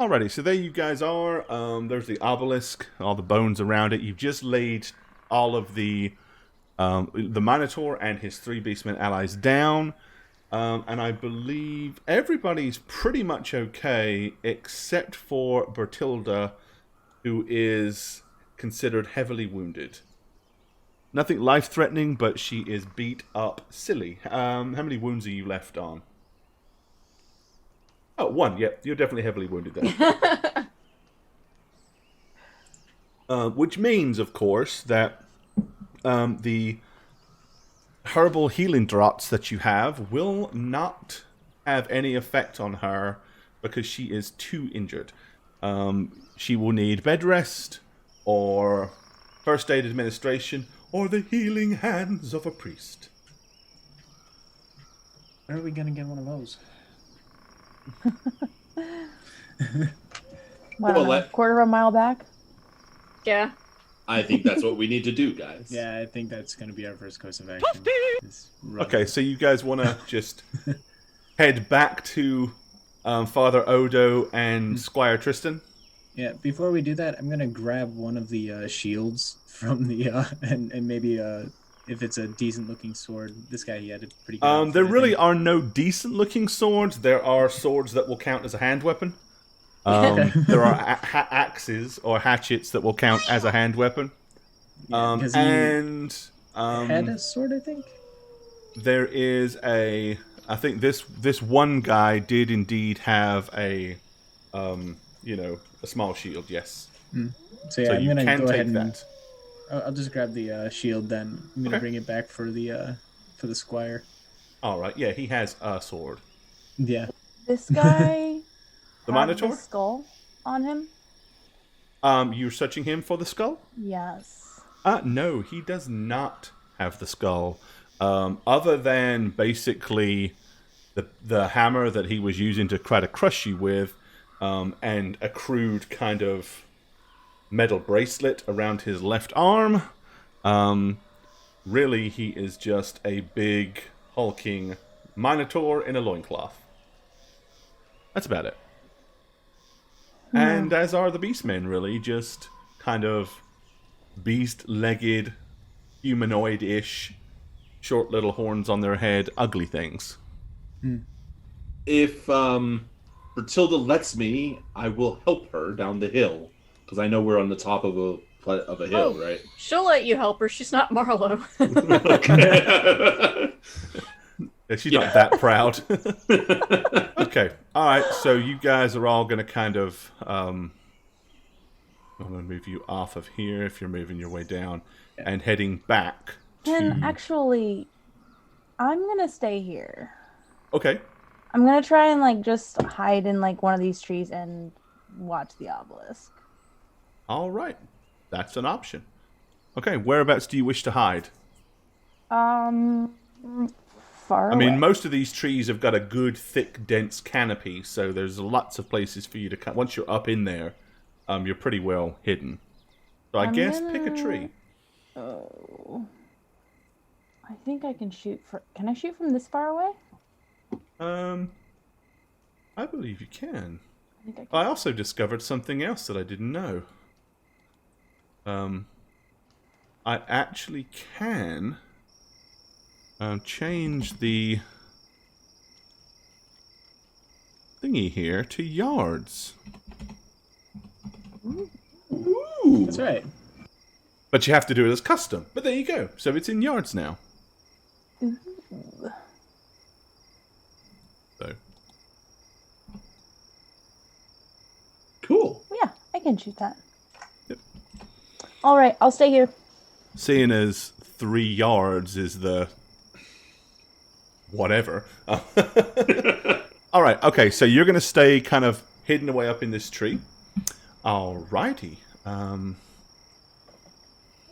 Alrighty, so there you guys are. There's the obelisk, all the bones around it. You've just laid all of the Minotaur and his 3 Beastmen allies down. And I believe everybody's pretty much okay, except for Bertilda, who is considered heavily wounded. Nothing life-threatening, but she is beat up silly. How many wounds are you left on? Oh, 1. Yep, you're definitely heavily wounded there. Which means, of course, that the herbal healing draughts that you have will not have any effect on her because she is too injured. She will need bed rest, or first aid administration, or the healing hands of a priest. When are we gonna get one of those? A quarter of a mile back? Yeah. I think that's what we need to do, guys. Yeah, I think that's gonna be our first course of action. Okay, so you guys want to just head back to Father Odo and Squire Tristan? Yeah, before we do that, I'm gonna grab one of the shields from the and maybe if it's a decent looking sword. This guy, he had a pretty good outfit, there really are no decent looking swords. There are swords that will count as a hand weapon. There are axes or hatchets that will count as a hand weapon. Yeah, had a sword, I think. There is I think this one guy did indeed have a small shield. Yes. So yeah, I'm you gonna can go take ahead and that. I'll just grab the shield. Then I'm gonna bring it back for the squire. All right. Yeah, he has a sword. Yeah. This guy. The have Minotaur? The skull on him? You're searching him for the skull? Yes. No, he does not have the skull. Other than basically the hammer that he was using to try to crush you with, and a crude kind of metal bracelet around his left arm. Really, he is just a big, hulking Minotaur in a loincloth. That's about it. And as are the Beastmen, really, just kind of beast-legged, humanoid-ish, short little horns on their head, ugly things. If Bertilda lets me, I will help her down the hill, because I know we're on the top of a hill, right? She'll let you help her. She's not Marlowe. Yeah, she's not that proud. Okay, alright, so you guys are all going to kind of... I'm going to move you off of here if you're moving your way down, and heading back And actually, I'm going to stay here. Okay. I'm going to try and just hide in one of these trees and watch the obelisk. Alright, that's an option. Okay, whereabouts do you wish to hide? Far I mean, away. most of these trees have got a good, thick, dense canopy, so there's lots of places for you to cut. Once you're up in there, you're pretty well hidden. So I guess pick a tree. Oh. I think I can shoot for... Can I shoot from this far away? I believe you can. I think I can. I also discovered something else that I didn't know. I actually can change the thingy here to yards. Ooh. That's right. But you have to do it as custom. But there you go. So it's in yards now. Ooh. So. Cool. Yeah, I can shoot that. Yep. All right, I'll stay here. Seeing as 3 yards is the... whatever. Alright, okay, so you're going to stay kind of hidden away up in this tree. Alrighty.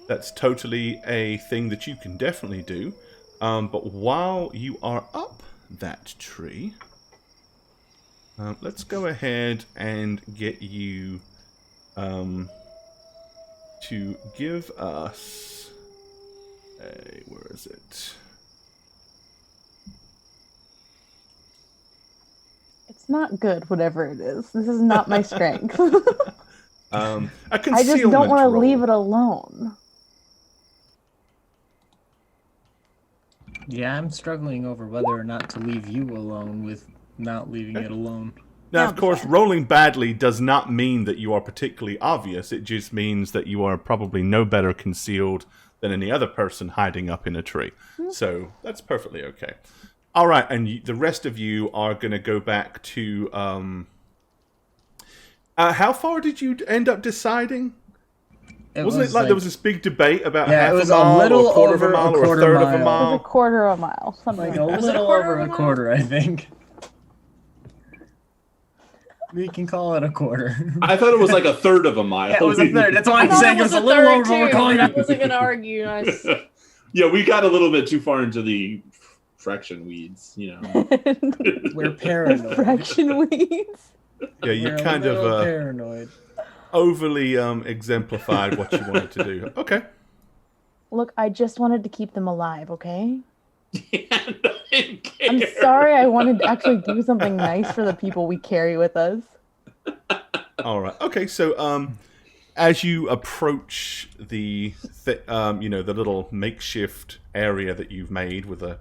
That's totally a thing that you can definitely do. But while you are up that tree, let's go ahead and get you to give us where is it? It's It's not good, whatever it is. This is not my strength. A I concealment just don't want to roll. leave it alone. Yeah, I'm struggling over whether or not to leave you alone with not leaving it alone. Now, Yeah, of course, rolling badly does not mean that you are particularly obvious. It just means that you are probably no better concealed than any other person hiding up in a tree. So that's perfectly okay. All right, and the rest of you are going to go back to... how far did you end up deciding? Wasn't it like there was this big debate about Yeah, it half was a a mile little or a quarter of a over a mile or a quarter third of a mile. It was mile? a quarter of a mile. Something Like like a that. Was it a little quarter over of a a mile? quarter, I think. We can call it a quarter. I thought it was like a third of a mile. Yeah, it was a third. That's why I I'm thought saying it was a a little third over what we're too, calling but I it. wasn't gonna argue. Yeah, we got a little bit too far into the fraction weeds, you know. We're paranoid. Fraction weeds. Yeah, you We're kind a little of paranoid. overly exemplified what you wanted to do. Okay. Look, I just wanted to keep them alive, okay? I I'm sorry I wanted to actually do something nice for the people we carry with us. All right. Okay. So, as you approach the little makeshift area that you've made with the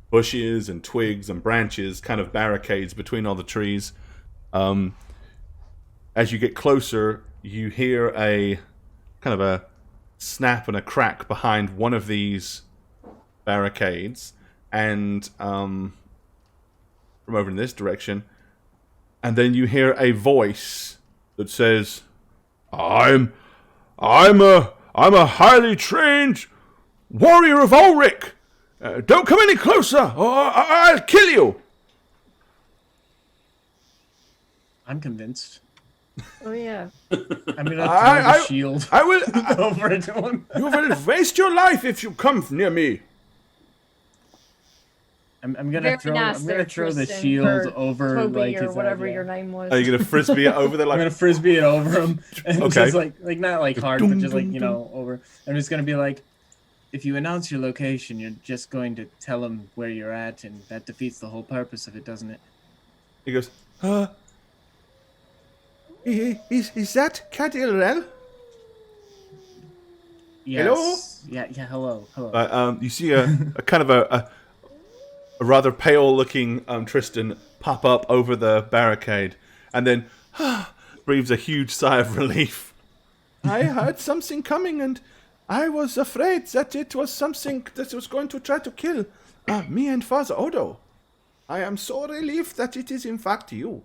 bushes and twigs and branches, kind of barricades between all the trees, as you get closer, you hear a kind of a snap and a crack behind one of these barricades, and from over in this direction, and then you hear a voice that says, I'm a highly trained warrior of Ulrich. Don't come any closer, or I'll kill you." I'm convinced. Oh yeah. I'm gonna throw I- the shield I will. over to him. You will waste your life if you come near me. I'm gonna Very throw. nice I'm there, gonna throw the Tristan, shield or over Toby like or his whatever idea. your name was. Are you gonna frisbee it over there I'm like? gonna frisbee it over him, and Okay. just like not like hard, but just like over. I'm just gonna be like, if you announce your location, you're just going to tell him where you're at, and that defeats the whole purpose of it, doesn't it? He goes, is that Cadilrel? Yes. Yeah. Hello. You see a kind of a rather pale-looking Tristan pop up over the barricade, and then breathes a huge sigh of relief. I heard something coming, and I was afraid that it was something that was going to try to kill me and Father Odo. I am so relieved that it is in fact you.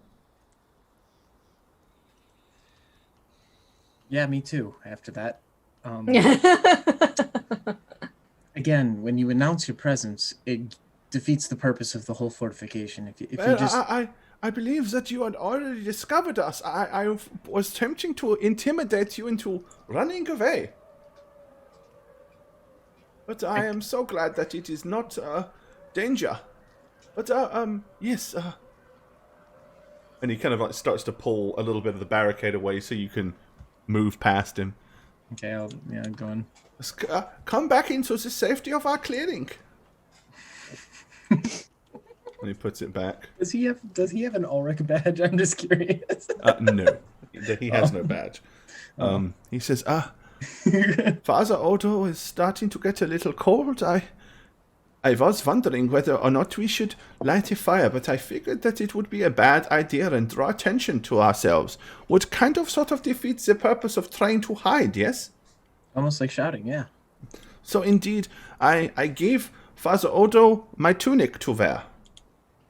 Yeah, me too. After that. Again, when you announce your presence, it defeats the purpose of the whole fortification. If you Well, just I believe that you had already discovered us. I was attempting to intimidate you into running away. But I am so glad that it is not danger. But yes. And he kind of like starts to pull a little bit of the barricade away so you can move past him. okay, I'm going. Come back into the safety of our clearing. And he puts it back. Does he have an Ulrich badge? I'm just curious. No, he has no badge. He says, Father Odo is starting to get a little cold. I was wondering whether or not we should light a fire, but I figured that it would be a bad idea and draw attention to ourselves. Would kind of sort of defeat the purpose of trying to hide, yes? Almost like shouting, yeah. So indeed, I gave Father Odo my tunic to wear.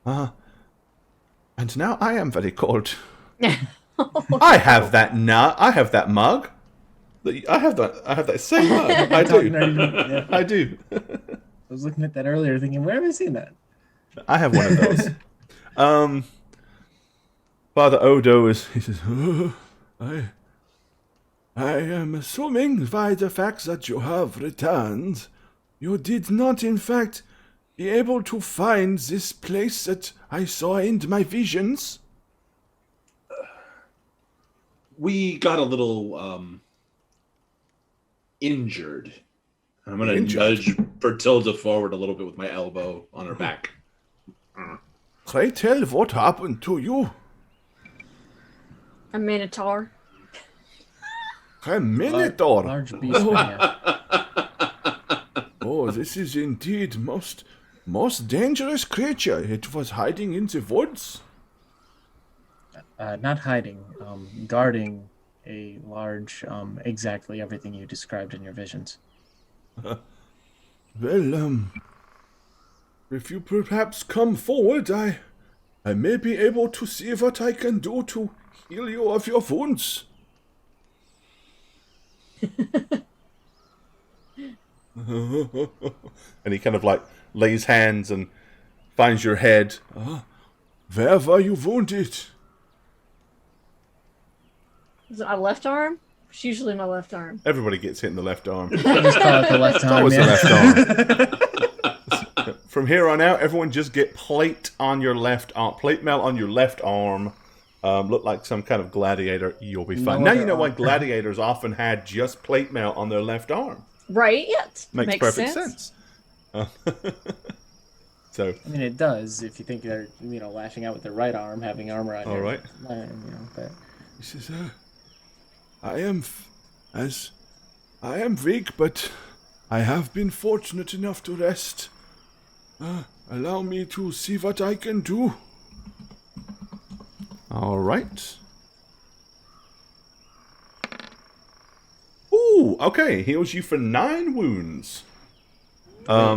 And now I am very cold. I have that now. I have that mug. I have that same mug. I do. Yeah. I do. I was looking at that earlier, thinking, where have I seen that? I have one of those. Father Odo he says, I am assuming by the fact that you have returned, you did not in fact be able to find this place that I saw in my visions. We got a little injured. I'm gonna nudge Bertilda forward a little bit with my elbow on her back. Pray tell, what happened to you? A minotaur. A minotaur. Large beast. Yeah. Oh, this is indeed most dangerous creature. It was hiding in the woods. Not hiding, guarding a large, exactly everything you described in your visions. Well, if you perhaps come forward, I may be able to see what I can do to heal you of your wounds. And he kind of like lays hands and finds your head. Where were you wounded? Is it my left arm? It's usually my left arm. Everybody gets hit in the left arm. I just call it the left It's arm. always Yeah. the left arm. From here on out, everyone just get plate on your left arm. Plate mail on your left arm. Look like some kind of gladiator. You'll be fine. No Now you other know why arm. gladiators often had just plate mail on their left arm. Right? Yes. Makes perfect sense. So, I mean, it does if you think they're, lashing out with their right arm, having armor on. all your right. but He says, I am weak, but I have been fortunate enough to rest. Allow me to see what I can do. All right. Ooh, okay. Heals you for 9 wounds.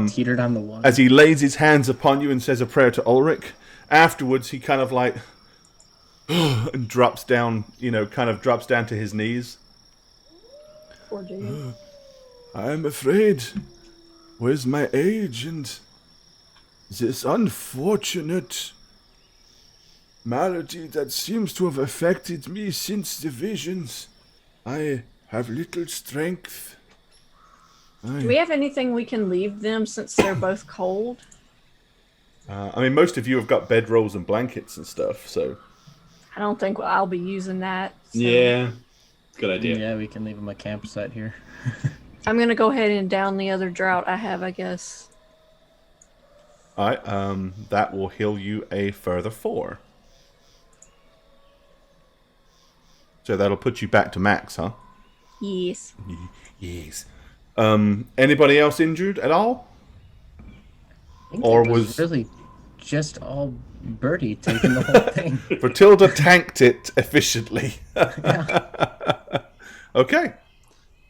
teetered on the one. As he lays his hands upon you and says a prayer to Ulrich. Afterwards, he kind of like and drops down, drops down to his knees. Poor dude. I am afraid, with my age and this unfortunate malady that seems to have affected me since the visions, I have little strength. Do we have anything we can leave them since they're both cold? Most of you have got bedrolls and blankets and stuff, so... I don't think I'll be using that. So Yeah. Good idea. Yeah, we can leave them a campsite here. I'm going to go ahead and down the other drought I have, I guess. Alright, that will heal you a further 4. So that'll put you back to max, huh? Yes. Yes. Anybody else injured at all? I think Or it was- really just all Birdie taking the whole thing. Vertilda tanked it efficiently. Okay.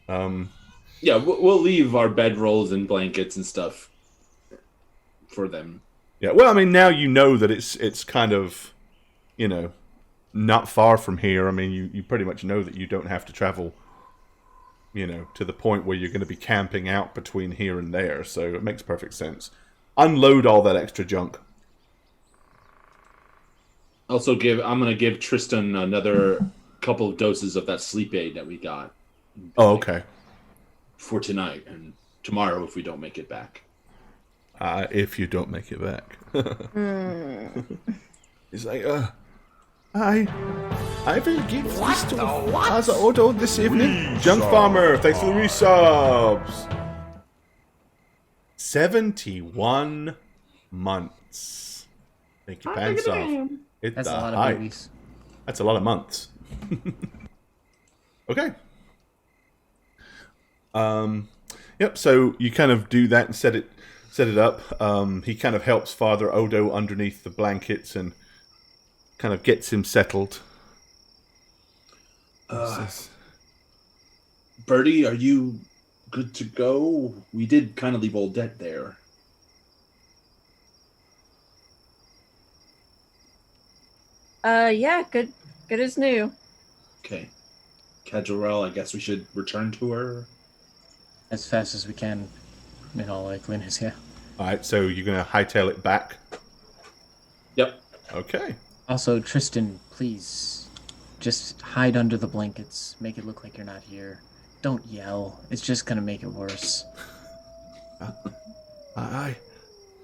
Yeah, we'll leave our bedrolls and blankets and stuff for them. Yeah, well, now you know that it's kind of, not far from here. You pretty much know that you don't have to travel, to the point where you're going to be camping out between here and there. So it makes perfect sense. Unload all that extra junk. Also, I'm gonna give Tristan another couple of doses of that sleep aid that we got Oh, okay. for tonight and tomorrow if we don't make it back. If you don't make it back. He's like, I will give this to Father Odo this evening. Junk Farmer, thanks for the resubs. 71 months. Take your pants off. Hit That's the a lot of height. babies. That's a lot of months. Okay. Yep. So you kind of do that and set it up. He kind of helps Father Odo underneath the blankets and kind of gets him settled. Birdie, are you good to go? We did kind of leave old Debt there. Yeah, good as new. Okay. Cadrell, I guess we should return to her. As fast as we can, in all likeliness, yeah. All right. So you're gonna hightail it back. Yep. Okay. Also, Tristan, please, just hide under the blankets. Make it look like you're not here. Don't yell. It's just gonna make it worse. I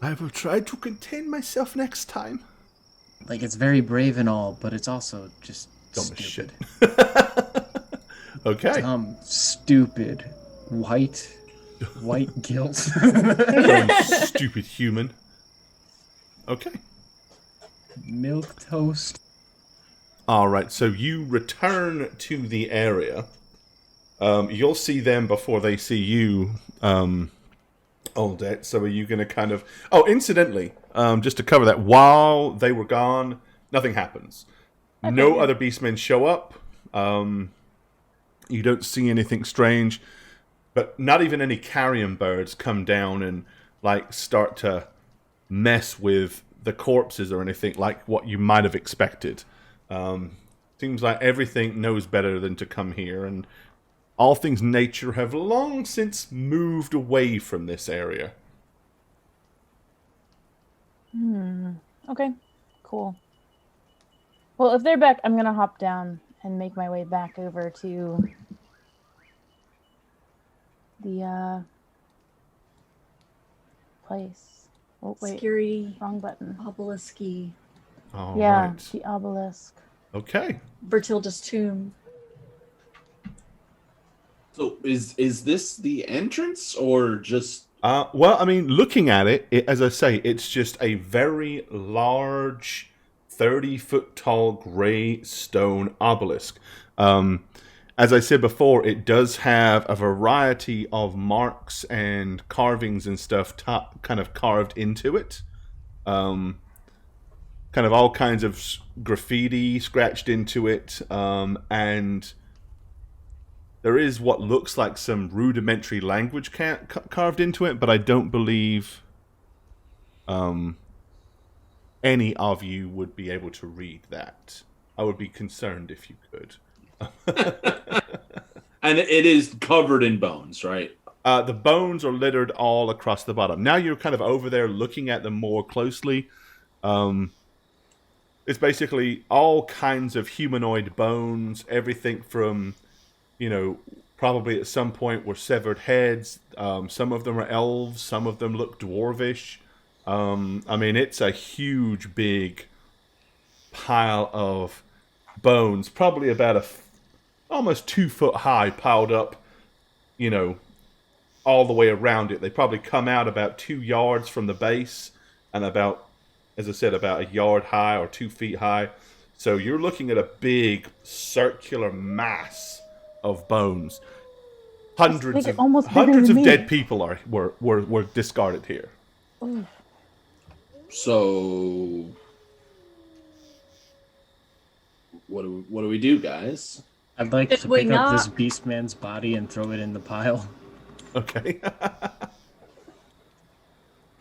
will try to contain myself next time. Like, it's very brave and all, but it's also just Dumb as stupid. Okay. Stupid. White guilt. Dumb, stupid human. Okay. milk toast. All right, so you return to the area. You'll see them before they see you, Oldet. So are you going to kind of... Oh, incidentally, just to cover that, while they were gone, nothing happens. No other beastmen show up. You don't see anything strange. But not even any carrion birds come down and like start to mess with the corpses or anything like what you might have expected. Seems like everything knows better than to come here, and all things nature have long since moved away from this area. Okay, cool. Well, if they're back, I'm going to hop down and make my way back over to the place. Oh, wait. Scary Wrong button. obelisk-y. All Yeah, right. the obelisk. Okay. Bertilda's tomb. So is this the entrance or just? Well, I mean, looking at it, as I say, it's just a very large, 30-foot tall gray stone obelisk. As I said before, it does have a variety of marks and carvings and stuff kind of carved into it. Kind of all kinds of graffiti scratched into it, and there is what looks like some rudimentary language carved into it, but I don't believe any of you would be able to read that. I would be concerned if you could. And it is covered in bones, right? The bones are littered all across the bottom. Now you're kind of over there looking at them more closely. It's basically all kinds of humanoid bones, everything from, probably at some point were severed heads. Some of them are elves, some of them look dwarvish. I mean, it's a huge, big pile of bones, probably about almost 2 foot high, piled up, all the way around it. They probably come out about 2 yards from the base and about, as I said, about 1 yard high or 2 feet high. So you're looking at a big circular mass of bones. Hundreds of dead people were discarded here. Ooh. So what do we do, guys? I'd like Did to we pick up not- this beastman's body and throw it in the pile. Okay.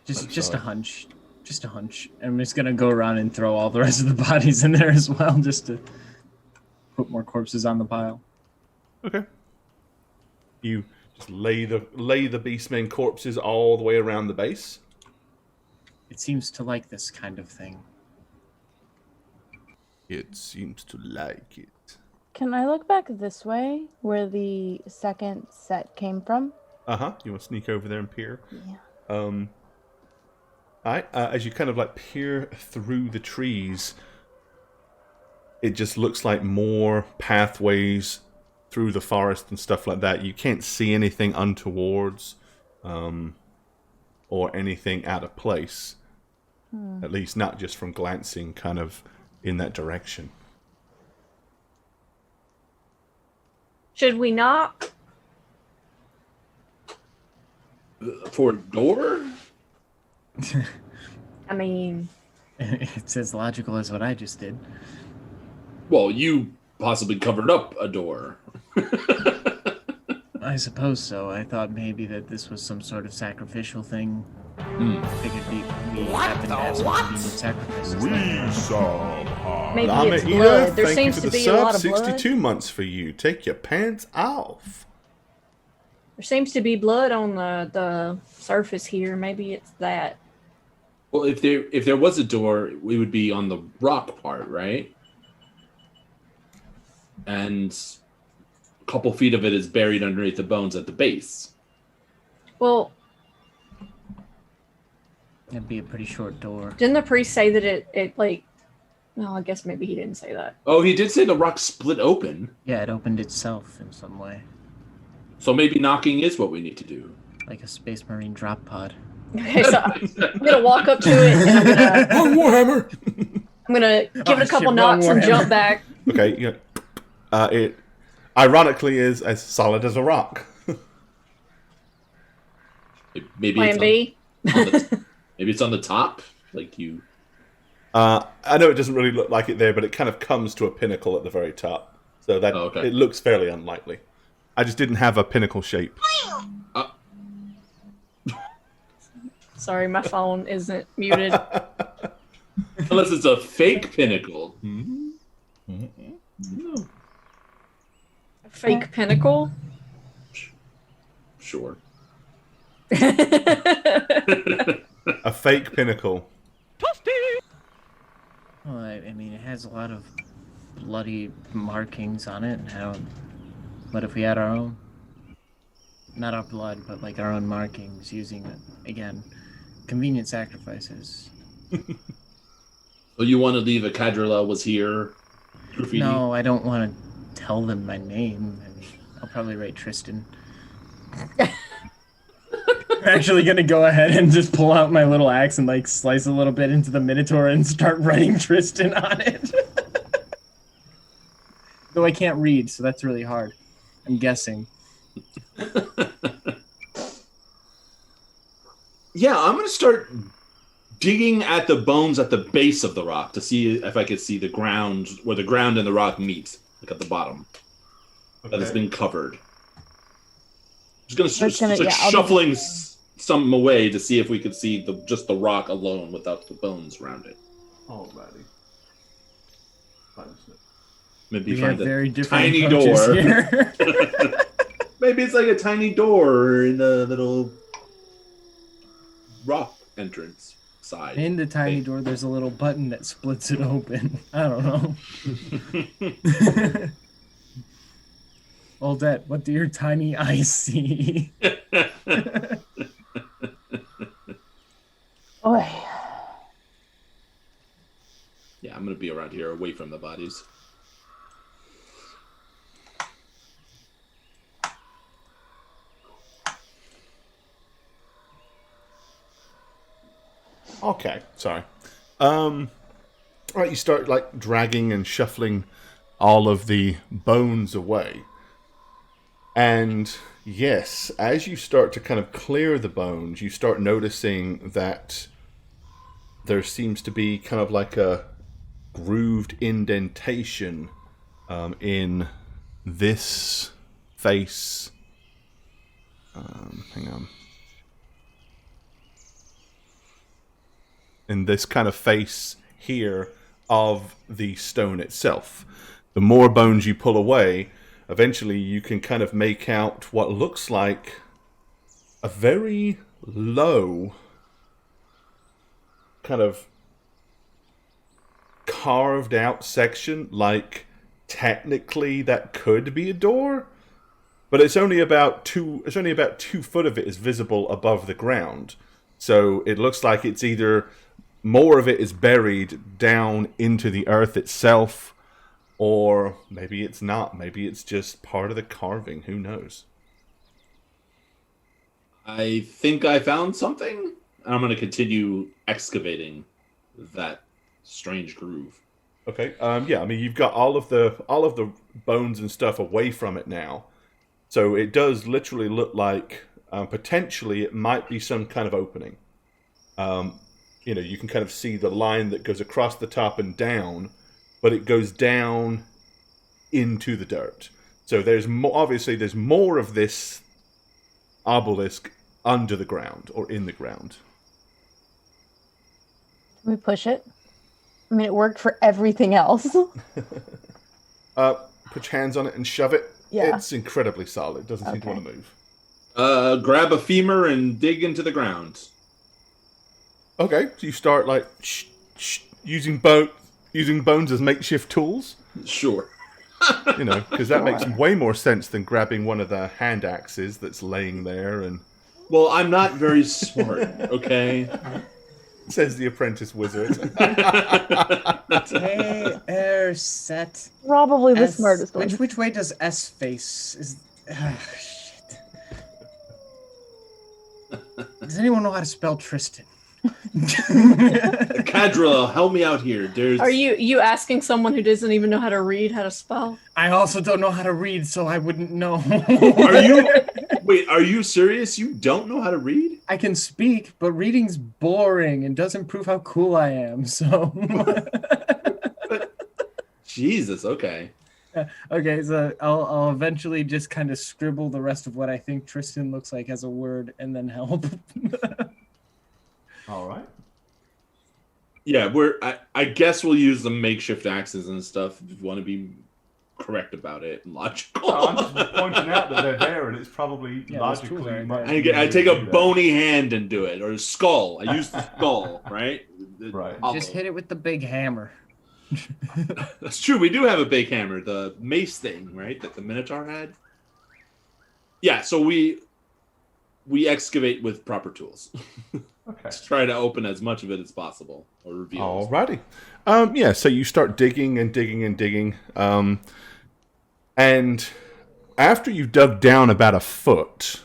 Just a hunch. Just a hunch. I'm just gonna go around and throw all the rest of the bodies in there as well, just to put more corpses on the pile. Okay. You just lay the beastmen corpses all the way around the base. It seems to like this kind of thing. It seems to like it. Can I look back this way, where the second set came from? You want to sneak over there and peer? Yeah. All right. As you kind of like peer through the trees, it just looks like more pathways through the forest and stuff like that. You can't see anything untowards, or anything out of place. At least not just from glancing kind of in that direction. Should we knock? For a door? I mean, It's as logical as what I just did. Well, you possibly covered up a door. I suppose so. I thought maybe that this was some sort of sacrificial thing. Figured we happen to have some convenient sacrifices. maybe Lama it's Ida, blood. There thank seems you to for the be a sub. lot of blood. 62 months for you. Take your pants off. There seems to be blood on the surface here. Maybe it's that. Well, if there was a door, we would be on the rock part, right? And a couple feet of it is buried underneath the bones at the base. Well, It'd be a pretty short door. didn't the priest say that it like? No, I guess maybe he didn't say that. Oh, he did say the rock split open. Yeah, it opened itself in some way. So maybe knocking is what we need to do. Like a space marine drop pod. Okay, so I'm gonna walk up to it and I'm gonna Warhammer! I'm gonna give it a couple shit, wrong knocks and Warhammer. jump back. Okay, it ironically is as solid as a rock. Maybe Plan B. maybe it's on the top, like you. I know it doesn't really look like it there, but it kind of comes to a pinnacle at the very top, so that Okay. it looks fairly unlikely. I just didn't have a pinnacle shape. Sorry, my phone isn't muted. Unless it's a fake pinnacle. No. Fake pinnacle. Sure. A fake pinnacle. Well, I mean, it has a lot of bloody markings on it. What if we had our own? Not our blood, but like our own markings, using, again, convenient sacrifices. So you want to leave a Cadrilla was here? Graffiti? No, I don't want to tell them my name. I mean, I'll probably write Tristan. I'm actually gonna go ahead and just pull out my little axe and like slice a little bit into the Minotaur and start writing Tristan on it. Though I can't read, so that's really hard. I'm guessing. Yeah, I'm gonna start digging at the bones at the base of the rock to see if I could see the ground where the ground and the rock meet, like at the bottom. That has been covered. Just gonna start I'll shuffling some away to see if we could see just the rock alone without the bones around it. Alrighty. Maybe We have find a very different tiny approaches door. here. Maybe it's like a tiny door in the little rock entrance side. In the tiny door, there's a little button that splits it open. I don't know. Odette, what do your tiny eyes see? Oy. Yeah, I'm gonna be around here, away from the bodies. Okay, sorry. Right, you start like dragging and shuffling all of the bones away. And yes, as you start to kind of clear the bones, you start noticing that there seems to be kind of like a grooved indentation in this face. Hang on. In this kind of face here of the stone itself. The more bones you pull away, eventually you can kind of make out what looks like a very low kind of carved out section, like technically that could be a door, but it's only about 2 foot of it is visible above the ground. So it looks like it's either more of it is buried down into the earth itself, or maybe it's not. Maybe it's just part of the carving. Who knows? I think I found something. I'm going to continue excavating that strange groove. Okay. Yeah. I mean, you've got all of the bones and stuff away from it now, so it does literally look like potentially it might be some kind of opening. You can kind of see the line that goes across the top and down, but it goes down into the dirt. So there's obviously there's more of this obelisk under the ground or in the ground. Can we push it? I mean, it worked for everything else. Put your hands on it and shove it. Yeah. It's incredibly solid. It doesn't seem to want to move. Grab a femur and dig into the ground. Okay, so you start like using bones as makeshift tools. Sure. Because that makes way more sense than grabbing one of the hand axes that's laying there and. Well, I'm not very smart, okay? Says the apprentice wizard. Set. Probably the S. smartest one. Which way does S face? Shit. Does anyone know how to spell Tristan? Cadril, help me out here. There's. Are you asking someone who doesn't even know how to read how to spell? I also don't know how to read, so I wouldn't know. Are you? Wait, are you serious? You don't know how to read? I can speak, but reading's boring and doesn't prove how cool I am. So. Jesus. Okay. Okay, so I'll eventually just kind of scribble the rest of what I think Tristan looks like as a word, and then help. All right. Yeah, I guess we'll use the makeshift axes and stuff if you want to be correct about it and logical. No, I'm just pointing out that they're there, and it's probably Yeah, those tools logically. are much there. easier I take to a do that. bony hand and do it, or a skull. I use the skull, right? Right. Just hit it with the big hammer. That's true. We do have a big hammer, the mace thing, right? That the Minotaur had. Yeah, so we excavate with proper tools. Okay. Let's try to open as much of it as possible, or reveal. Alrighty. Yeah, so you start digging and digging and digging. And after you've dug down about a foot,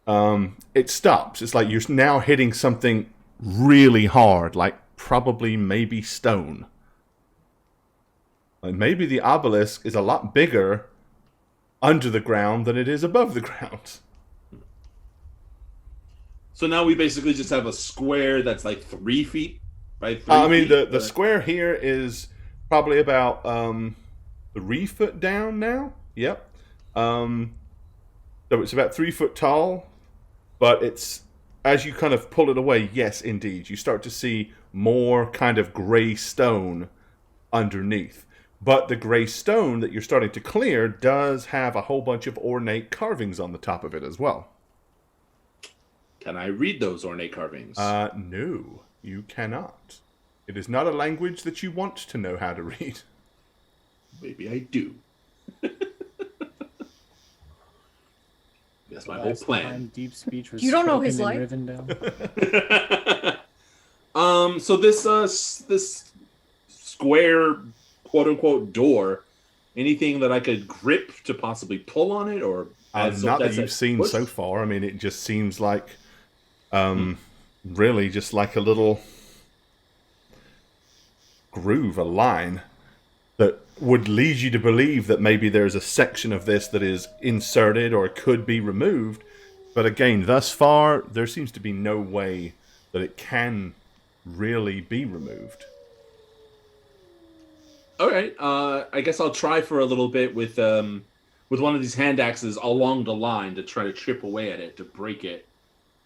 it stops. It's like you're now hitting something really hard, like probably maybe stone. Like maybe the obelisk is a lot bigger under the ground than it is above the ground. So now we basically just have a square that's like 3 feet by 3 I mean, feet. the square here is probably about 3 foot down now. Yep. So it's about 3 foot tall, but it's as you kind of pull it away. Yes, indeed, you start to see more kind of gray stone underneath. But the gray stone that you're starting to clear does have a whole bunch of ornate carvings on the top of it as well. Can I read those ornate carvings? No, you cannot. It is not a language that you want to know how to read. Maybe I do. That's my whole plan. Deep speech was You don't know his spoken in life? Rivendell. So this square quote unquote door, anything that I could grip to possibly pull on it, or Not that you've seen so far. I mean, it just seems like, really just like a little groove, a line that would lead you to believe that maybe there's a section of this that is inserted or could be removed. But again, thus far, there seems to be no way that it can really be removed. All right. I guess I'll try for a little bit with one of these hand axes along the line to try to chip away at it, to break it,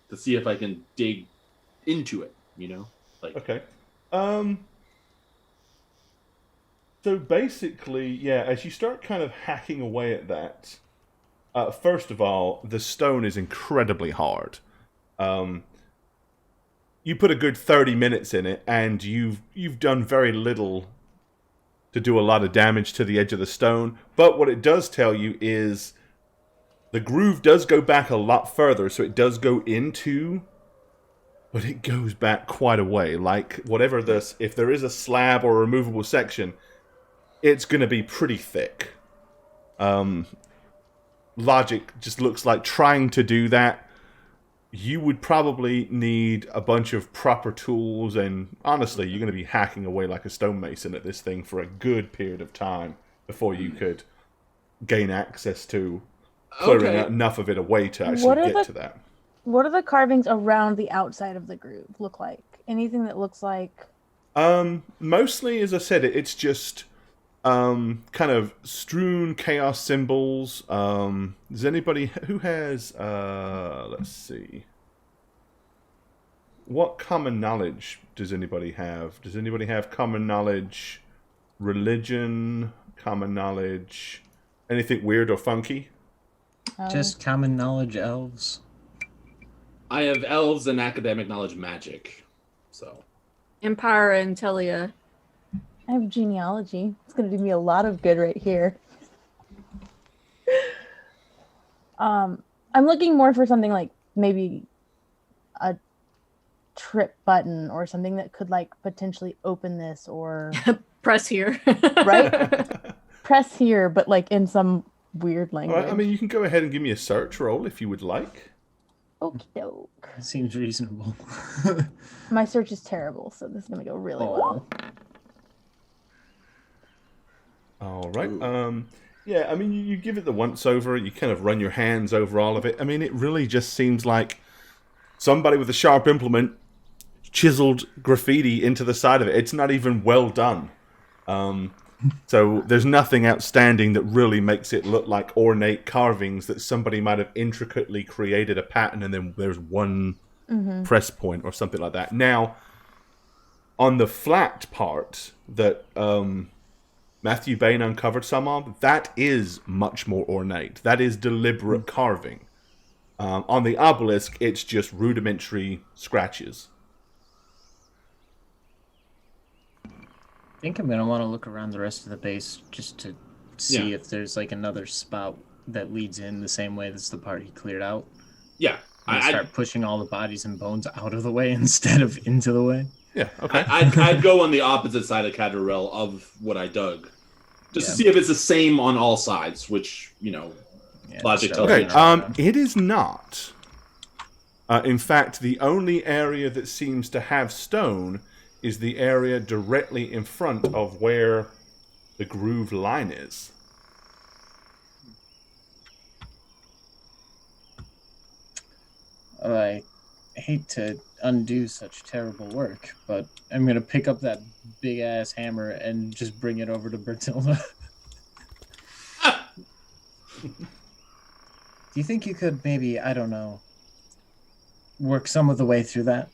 to see if I can dig into it. You know, like Okay. So basically, yeah, as you start kind of hacking away at that, first of all, the stone is incredibly hard. You put a good 30 minutes in it, and you've done very little to do a lot of damage to the edge of the stone. But what it does tell you is the groove does go back a lot further, so it does go into, but it goes back quite a way. Like, whatever this, if there is a slab or a removable section, it's going to be pretty thick. Logic just looks like trying to do that, you would probably need a bunch of proper tools, and honestly, you're going to be hacking away like a stonemason at this thing for a good period of time before you could gain access to clearing out enough of it away to actually get to that. What do the carvings around the outside of the groove look like? Anything that looks like... Mostly, as I said, it's just kind of strewn chaos symbols. Does anybody who has let's see, what common knowledge does anybody have? Does anybody have common knowledge, religion, common knowledge, anything weird or funky? Just common knowledge elves. I have elves and academic knowledge magic. So Empire and Telia. I have genealogy. It's going to do me a lot of good right here. I'm looking more for something like maybe a trip button or something that could like potentially open this, or Press here. right? Press here, but like in some weird language. All right, I mean, you can go ahead and give me a search roll if you would like. Okie doke. Seems reasonable. My search is terrible, so this is gonna go really well. All right. Yeah, I mean, you give it the once over, you kind of run your hands over all of it. I mean, it really just seems like somebody with a sharp implement chiseled graffiti into the side of it. It's not even well done. So there's nothing outstanding that really makes it look like ornate carvings that somebody might have intricately created a pattern and then there's one press point or something like that. Now, on the flat part that Matthew Bain uncovered some of, that is much more ornate. That is deliberate carving. On the obelisk, it's just rudimentary scratches. I think I'm gonna want to look around the rest of the base just to see if there's like another spot that leads in the same way that's the part he cleared out. Yeah. And start pushing all the bodies and bones out of the way instead of into the way. Yeah, okay. I'd go on the opposite side of Catarel of what I dug. Just to see if it's the same on all sides, which, logic tells me. Okay, it is not. In fact, the only area that seems to have stone is the area directly in front of where the groove line is. I hate to undo such terrible work, but I'm going to pick up that big-ass hammer and just bring it over to Bertilda. Do you think you could maybe, I don't know, work some of the way through that?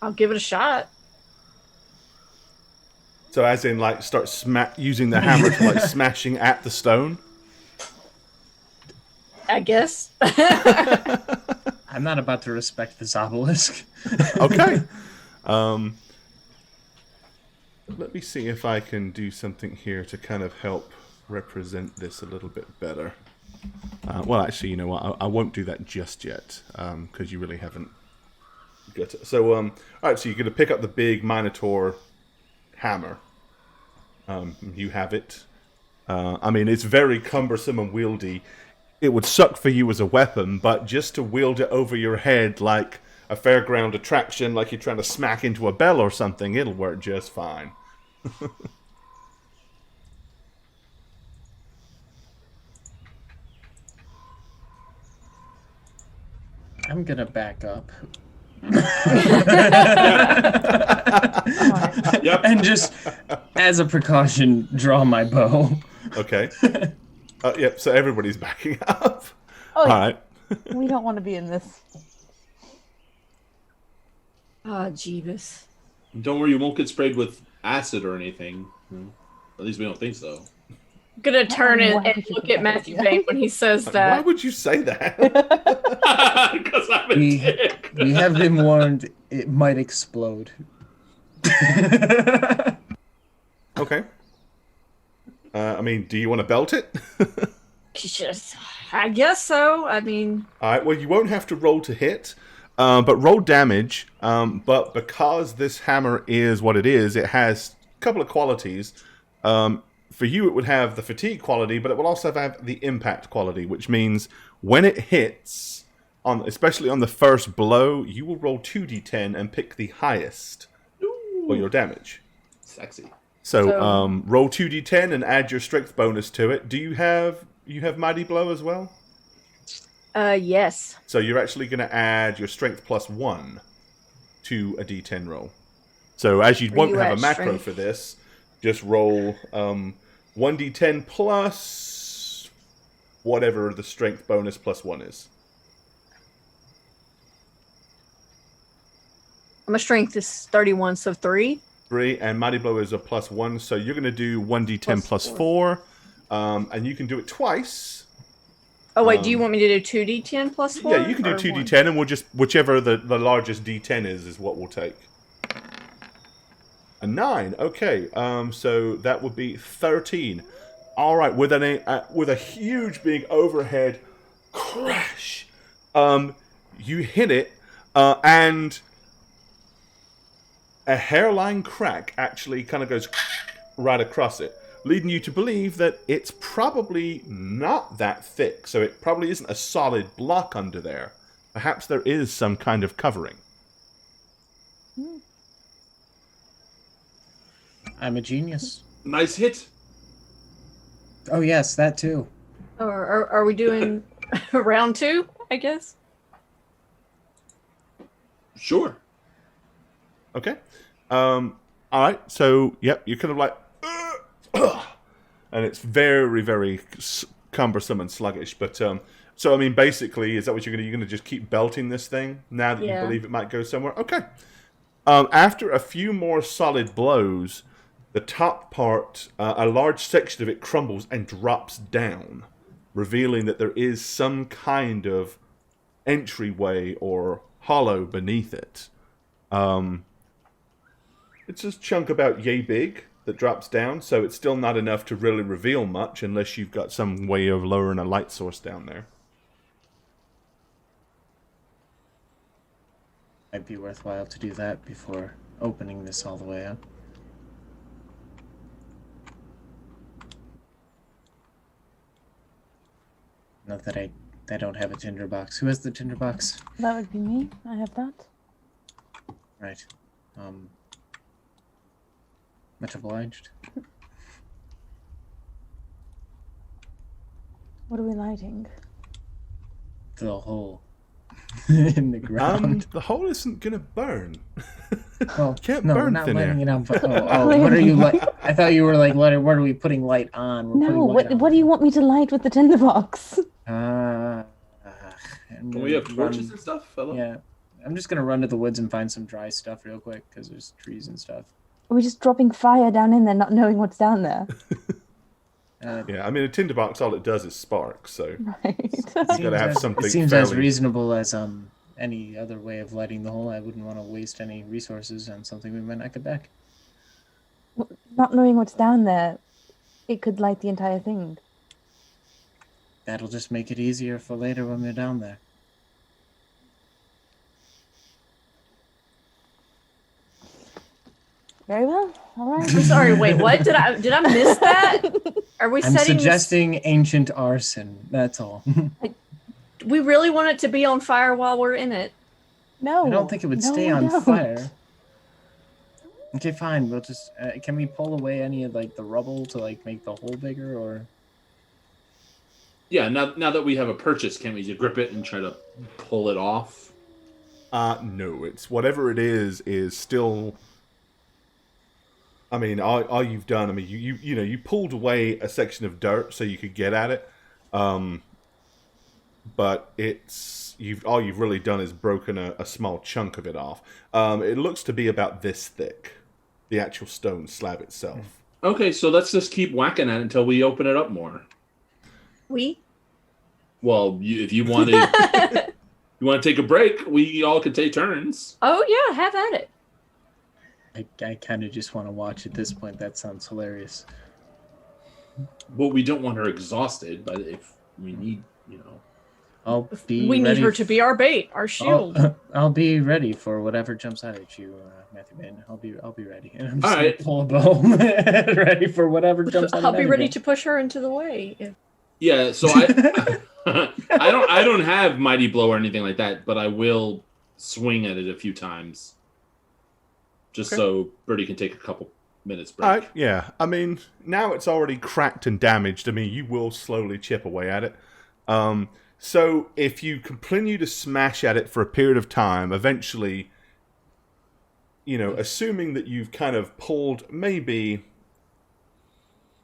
I'll give it a shot. So as in, like, start using the hammer to, like, smashing at the stone? I guess. I'm not about to respect this obelisk. Okay. Let me see if I can do something here to kind of help represent this a little bit better. Well, actually, you know what? I won't do that just yet, because you really haven't got it. So, all right, so you're going to pick up the big Minotaur hammer. You have it. I mean, it's very cumbersome and wieldy. It would suck for you as a weapon, but just to wield it over your head like a fairground attraction, like you're trying to smack into a bell or something, it'll work just fine. I'm gonna back up. Yep. And just, as a precaution, draw my bow. Okay. Yep, so everybody's backing up. Oh, All right. we don't want to be in this. Ah, Jeebus. Don't worry, you won't get sprayed with acid or anything. At least we don't think so. I'm gonna turn Why and would you look think at that Matthew idea? Bain when he says Why that. would you say that? Because I'm a dick. We have been warned it might explode. Okay. I mean, do you want to belt it? I guess so. I mean, All right, well, you won't have to roll to hit, but roll damage. But because this hammer is what it is, it has a couple of qualities. For you, it would have the fatigue quality, but it will also have the impact quality, which means when it hits, especially on the first blow, you will roll 2d10 and pick the highest for your damage. Sexy. So roll 2d10 and add your strength bonus to it. Do you have Mighty Blow as well? yes. So you're actually going to add your strength plus 1 to a d10 roll. So as you won't you have a at macro strength? for this, just roll 1d10 plus whatever the strength bonus plus 1 is. My strength is 31, so 3. 3, and Mighty Blow is a plus 1, so you're going to do 1d10 plus 4, and you can do it twice. Oh, wait, do you want me to do 2d10 plus 4? Yeah, you can do 2d10, and we'll just, whichever the largest d10 is what we'll take. A 9, okay, so that would be 13. All right, with a huge big overhead crash, you hit it, and a hairline crack actually kind of goes right across it. leading you to believe that it's probably not that thick, so it probably isn't a solid block under there. Perhaps there is some kind of covering. I'm a genius. Nice hit. Oh yes, that too. Or are we doing round 2, I guess? Sure. Okay. All right. So, yep, you're kind of like, and it's very, very cumbersome and sluggish. But so I mean, basically, is that what you're gonna just keep belting this thing now that you believe it might go somewhere? Okay. After a few more solid blows, the top part, a large section of it crumbles and drops down, revealing that there is some kind of entryway or hollow beneath it. It's a chunk about yay big that drops down, so it's still not enough to really reveal much unless you've got some way of lowering a light source down there. Might be worthwhile to do that before opening this all the way up. Not that I don't have a tinderbox. Who has the tinderbox? That would be me. I have that. Right. Much obliged. What are we lighting? The hole in the ground. The hole isn't gonna burn. Well, Can't no, we're burn not thin lighting air. it on. What are you like? I thought you were like, what are we putting light on? We're No, putting light what do you want me to light with the tinderbox? on. Can we have torches and stuff? Hello? Yeah. I'm just gonna run to the woods and find some dry stuff real quick because there's trees and stuff. Are we just dropping fire down in there, not knowing what's down there? Yeah, I mean, a tinderbox, all it does is spark, so Right. you gotta have something It seems as fairly... reasonable as any other way of lighting the hole. I wouldn't want to waste any resources on something we might not get back. Not knowing what's down there, it could light the entire thing. That'll just make it easier for later when we're down there. Very well. All right. I'm sorry. Wait, what? Did I miss that? Are we I'm setting? suggesting ancient arson. That's all. We really want it to be on fire while we're in it. No. I don't think it would no, stay we on don't. fire. Okay, fine. We'll just. Can we pull away any of the rubble to make the hole bigger, or? Yeah, now that we have a purchase, can we just grip it and try to pull it off? No, it's whatever it is still... I mean, all you've done, I mean, you pulled away a section of dirt so you could get at it, but all you've really done is broken a small chunk of it off. It looks to be about this thick, the actual stone slab itself. Okay, so let's just keep whacking at it until we open it up more. Well, if you want to, you want to take a break, we all could take turns. Oh yeah, have at it. I kind of just want to watch at this point. That sounds hilarious. Well, we don't want her exhausted, but if we need, I'll be. We need ready her to be our bait, our shield. I'll be ready for whatever jumps out at you, Matthew Bain. I'll be ready. And I'm just All gonna right. pull a bow, ready for whatever jumps out. I'll be ready to push her into the way. Yeah. So I, I don't have mighty blow or anything like that, but I will swing at it a few times, just so Birdie can take a couple minutes break. All right, yeah. I mean, now it's already cracked and damaged. I mean, you will slowly chip away at it. So if you continue to smash at it for a period of time, eventually, assuming that you've kind of pulled maybe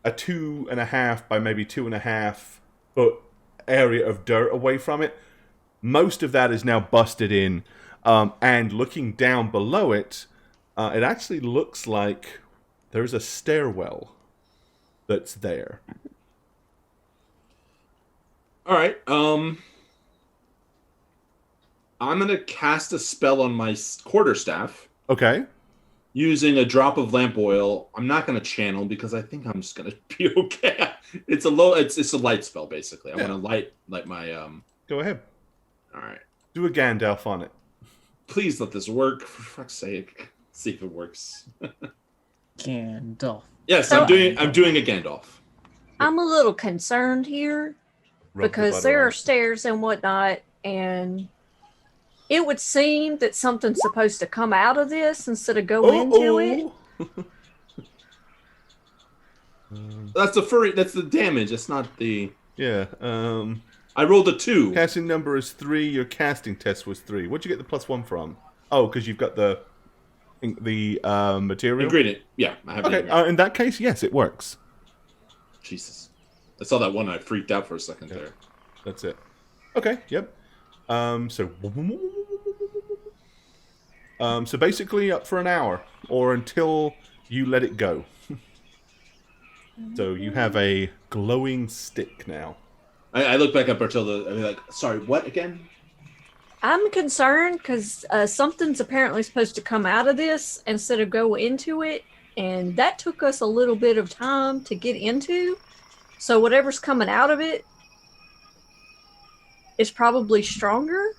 a 2.5 by maybe 2.5 foot area of dirt away from it, most of that is now busted in. And looking down below it, it actually looks like there's a stairwell that's there. All right. I'm gonna cast a spell on my quarterstaff Okay. using a drop of lamp oil. I'm not gonna channel because I think I'm just gonna be okay. It's a light spell basically. I want to light my Go ahead. All right. Do a Gandalf on it. Please let this work for fuck's sake. See if it works. Gandalf. Yes, So- I'm doing a Gandalf. I'm a little concerned here Rub the because butter there on are it. stairs and whatnot, and it would seem that something's supposed to come out of this instead of go into it. That's the furry. That's the damage. That's not the. Yeah. I rolled a 2. Casting number is 3. Your casting test was 3. Where'd you get the +1 from? Oh, because you've got the material. Ingredient. Yeah, I have. the Okay. ingredient. In that case, yes, it works. Jesus, I saw that one. I freaked out for a second there. That's it. Okay. Yep. So basically up for an hour or until you let it go. So you have a glowing stick now. I look back at Bertilda. I'm like, sorry, what again? I'm concerned because something's apparently supposed to come out of this instead of go into it, and that took us a little bit of time to get into. So whatever's coming out of it is probably stronger.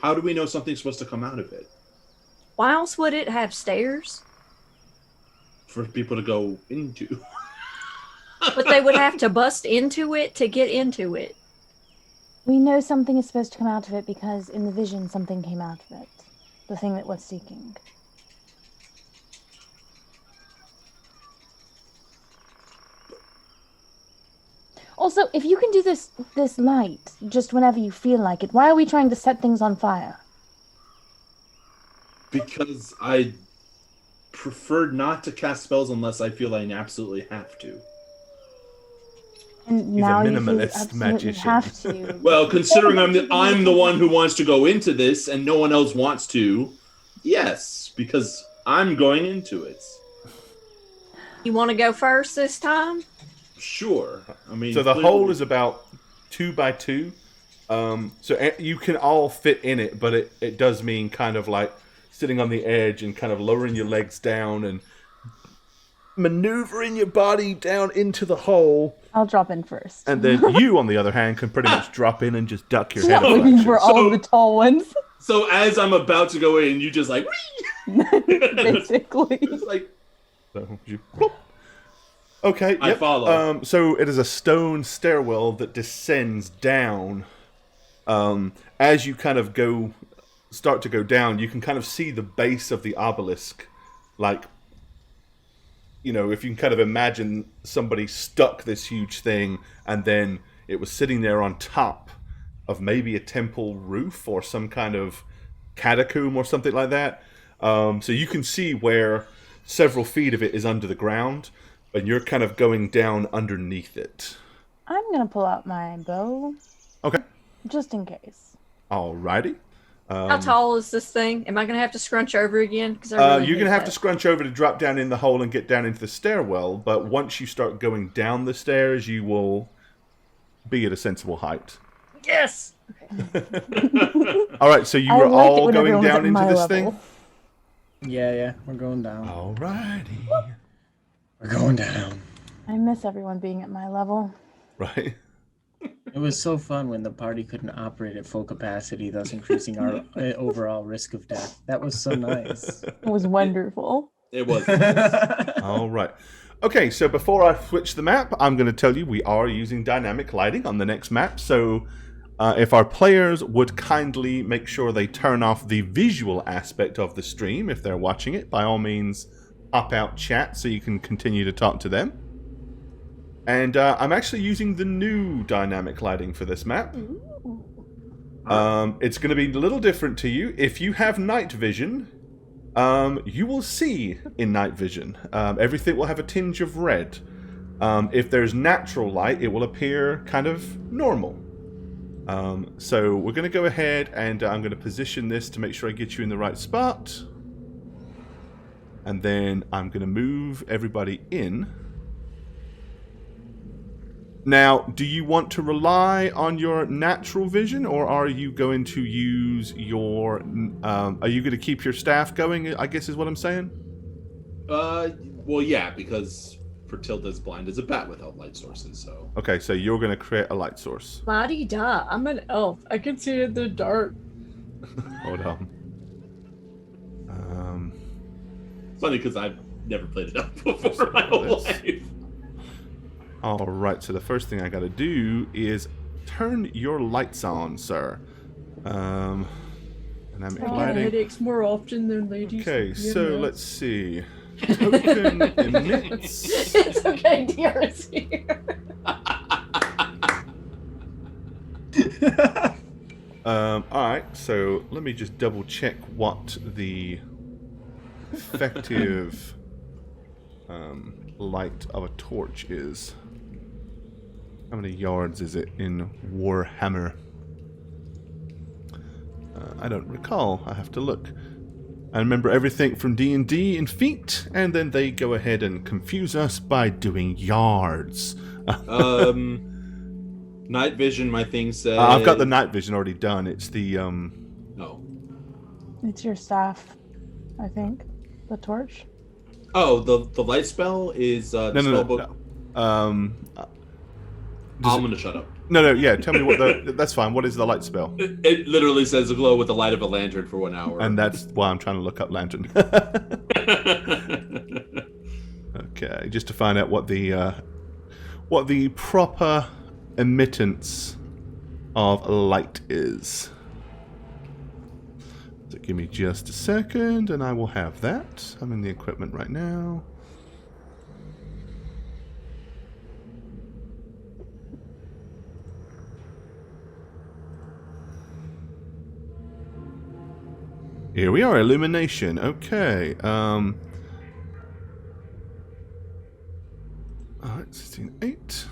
How do we know something's supposed to come out of it? Why else would it have stairs? For people to go into. But they would have to bust into it to get into it. We know something is supposed to come out of it because in the vision something came out of it. The thing that was seeking. Also, if you can do this light just whenever you feel like it, why are we trying to set things on fire? Because I prefer not to cast spells unless I feel I absolutely have to. And He's a now you feel minimalist absolutely magician. have to. Well, considering I'm the one who wants to go into this and no one else wants to, yes, because I'm going into it. You want to go first this time? Sure. I mean, So the clearly- hole is about 2 by 2. So you can all fit in it, but it does mean kind of like sitting on the edge and kind of lowering your legs down and maneuvering your body down into the hole. I'll drop in first. And then you, on the other hand, can pretty much drop in and just duck your head. We're flexion. all of the tall ones, So as I'm about to go in, you just like, basically. it's like So you, plop. Okay, I yep. follow. So it is a stone stairwell that descends down. As you kind of start to go down, you can kind of see the base of the obelisk. Like, you know, if you can kind of imagine somebody stuck this huge thing and then it was sitting there on top of maybe a temple roof or some kind of catacomb or something like that. So you can see where several feet of it is under the ground, and you're kind of going down underneath it. I'm gonna pull out my bow, Okay. just in case. Alrighty. How tall is this thing? Am I going to have to scrunch over again? Because You're going to have to scrunch over to drop down in the hole and get down into the stairwell, but once you start going down the stairs, you will be at a sensible height. Yes. Alright, so you I were like it all when going everyone's down at into my this level. thing? Yeah, we're going down. Alrighty. We're going down. I miss everyone being at my level. Right. It was so fun when the party couldn't operate at full capacity, thus increasing our overall risk of death. That was so nice. It was wonderful. it was. Alright. Okay, so before I switch the map, I'm going to tell you we are using dynamic lighting on the next map, so if our players would kindly make sure they turn off the visual aspect of the stream if they're watching it, by all means, pop out chat so you can continue to talk to them. And I'm actually using the new dynamic lighting for this map. It's going to be a little different to you. If you have night vision, you will see in night vision. Everything will have a tinge of red. If there's natural light, it will appear kind of normal. So we're going to go ahead and I'm going to position this to make sure I get you in the right spot. And then I'm going to move everybody in. Now, do you want to rely on your natural vision, or are you going to use your... are you going to keep your staff going, I guess is what I'm saying? Well, yeah, because Bertilda's blind as a bat without light sources, so... Okay, so you're going to create a light source. La-di-da. I'm an elf. I can see in the dark. Hold on. funny because I've never played it up before in my whole life. All right, so the first thing I got to do is turn your lights on, sir. Dynamic lighting. Headaches more often than ladies. Okay, so let's see. Token emits. It's okay, DR is here. Alright, so let me just double check what the effective light of a torch is. How many yards is it in Warhammer? I don't recall. I have to look. I remember everything from D&D in feet, and then they go ahead and confuse us by doing yards. Night vision, my thing says. I've got the night vision already done. It's the No. It's your staff, I think. The torch. Oh, the light spell is the no, spell book. no. I'm gonna shut up. No, yeah. Tell me what the. That's fine. What is the light spell? It literally says a glow with the light of a lantern for 1 hour. And that's why I'm trying to look up lantern. Okay, just to find out what the proper emittance of light is. So give me just a second, and I will have that. I'm in the equipment right now. Here we are, illumination. Okay. Alright, 16.8.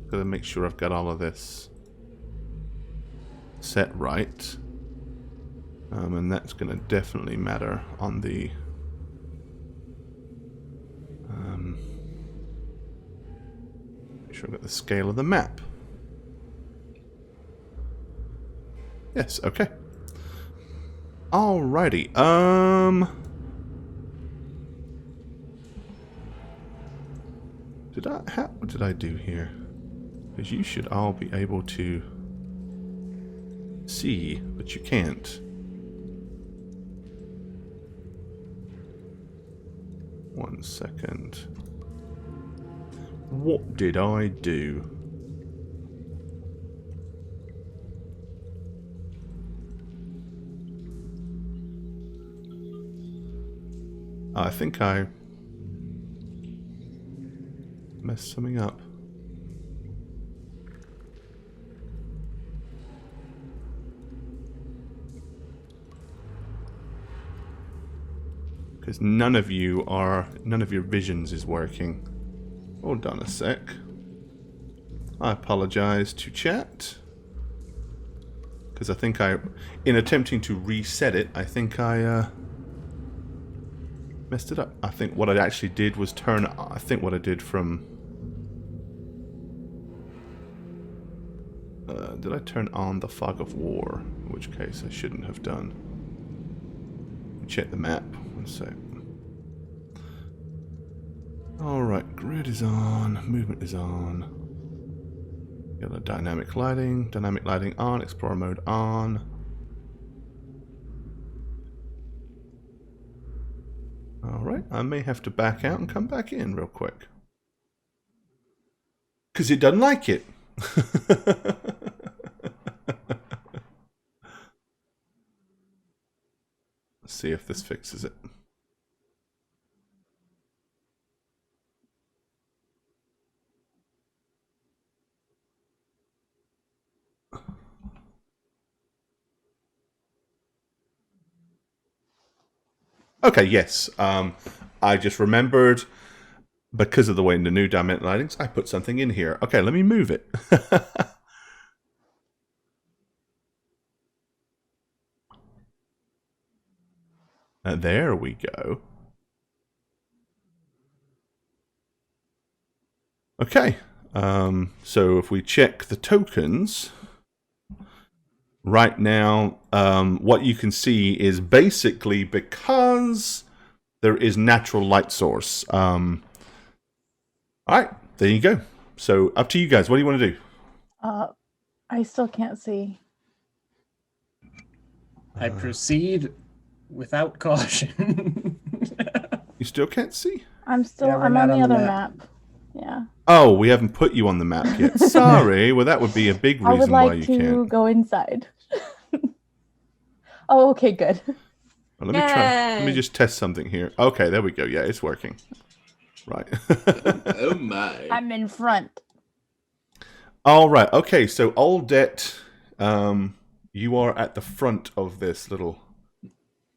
Gotta make sure I've got all of this set right. And that's gonna definitely matter on the make sure I've got the scale of the map. Yes, okay. Alrighty. What did I do here? Because you should all be able to see, but you can't. One second. What did I do? I think I messed something up. Because none of your visions is working. Hold on a sec. I apologize to chat. Because I think in attempting to reset it, I think I messed it up. I think what I actually did was I think what I did from... did I turn on the fog of war? In which case I shouldn't have done. Check the map. One sec. Alright, grid is on, movement is on. Got a dynamic lighting on, explorer mode on. Alright, I may have to back out and come back in real quick. Because it doesn't like it. Let's see if this fixes it. Okay, yes. I just remembered, because of the way in the new dynamic lightings, I put something in here. Okay, let me move it. There we go. Okay, so if we check the tokens, right now, what you can see is basically because there is natural light source. Alright, there you go. So up to you guys. What do you want to do? I still can't see. I proceed without caution. You still can't see? I'm still. Yeah, we're I'm not on the on the other map. map. Yeah. Oh, we haven't put you on the map yet. Sorry. Well, that would be a big I would reason why like you to can't. go inside. Oh, okay, good. Well, let me try. Let me Yay. just test something here. Okay, there we go. Yeah, it's working. Right. Oh my. I'm in front. All right. Okay, so Aldet, you are at the front of this little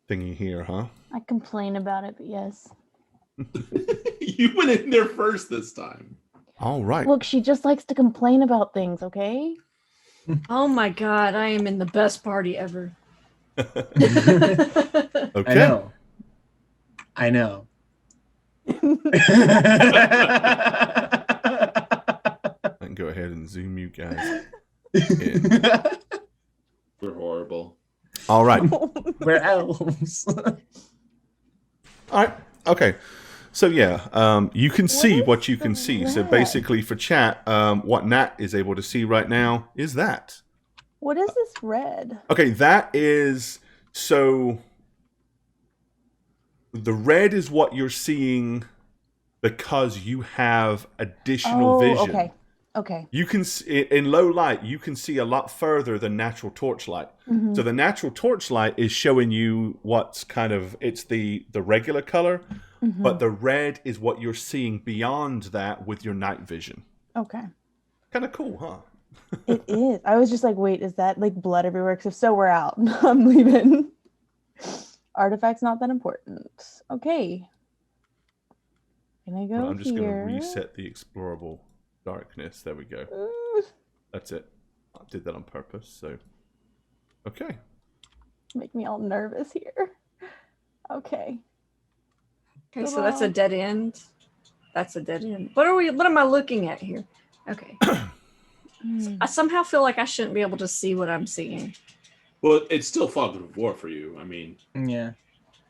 thingy here, huh? I complain about it, but yes. You went in there first this time. All right. Look, she just likes to complain about things, okay? Oh my god, I am in the best party ever. Okay. I know. I can go ahead and zoom you guys in. We're horrible. All right. We're elves. All right. Okay. So yeah, you can see is what you can the see. So red? basically, for chat, what Nat is able to see right now is that. What is this red? Okay, that is so. The red is what you're seeing because you have additional vision. Okay. Okay. You can in low light, you can see a lot further than natural torchlight. Mhm. So the natural torchlight is showing you what's kind of it's the regular color, Mhm. but the red is what you're seeing beyond that with your night vision. Okay. Kind of cool, huh? It is. I was just like, wait, is that like blood everywhere? Because if so, we're out. I'm leaving. Artifact's not that important. Okay. Can I go Well, I'm just going here? to reset the explorable darkness. There we go. That's it. I did that on purpose. So, okay. Make me all nervous here. Okay. Okay, so that's a dead end. That's a dead end. What am I looking at here? Okay. I somehow feel like I shouldn't be able to see what I'm seeing. Well, it's still fog of war for you. I mean, Yeah.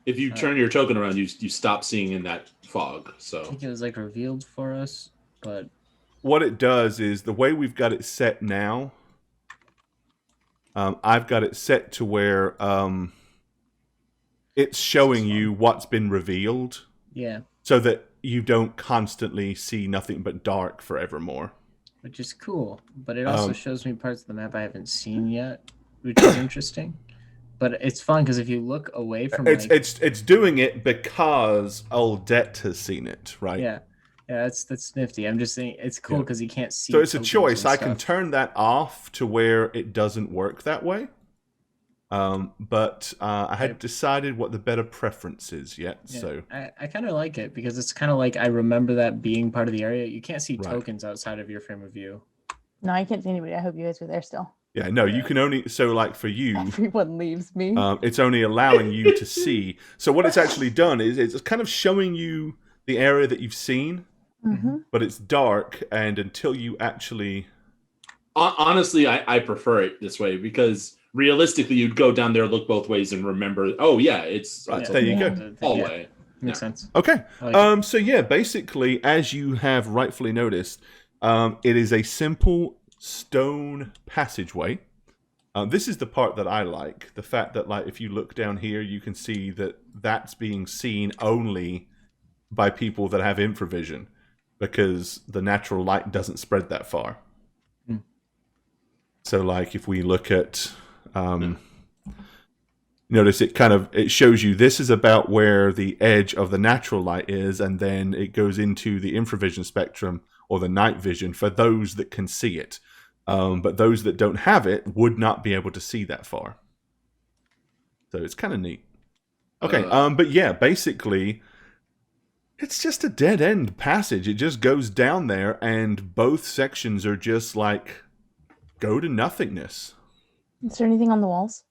if you turn your token around, you stop seeing in that fog. I So think it was like revealed for us, but What it does is the way we've got it set now, I've got it set to where it's showing you what's been revealed yeah, so that you don't constantly see nothing but dark forevermore. which is cool. But it also Um, shows me parts of the map I haven't seen yet, which is interesting. But it's fun because if you look away from It's doing it because Aldet has seen it, right? yeah, that's nifty. I'm just saying it's cool Yeah. because you can't see. So it's a tokens choice. and I can stuff. turn that off to where it doesn't work that way. But I hadn't decided what the better preference is yet. Yeah, So I kind of like it because it's kind of like I remember that being part of the area. You can't see Right. tokens outside of your frame of view. No, I can't see anybody. I hope you guys are there still. yeah, no, you can only like for you, Everyone leaves me. it's only allowing you to see. So what it's actually done is it's kind of showing you the area that you've seen, Mm-hmm. but it's dark, and until you actually honestly, I prefer it this way because realistically, you'd go down there, look both ways, and remember. Oh yeah, it's Right, it's there you go. Yeah, hallway. makes sense. Okay. I like it. So yeah, basically, as you have rightfully noticed, it is a simple stone passageway. This is the part that I like. The fact that, like, if you look down here, you can see that that's being seen only by people that have infravision, because the natural light doesn't spread that far. Hmm. So, like, if we look at, notice it shows you this is about where the edge of the natural light is, and then it goes into the infravision spectrum or the night vision for those that can see it. But those that don't have it would not be able to see that far. So it's kind of neat. Okay, but yeah, basically, it's just a dead-end passage. It just goes down there, and both sections are just like go to nothingness. Is there anything on the walls?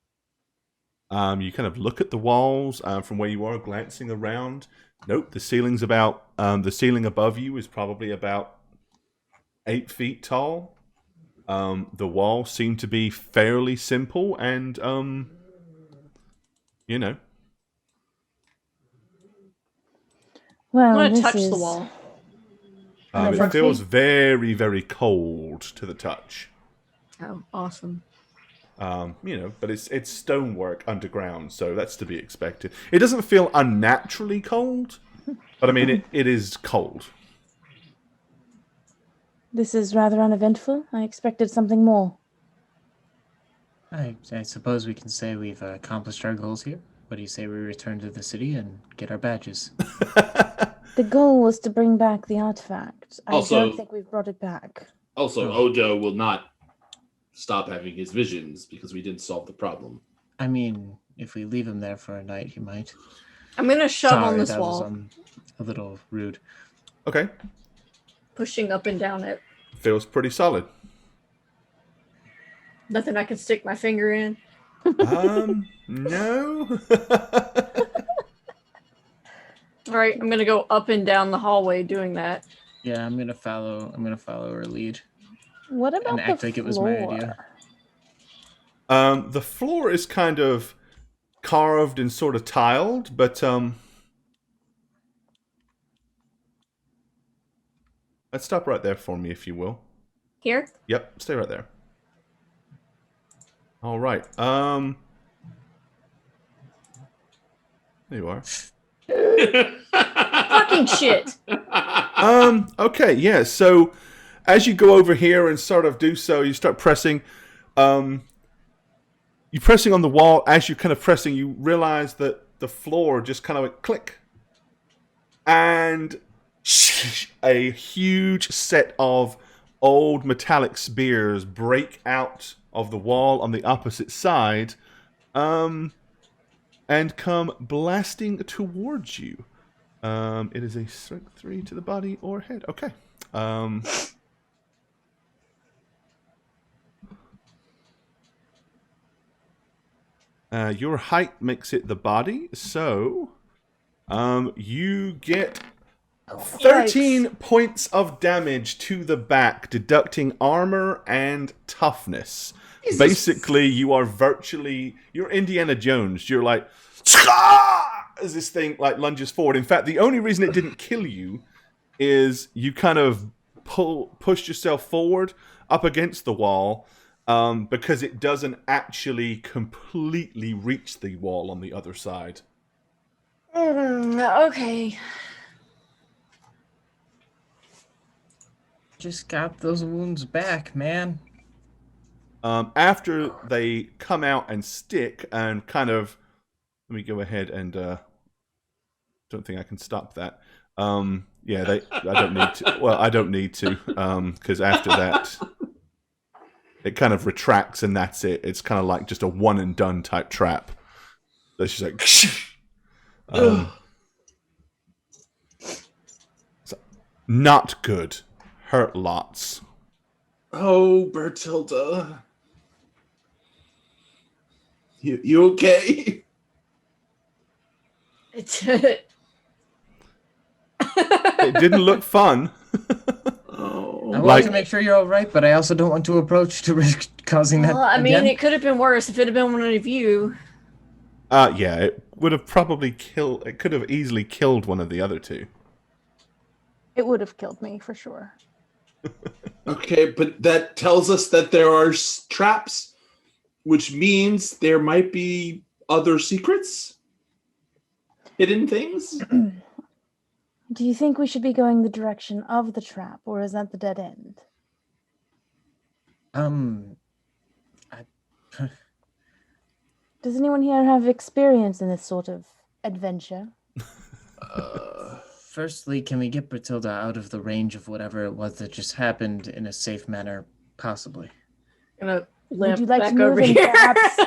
You kind of look at the walls from where you are, glancing around. Nope, the ceiling's about the ceiling above you is probably about 8 feet tall. The walls seem to be fairly simple, and you know. Well, I'm gonna this touch is... the wall. And It it's feels empty? very, very cold to the touch. Oh, awesome. But it's stonework underground, so that's to be expected. It doesn't feel unnaturally cold, but I mean, it is cold. This is rather uneventful. I expected something more. I suppose we can say we've accomplished our goals here. What do you say we return to the city and get our badges? The goal was to bring back the artifact. I Also- don't think we've brought it back. Also, Oh. Odo will not stop having his visions because we didn't solve the problem. I mean, if we leave him there for a night, he might. I'm gonna shove Sorry, on this that wall, was a little rude. Okay, pushing up and down it. feels pretty solid. Nothing I can stick my finger in. No. All right, I'm gonna go up and down the hallway doing that. Yeah, I'm gonna follow her lead. What about And the act floor? like it was my idea. The floor is kind of carved and sort of tiled, but let's stop right there for me, if you will. Here? Yep, stay right there. All right. There you are. Fucking shit. Okay, yeah. So as you go over here and sort of do so, you start pressing. You're pressing on the wall. As you're kind of pressing, you realize that the floor just kind of went click, and a huge set of old metallic spears break out of the wall on the opposite side, and come blasting towards you. It is a strength 3 to the body or head. Okay. Your height makes it the body, so you get 13 points of damage to the back, deducting armor and toughness. Jesus. Basically, you're Indiana Jones. You're like, "Scar!" as this thing like lunges forward. In fact, the only reason it didn't kill you is you kind of pushed yourself forward up against the wall, because it doesn't actually completely reach the wall on the other side. Okay. Just got those wounds back, man. After they come out and stick and kind of, let me go ahead and don't think I can stop that. Yeah, I don't need to. Well, I don't need to, because after that, it kind of retracts and that's it. It's kind of like just a one and done type trap. That's just like, so, not good. Hurt lots. Oh, Bertilda. You okay? It didn't look fun. Oh. I want Like- to make sure you're all right, but I also don't want to approach to risk causing that Well, I mean, again. it could have been worse if it had been one of you. Yeah, it would have probably killed. It could have easily killed one of the other two. It would have killed me for sure. Okay, but that tells us that there are traps, which means there might be other secrets, hidden things. Do you think we should be going the direction of the trap, or is that the dead end? Does anyone here have experience in this sort of adventure? Firstly, can we get Bertilda out of the range of whatever it was that just happened in a safe manner, possibly? Gonna limp you like back to move over in here. perhaps-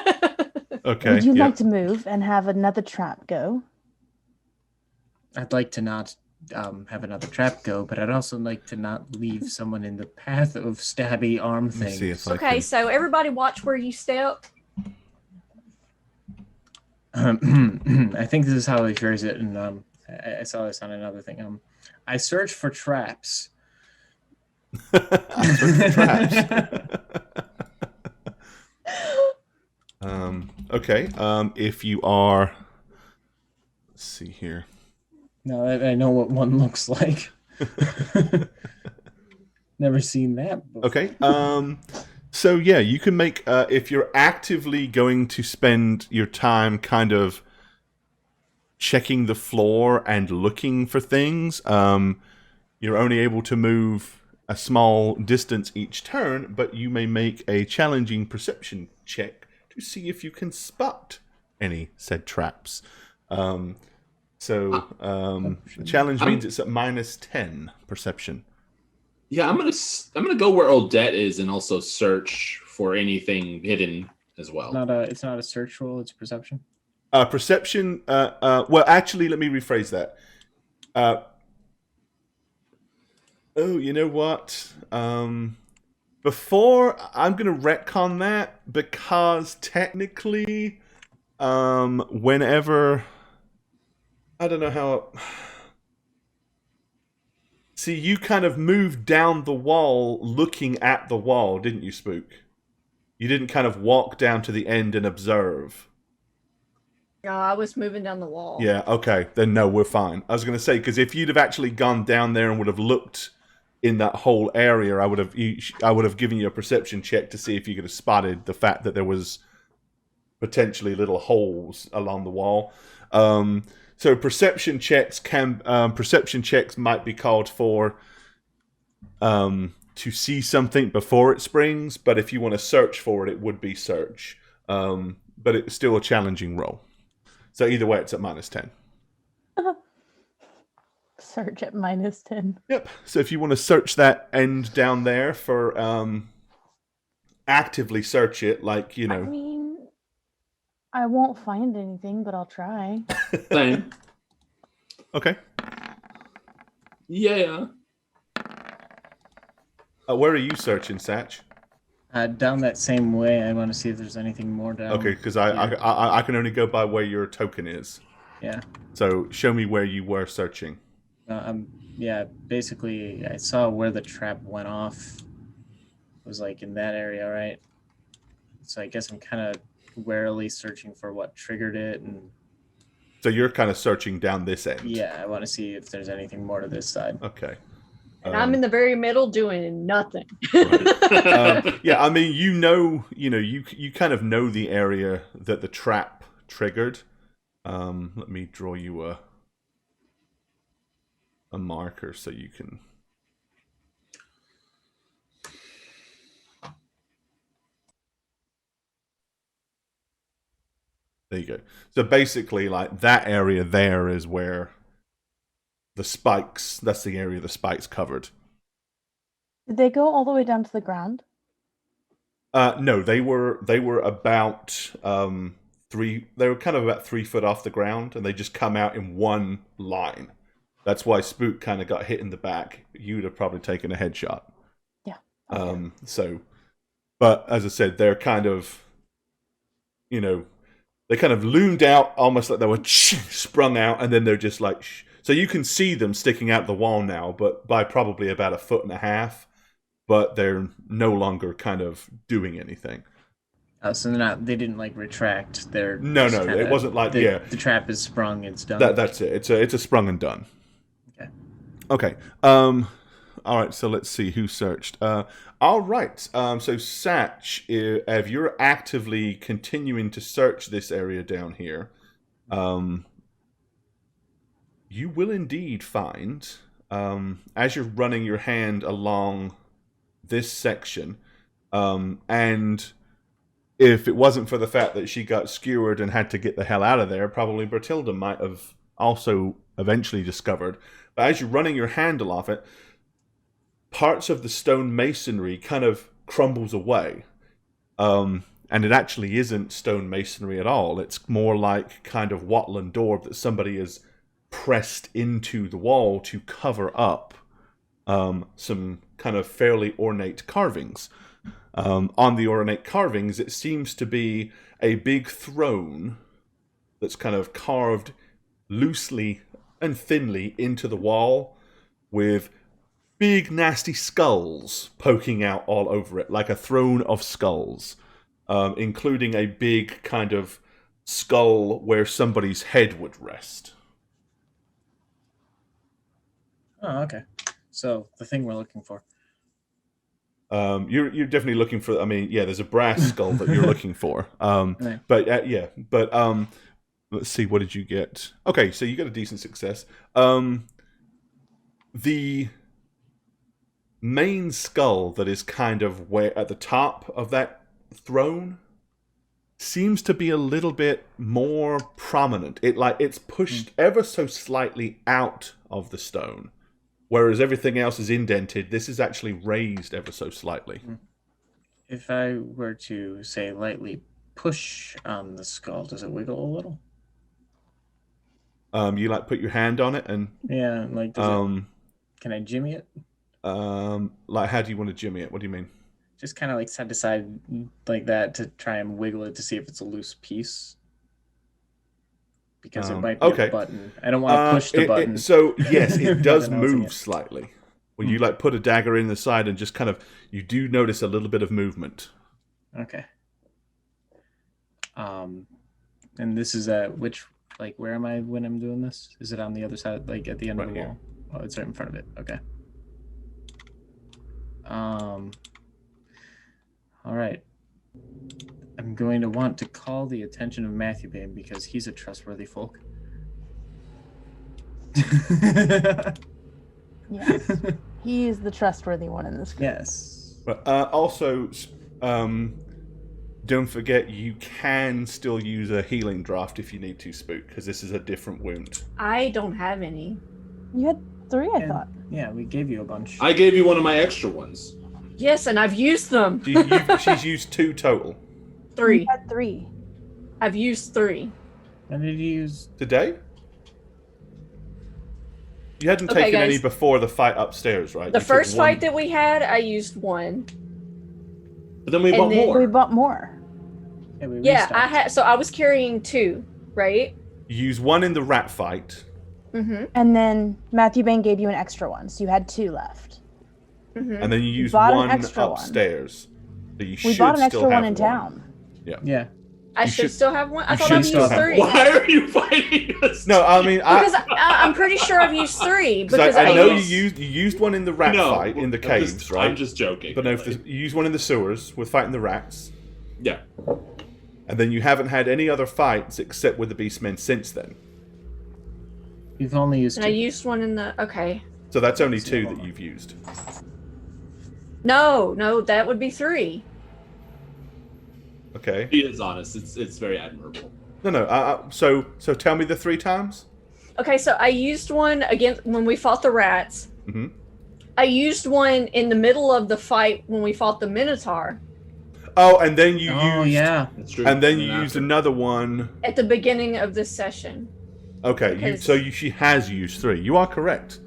Okay. Would you yeah. like to move and have another trap go? I'd like to not have another trap go, but I'd also like to not leave someone in the path of stabby arm Let me see things. if I Okay, can. so everybody watch where you step. I think this is how he phrase it, and I saw this on another thing. I search for traps. Traps. Okay. If you are, let's see here. Now that I know what one looks like. Never seen that before. Okay. So yeah, you can make if you're actively going to spend your time kind of checking the floor and looking for things. You're only able to move a small distance each turn, but you may make a challenging perception check to see if you can spot any said traps. The challenge means it's at -10 perception. Yeah, I'm gonna go where Odette is and also search for anything hidden as well. It's not a search roll, it's perception. Perception. Well, actually, let me rephrase that. Oh, you know what? Before I'm gonna retcon that because technically, whenever I don't know how. See, you kind of moved down the wall, looking at the wall, didn't you, Spook? You didn't kind of walk down to the end and observe. No, I was moving down the wall. Yeah, okay. Then no, we're fine. I was going to say, because if you'd have actually gone down there and would have looked in that whole area, I would have given you a perception check to see if you could have spotted the fact that there was potentially little holes along the wall. So perception checks might be called for to see something before it springs, but if you want to search for it, it would be search. But it's still a challenging roll. So either way, it's at -10. Search at -10. Yep. So if you want to search that end down there for actively search it, like, you know. I mean, I won't find anything, but I'll try. Same. Okay. Yeah. Where are you searching, Satch? Down that same way. I want to see if there's anything more down. Okay, because I can only go by where your token is. Yeah. So show me where you were searching. Yeah, basically, I saw where the trap went off. It was like in that area, right? So I guess I'm kind of warily searching for what triggered it, and So you're kind of searching down this end. yeah, I want to see if there's anything more to this side. Okay. And I'm in the very middle doing nothing. Yeah, I mean, you kind of know the area that the trap triggered. Let me draw you a marker so you can. There you go. So basically, like, that area there is where the spikes. That's the area the spikes covered. Did they go all the way down to the ground? No, they were about three. They were kind of about 3 foot off the ground, and they just come out in one line. That's why Spook kind of got hit in the back. You'd have probably taken a headshot. Yeah. Okay. But as I said, they're kind of, they kind of loomed out almost like they were sprung out, and then they're just like. So you can see them sticking out the wall now, but by probably about 1.5 feet. But they're no longer kind of doing anything. So they didn't like retract. They're No, it wasn't like the trap is sprung. It's done. That's it. It's a sprung and done. Okay. All right. So let's see who searched. All right. So Satch, if you're actively continuing to search this area down here, you will indeed find, as you're running your hand along this section, and if it wasn't for the fact that she got skewered and had to get the hell out of there, probably Bertilda might have also eventually discovered. But as you're running your handle off it, parts of the stone masonry kind of crumbles away. And it actually isn't stone masonry at all. It's more like kind of wattle and daub that somebody has pressed into the wall to cover up some kind of fairly ornate carvings. On the ornate carvings, it seems to be a big throne that's kind of carved loosely and thinly into the wall with big nasty skulls poking out all over it, like a throne of skulls, including a big kind of skull where somebody's head would rest. Oh, okay. So the thing we're looking for. You're definitely looking for. I mean, yeah, there's a brass skull that you're looking for. Right. But yeah, but let's see. What did you get? Okay, so you got a decent success. The main skull that is kind of where at the top of that throne seems to be a little bit more prominent. It's pushed ever so slightly out of the stone, whereas everything else is indented. This is actually raised ever so slightly. If I were to say lightly push on the skull, does it wiggle a little? You like put your hand on it and Yeah, like can I jimmy it? like how do you want to jimmy it? What do you mean? Just kind of like side to side like that to try and wiggle it to see if it's a loose piece. Because it might be okay. a button. I don't want to push the button. So yes, it does Announcing move it. slightly. When you like put a dagger in the side and just kind of, you do notice a little bit of movement. Okay. And this is where am I when I'm doing this? Is it on the other side, like at the end of Right the here. wall? Oh, it's right in front of it. Okay. All right. I'm going to want to call the attention of Matthew Bain because he's a trustworthy folk. Yes. He is the trustworthy one in this group. Yes. But also, don't forget you can still use a healing draft if you need to, Spook, because this is a different wound. I don't have any. You had 3, I thought. Yeah, we gave you a bunch. I gave you one of my extra ones. Yes, and I've used them. She's used 2 total. 3. You had 3. I've used 3. When did you use? Today? You hadn't Okay, taken any guys. before the fight upstairs, right? The You took first one. fight that we had, I used 1. But then we And bought then more. We bought more. Yeah, we Yeah, restocked. I had. So I was carrying 2, right? You used 1 in the rat fight. Mm-hmm. And then Matthew Bain gave you an extra one, so you had 2 left. Mm-hmm. And then you used bought an 1 extra one. upstairs. So you We should bought an still extra have one in town. Yeah. I You should should- still have 1. I you thought should I've still used have 3. Why are you fighting us? No, I mean, Because I'm pretty sure I've used 3. Because I know used... you used 1 in the rat No, fight in the I'm caves, just- right? I'm just joking. But no, you used 1 in the sewers with fighting the rats, Yeah. and then you haven't had any other fights except with the beastmen since then. We've only used And 2. I used 1 in the. Okay. So that's only 2 that you've used. No, that would be 3. Okay. He is honest. It's very admirable. No. So tell me the 3 times. Okay, so I used 1 again when we fought the rats. Mm-hmm. I used 1 in the middle of the fight when we fought the Minotaur. Oh, and then you Oh used, yeah. That's true. and then you after. used another one. At the beginning of this session. Okay, Because- she has used 3. You are correct.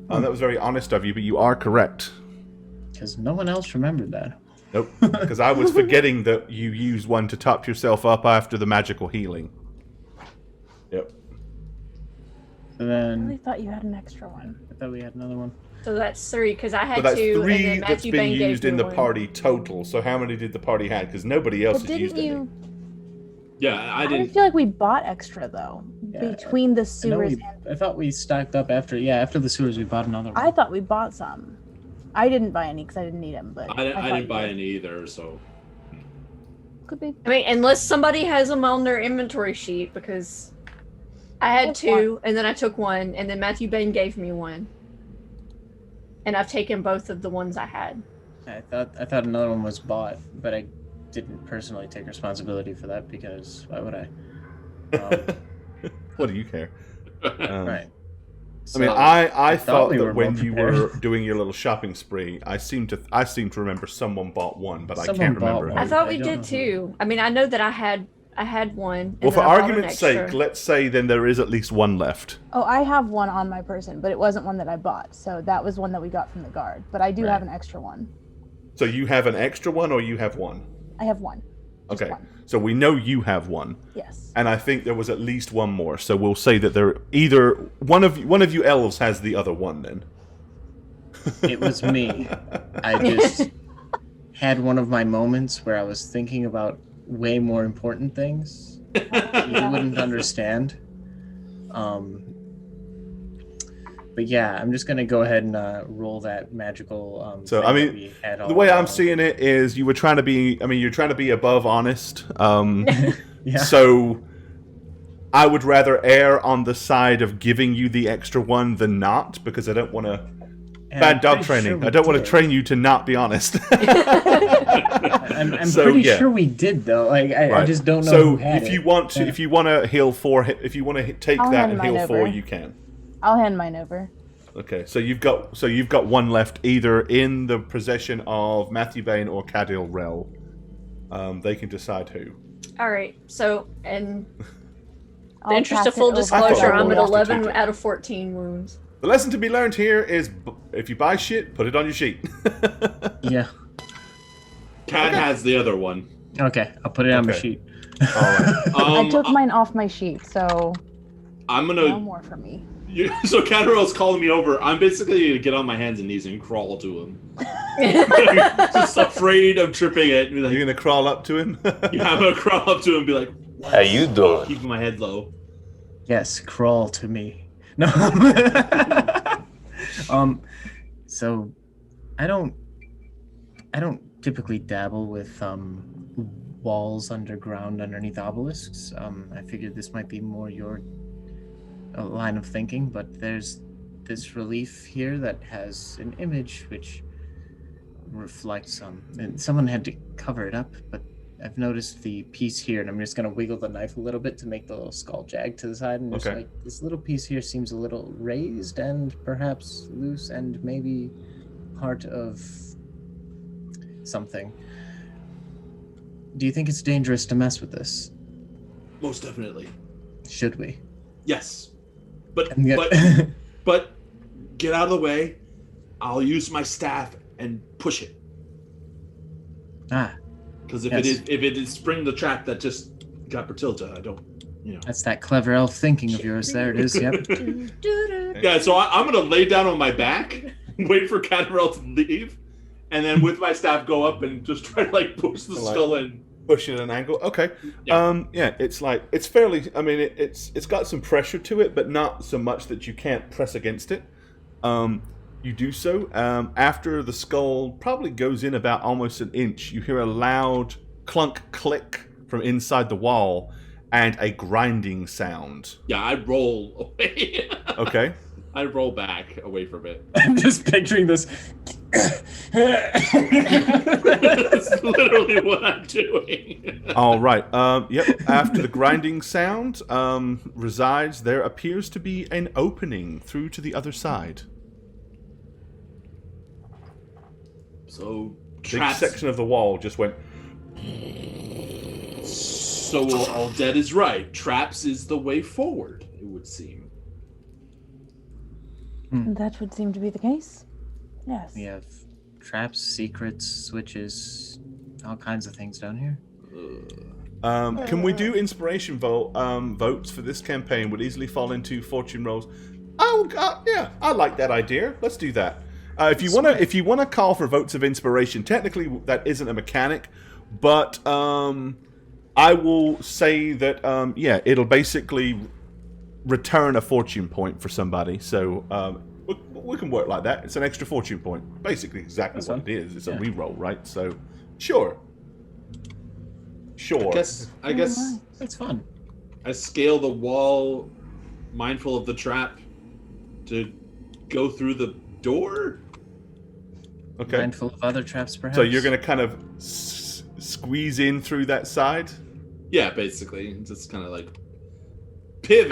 That was very honest of you, but you are correct. Because no one else remembered that. Nope, because I was forgetting that you used 1 to top yourself up after the magical healing. Yep. So I then really thought you had an extra one. I thought we had another one. So that's 3 because I had So that's 2, and 3 then that's Matthew been Bain gave used me in the 1. party total. So how many did the party had? Because nobody else But has used didn't any. you? Yeah, I I didn't. feel like we bought extra though, Yeah, between the I, know sewers. I thought we stocked up after the sewers we bought another one. I thought we bought some. I didn't buy any because I didn't need them, but I thought didn't you buy did. any either. So Could be. I mean, unless somebody has them on their inventory sheet, because I had That's 2, and then I took 1, and then Matthew Bain gave me 1. And I've taken both of the ones I had. I thought another one was bought, but I didn't personally take responsibility for that because why would I? What do you care? Right. I mean, So, I thought thought we that were when well you prepared. were doing your little shopping spree, I seem to remember someone bought 1, but I Someone can't bought remember. one. who. I thought I we don't did know. too. I mean, I know that I had 1. And Well, for then I bought an argument's extra. sake, let's say then there is at least 1 left. Oh, I have one on my person, but it wasn't one that I bought. So that was one that we got from the guard. But I do have an extra one. So you have an extra one, or you have 1? I have one. Just Okay. one. So we know you have 1, Yes. and I think there was at least 1 more. So we'll say that there either one of you elves has the other 1 then. It was me. I just had one of my moments where I was thinking about way more important things. You wouldn't understand. But yeah, I'm just gonna go ahead and roll that magical. So, thing I that mean, we had the all way I'm along. seeing it is you were trying to be, I mean, you're trying to be above honest. Yeah. So I would rather err on the side of giving you the extra one than not, because I don't want to. And Bad I'm dog pretty training. sure we I don't want to did. train you to not be honest. I'm So, pretty yeah. sure we did though. Like I Right. just don't know So who had if it. you want to, Yeah. if you want to heal four, if you want to take I'll that hand and mine heal four, over. you can. I'll hand mine over. Okay, so you've got one left, either in the possession of Matthew Bain or Cadil Rel. They can decide who. All right. So, in I'll the interest pass of full it over. disclosure, I'm at Yeah. 11 out of 14 wounds. The lesson to be learned here is, if you buy shit, put it on your sheet. Yeah. Cat has the other one. Okay, I'll put it on my Okay. sheet. All right. I took mine off my sheet, so I'm no gonna. more for me. So Catarell's calling me over. I'm basically gonna get on my hands and knees and crawl to him. Just afraid of tripping it. And be like, You're gonna crawl up to him. yeah, I'm gonna crawl up to him and be like, How you doing? keeping my head low. Yes, crawl to me. No. So I don't typically dabble with walls underground underneath obelisks. I figured this might be more your line of thinking, but there's this relief here that has an image which reflects and someone had to cover it up, but I've noticed the piece here, and I'm just gonna wiggle the knife a little bit to make the little skull jag to the side, and just Okay. like this little piece here seems a little raised and perhaps loose and maybe part of something. Do you think it's dangerous to mess with this? Most definitely. Should we? Yes. But And yet- but get out of the way. I'll use my staff and push it. Ah, Because if Yes. it is spring the trap that just got Bertilda, I don't, that's that clever elf thinking of yours. There it is. Yep. Yeah, so I'm gonna lay down on my back, wait for Catarell to leave, and then with my staff go up and just try to like push the Like- skull in. Push it at an angle. Okay. Yeah. Yeah, it's like it's fairly. I mean, it's got some pressure to it, but not so much that you can't press against it. You do so. After the skull probably goes in about almost an inch, you hear a loud clunk click from inside the wall, and a grinding sound. Yeah, I roll away. Okay. I roll back away from it. I'm just picturing this. That's literally what I'm doing. All right. Yep. After the grinding sound resides, there appears to be an opening through to the other side. So Big traps. section of the wall just went. So all dead is right. Traps is the way forward. It would seem. That would seem to be the case. Yes. We have traps, secrets, switches, all kinds of things down here. Can we do inspiration votes for this campaign? Would easily fall into fortune rolls. Oh, yeah, I like that idea. Let's do that. If you wanna call for votes of inspiration, technically that isn't a mechanic, but I will say that it'll basically return a fortune point for somebody. So we can work like that. It's an extra fortune point. Basically, exactly That's what fine. it is. It's a Yeah. reroll, right? So sure. I guess That's fun. I scale the wall, mindful of the trap, to go through the door. Okay. Mindful of other traps, perhaps. So you're going to kind of squeeze in through that side? Yeah, basically, just kind of like pivot.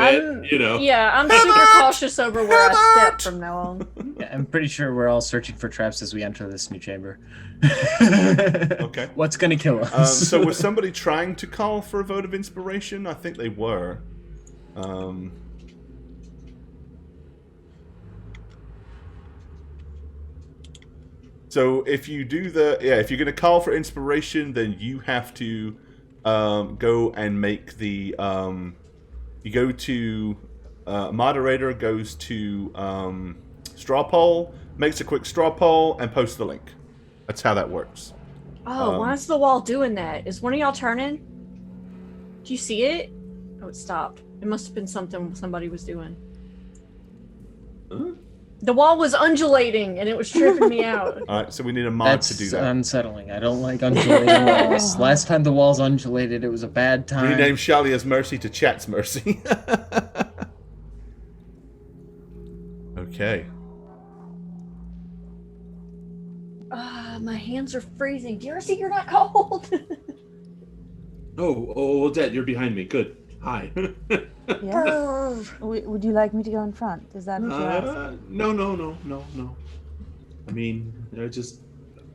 Yeah, I'm super cautious over where I step from now on. Yeah, I'm pretty sure we're all searching for traps as we enter this new chamber. Okay. What's gonna kill us? So was somebody trying to call for a vote of inspiration? I think they were. So if you do if you're going to call for inspiration, then you have to go and make the you go to moderator goes to straw poll, makes a quick straw poll, and posts the link. That's how that works. Oh, why is the wall doing that? Is one of y'all turning? Do you see it? Oh, it stopped. It must have been something somebody was doing. The wall was undulating and it was tripping me out. All right, so we need a mod That's to do that. unsettling. I don't like undulating walls. Last time the walls undulated, it was a bad time. Rename Shalia's Mercy to Chat's Mercy. Okay. My hands are freezing. Do you ever see you're not cold? Oh, Odette, you're behind me. Good. Hi. Yes. Would you like me to go in front? Is that what you're asking? No. I mean,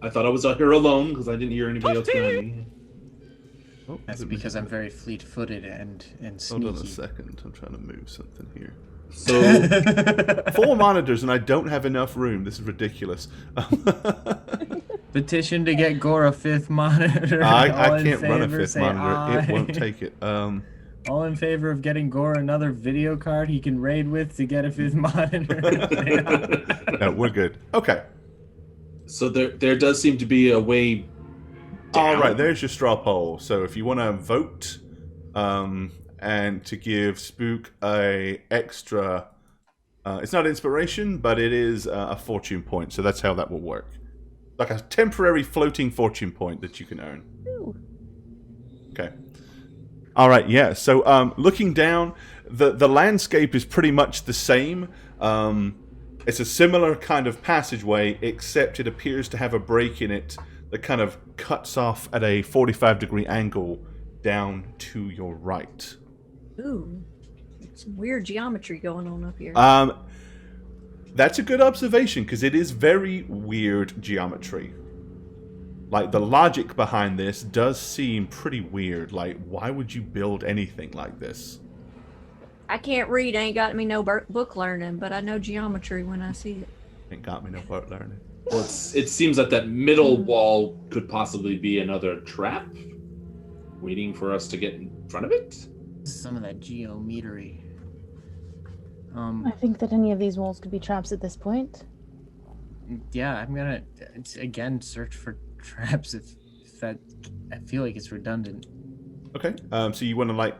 I thought I was out here alone because I didn't hear anybody else behind me. Oh, That's because I'm very fleet-footed and sneaky. Hold on a second. I'm trying to move something here. So, 4 monitors and I don't have enough room. This is ridiculous. Petition to get Gore a 5th monitor. I All in can't run a favor, 5th say monitor. It won't aye. take it. All in favor of getting Gore another video card he can raid with to get a 5th monitor? No, we're good. Okay. so there does seem to be a way down. All right, there's your straw poll. So if you want to vote, and to give Spook a extra, it's not inspiration, but it is a fortune point. So that's how that will work. Like a temporary floating fortune point that you can earn. Ooh. Okay. All right, yeah. So looking down, the landscape is pretty much the same. It's a similar kind of passageway, except it appears to have a break in it that kind of cuts off at a 45-degree angle down to your right. Ooh, some weird geometry going on up here. That's a good observation, because it is very weird geometry. Like, the logic behind this does seem pretty weird. Like, why would you build anything like this? I can't read, ain't got me no book learning, but I know geometry when I see it. Ain't got me no boat learning. Well, it seems that that middle wall could possibly be another trap, waiting for us to get in front of it. Some of that geometry. I think that any of these walls could be traps at this point. Yeah, I'm gonna again search for traps if that. I feel like it's redundant. Okay, so you want to, like,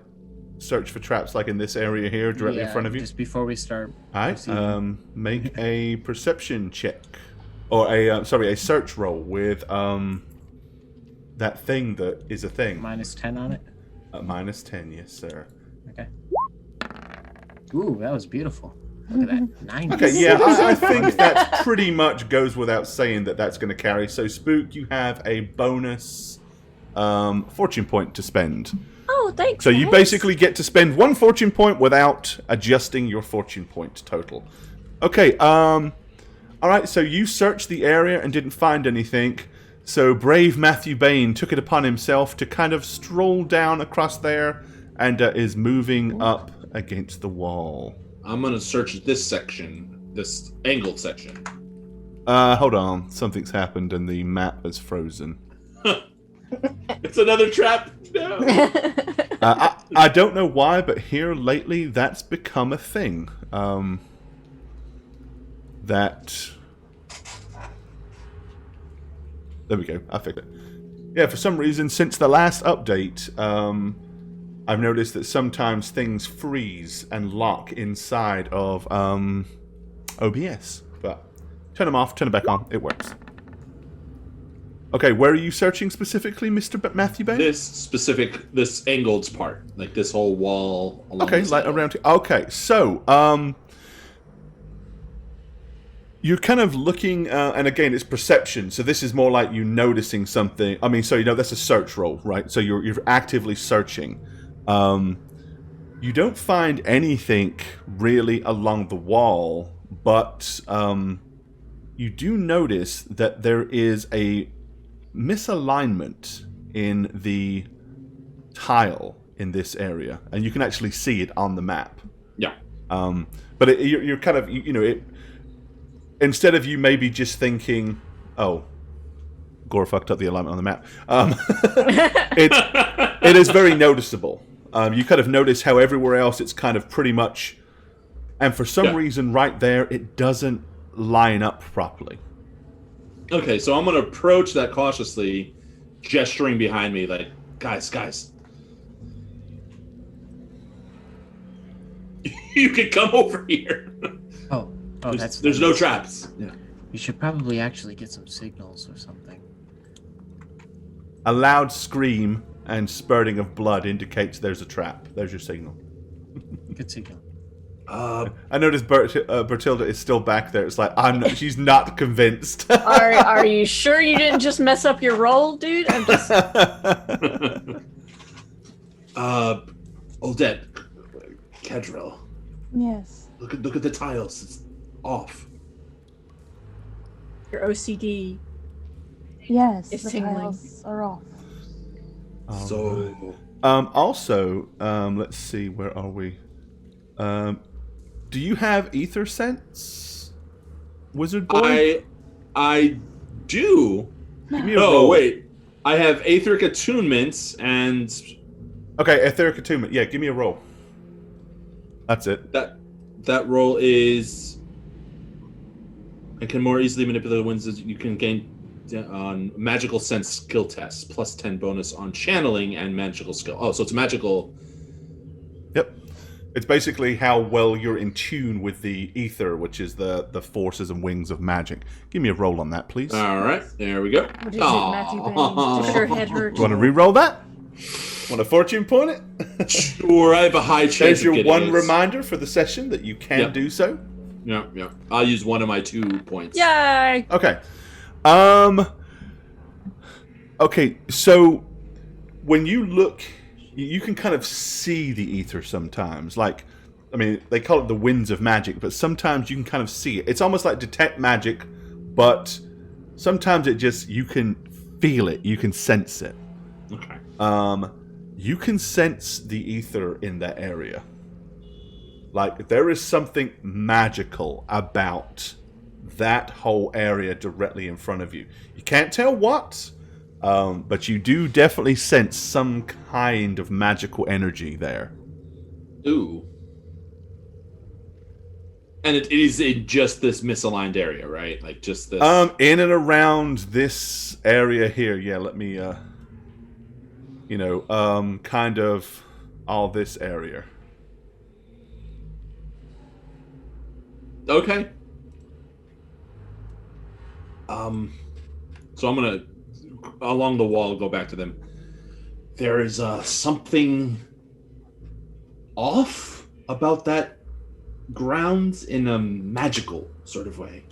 search for traps, like, in this area here, directly in front of you? Just before we start. Alright, proceeding. make a perception check. Or a search roll with, that thing that is a thing. Minus 10 on it. Minus 10, yes, sir. Okay. Ooh, that was beautiful. Look at that. 90. Okay, yeah, I think that pretty much goes without saying that that's going to carry. So, Spook, you have a bonus fortune point to spend. Oh, thanks. So you guys. basically get to spend 1 fortune point without adjusting your fortune point total. Okay, alright, so you searched the area and didn't find anything. So brave Matthew Bain took it upon himself to kind of stroll down across there and is moving up against the wall. I'm gonna search this section, this angled section. Hold on. Something's happened and the map is frozen. It's another trap. No. I don't know why, but here lately that's become a thing. There we go. I fixed it. Yeah, for some reason, since the last update, I've noticed that sometimes things freeze and lock inside of OBS. But turn them off, turn them back on. It works. Okay, where are you searching specifically, Mr. Matthew Bain? This angled part, like this whole wall. Along Okay, this like angle. around here. Okay, so you're kind of looking, and again, it's perception. So this is more like you noticing something. I mean, so that's a search roll, right? So you're actively searching. You don't find anything really along the wall, but you do notice that there is a misalignment in the tile in this area, and you can actually see it on the map. Yeah. But you're kind of, instead of you maybe just thinking, oh, Gore fucked up the alignment on the map, it is very noticeable. You kind of notice how everywhere else it's kind of pretty much, and for some reason right there it doesn't line up properly. Okay, so I'm gonna approach that cautiously, gesturing behind me, like, guys. You can come over here. Oh, Oh, there's no traps. Yeah. We should probably actually get some signals or something. A loud scream and spurting of blood indicates there's a trap. There's your signal. Good signal. I noticed Bertilda is still back there. It's like she's not convinced. Are you sure you didn't just mess up your roll, dude? I'm just. Odette, Kedril, Yes. look at the tiles. It's off. Your OCD. Yes. It's the tingling. tiles are off. So Also, let's see, where are we? Do you have ether sense, Wizard Boy? I do. Give me a No, roll. wait. I have Aetheric Attunements and Okay, etheric attunement. Yeah, give me a roll. That's it. that roll is. I can more easily manipulate the winds. You can gain on magical sense skill tests plus 10 bonus on channeling and magical skill. Oh, so it's magical. Yep. It's basically how well you're in tune with the ether, which is the forces and wings of magic. Give me a roll on that, please. All right, there we go. What is it, Matthew Baines? Does your head hurt? You want to re-roll that? Want a fortune point it? Sure, I have a high chance. There's of your getting one it. reminder for the session that you can Yep. do so. Yeah. I'll use one of my 2 points. Yay! Okay. Okay, so when you look, you can kind of see the ether sometimes. Like, I mean, they call it the winds of magic, but sometimes you can kind of see it. It's almost like detect magic, but sometimes you can feel it, you can sense it. Okay. You can sense the ether in that area. Like, there is something magical about that whole area directly in front of you. You can't tell what, but you do definitely sense some kind of magical energy there. Ooh. And it is in just this misaligned area, right? Like just this. In and around this area here, yeah. Let me, kind of all this area. Okay. So I'm gonna along the wall go back to them. There is something off about that grounds in a magical sort of way.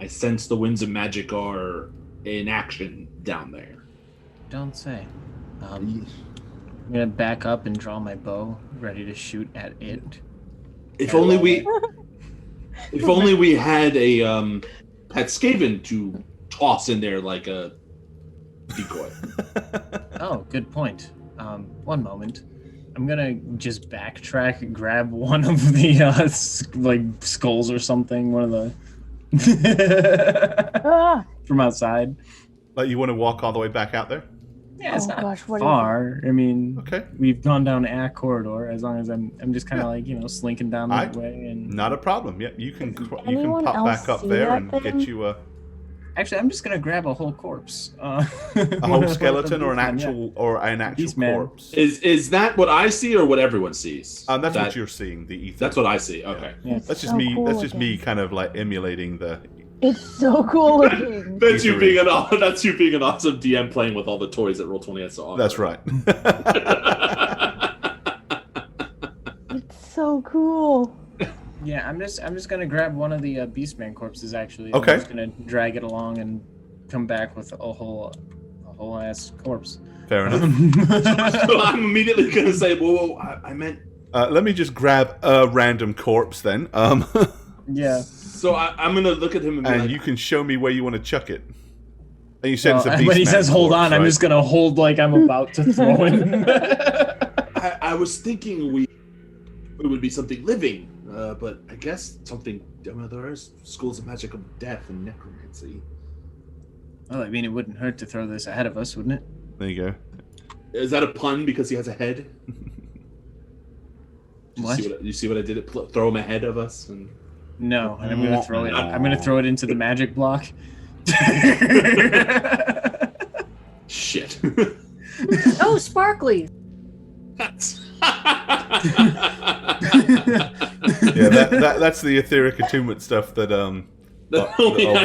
I sense the winds of magic are in action down there. Don't say. I'm gonna back up and draw my bow, ready to shoot at it. If only we had a Pat Skaven to toss in there like a decoy. Oh, good point. One moment. I'm gonna just backtrack, grab one of the skulls or something, one of the from outside. Like, you want to walk all the way back out there? Yeah, it's Oh, not gosh, what is far. I mean, Okay. we've gone down a corridor. As long as I'm just kind of slinking down that Aight. way. And Not a problem. Yep, you can anyone pop else back up see there that and thing? get you a actually, I'm just gonna grab a whole corpse. whole skeleton or an actual Beastman. corpse. Is that what I see or what everyone sees? That's That- what you're seeing. The ether. That's what I see. Okay. Yeah. It's That's just so me. cool That's just me, looking. kind of like emulating the. It's so cool looking. That's you being an awesome DM playing with all the toys that Roll20 has to offer. That's right. It's so cool. Yeah, I'm just gonna grab one of the Beastman corpses. Actually, Okay. I'm just gonna drag it along and come back with a whole ass corpse. Fair enough. So I'm immediately going to say, whoa, I meant... Let me just grab a random corpse then. Yeah. So I'm going to look at him and be And like... you can show me where you want to chuck it. And you said it's a When he Beastman says "hold corpse, on," I'm right? just gonna hold like I'm about to throw it. I was thinking it would be something living, but I guess something... there are schools of magic of death and necromancy. Well, I mean, it wouldn't hurt to throw this ahead of us, wouldn't it? There you go. Is that a pun because he has a head? What? You see what I did? Throw him ahead of us? And... No, and I'm gonna throw it. I'm gonna throw it into the magic block. Shit. Oh, sparkly. Yeah, that's the etheric attunement stuff that our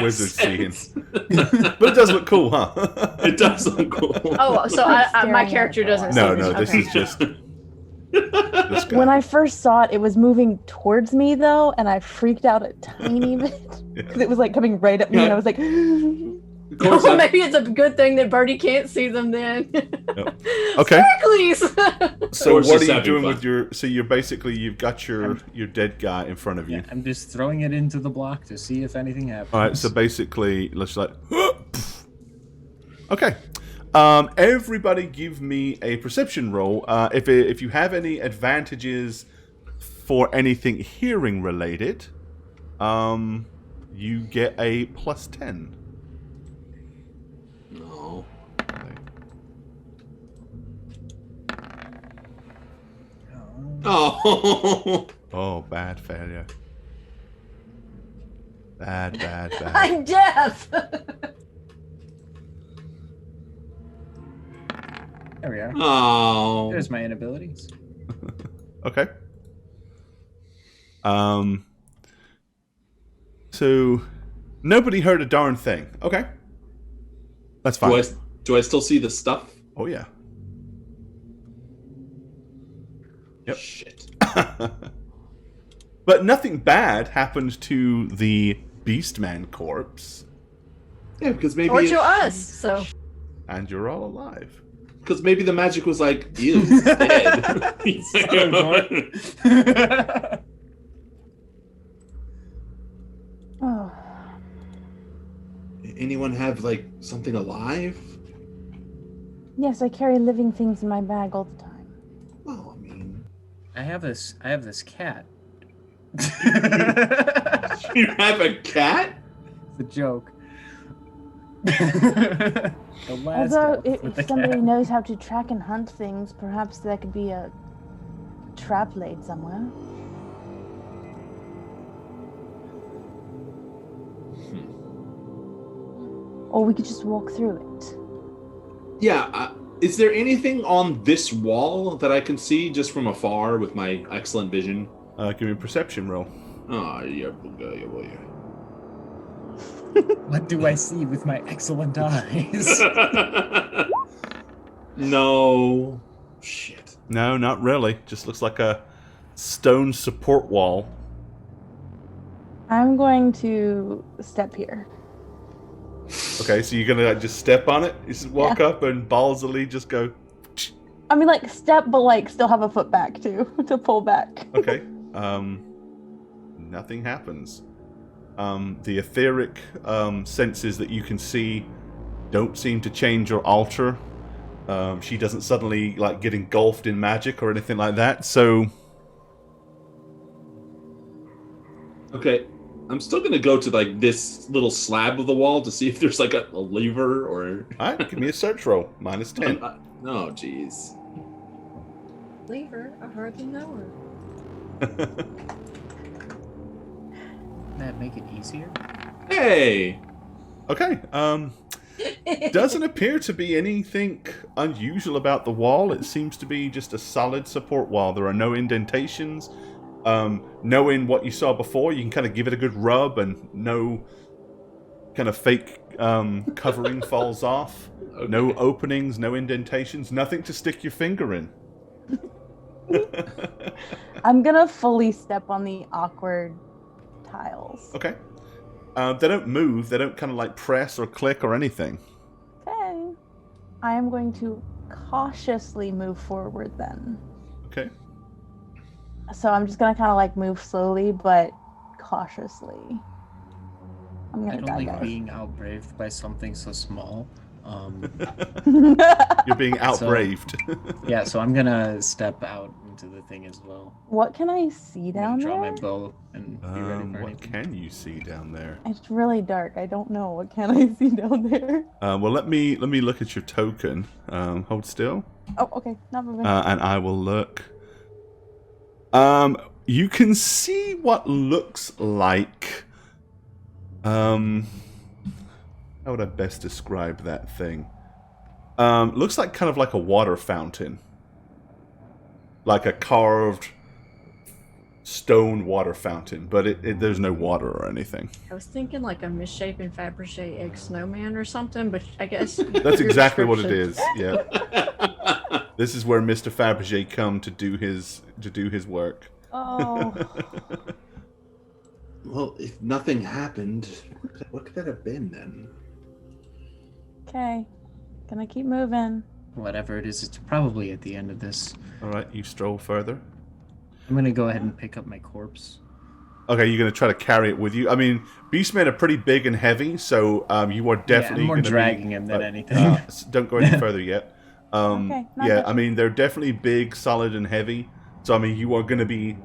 wizard's seeing. But it does look cool, huh? It does look cool. Oh, so my Staring at character it. doesn't No, see no, this. this Okay. is just this guy. When I first saw it, it was moving towards me though, and I freaked out a tiny bit because it was like coming right at me, and I was like, Of course, Oh, maybe it's a good thing that Birdie can't see them then. Okay. Sparklies! So Or what she's are you having doing fun. with your? So you're basically you've got your dead guy in front of you. Yeah, I'm just throwing it into the block to see if anything happens. All right. So basically, let's like. Okay. Everybody, give me a perception roll. If you have any advantages for anything hearing related, you get a +10. No. Oh. Oh, bad failure. Bad. I'm deaf! There we are. Oh. There's my inabilities. Okay. So nobody heard a darn thing. Okay. That's fine. Do I still see the stuff? Oh yeah. Yep. Shit. But nothing bad happened to the Beastman corpse, Yeah, because maybe Or to us, so. and you're all alive. because maybe the magic was like, ew, he's dead. oh, Anyone have like something alive? yes, I carry living things in my bag all the time. Well, I mean, I have this cat. you have a cat? It's a joke. The last Although, elf with the if somebody cat. knows how to track and hunt things, perhaps there could be a trap laid somewhere. Or we could just walk through it. Yeah. Is there anything on this wall that I can see just from afar with my excellent vision? Give me a perception roll. Oh, yeah, yeah, well, What do I see with my excellent eyes? yeah. No. Shit. No, not really. Just looks like a stone support wall. I'm going to step here. Okay, so you're gonna just step on it? You just walk up and ballsily just go. I mean, like, step, but, like, still have a foot back, too, to pull back. Okay. Nothing happens. The etheric senses that you can see don't seem to change or alter. She doesn't suddenly like get engulfed in magic or anything like that. So Okay. I'm still gonna go to like this little slab of the wall to see if there's like a lever or. all right, give me a search roll. -10. No, jeez. Leave her. I hardly know her. That make it easier? Hey. Okay. Doesn't appear to be anything unusual about the wall. It seems to be just a solid support wall. There are no indentations. Knowing what you saw before, you can kind of give it a good rub and no kind of fake covering falls off. Okay. No openings, no indentations, nothing to stick your finger in. I'm gonna fully step on the awkward tiles. Okay. They don't move. They don't kind of like press or click or anything. Okay. I am going to cautiously move forward then. Okay. So I'm just gonna kind of like move slowly, but cautiously. I'm I gonna don't die, like guys. being outbraved by something so small. You're being outbraved. Yeah, so I'm gonna step out into the thing as well. What can I see I'm down gonna draw there? my bow and be ready for What anything. can you see down there? It's really dark. I don't know. What can I see down there? Well, let me look at your token. Hold still, Oh, okay. Not moving. and I will look. You can see what looks like. How would I best describe that thing? Looks like kind of like a water fountain, like a carved stone water fountain, but there's no water or anything. I was thinking like a misshapen Fabergé egg snowman or something, but I guess That's your exactly what it description- is. Yeah. This is where Mr. Fabergé come to do his work. Oh, Well, if nothing happened, what could that have been then? okay. Gonna keep moving. Whatever it is, it's probably at the end of this. All right, you stroll further. I'm gonna go ahead and pick up my corpse. Okay, you're gonna try to carry it with you. I mean, beastmen are pretty big and heavy, so you are definitely I'm more gonna dragging be, him than anything. Don't go any further yet. Okay, not Yeah, touching. I mean they're definitely big, solid, and heavy. So I mean, you are gonna be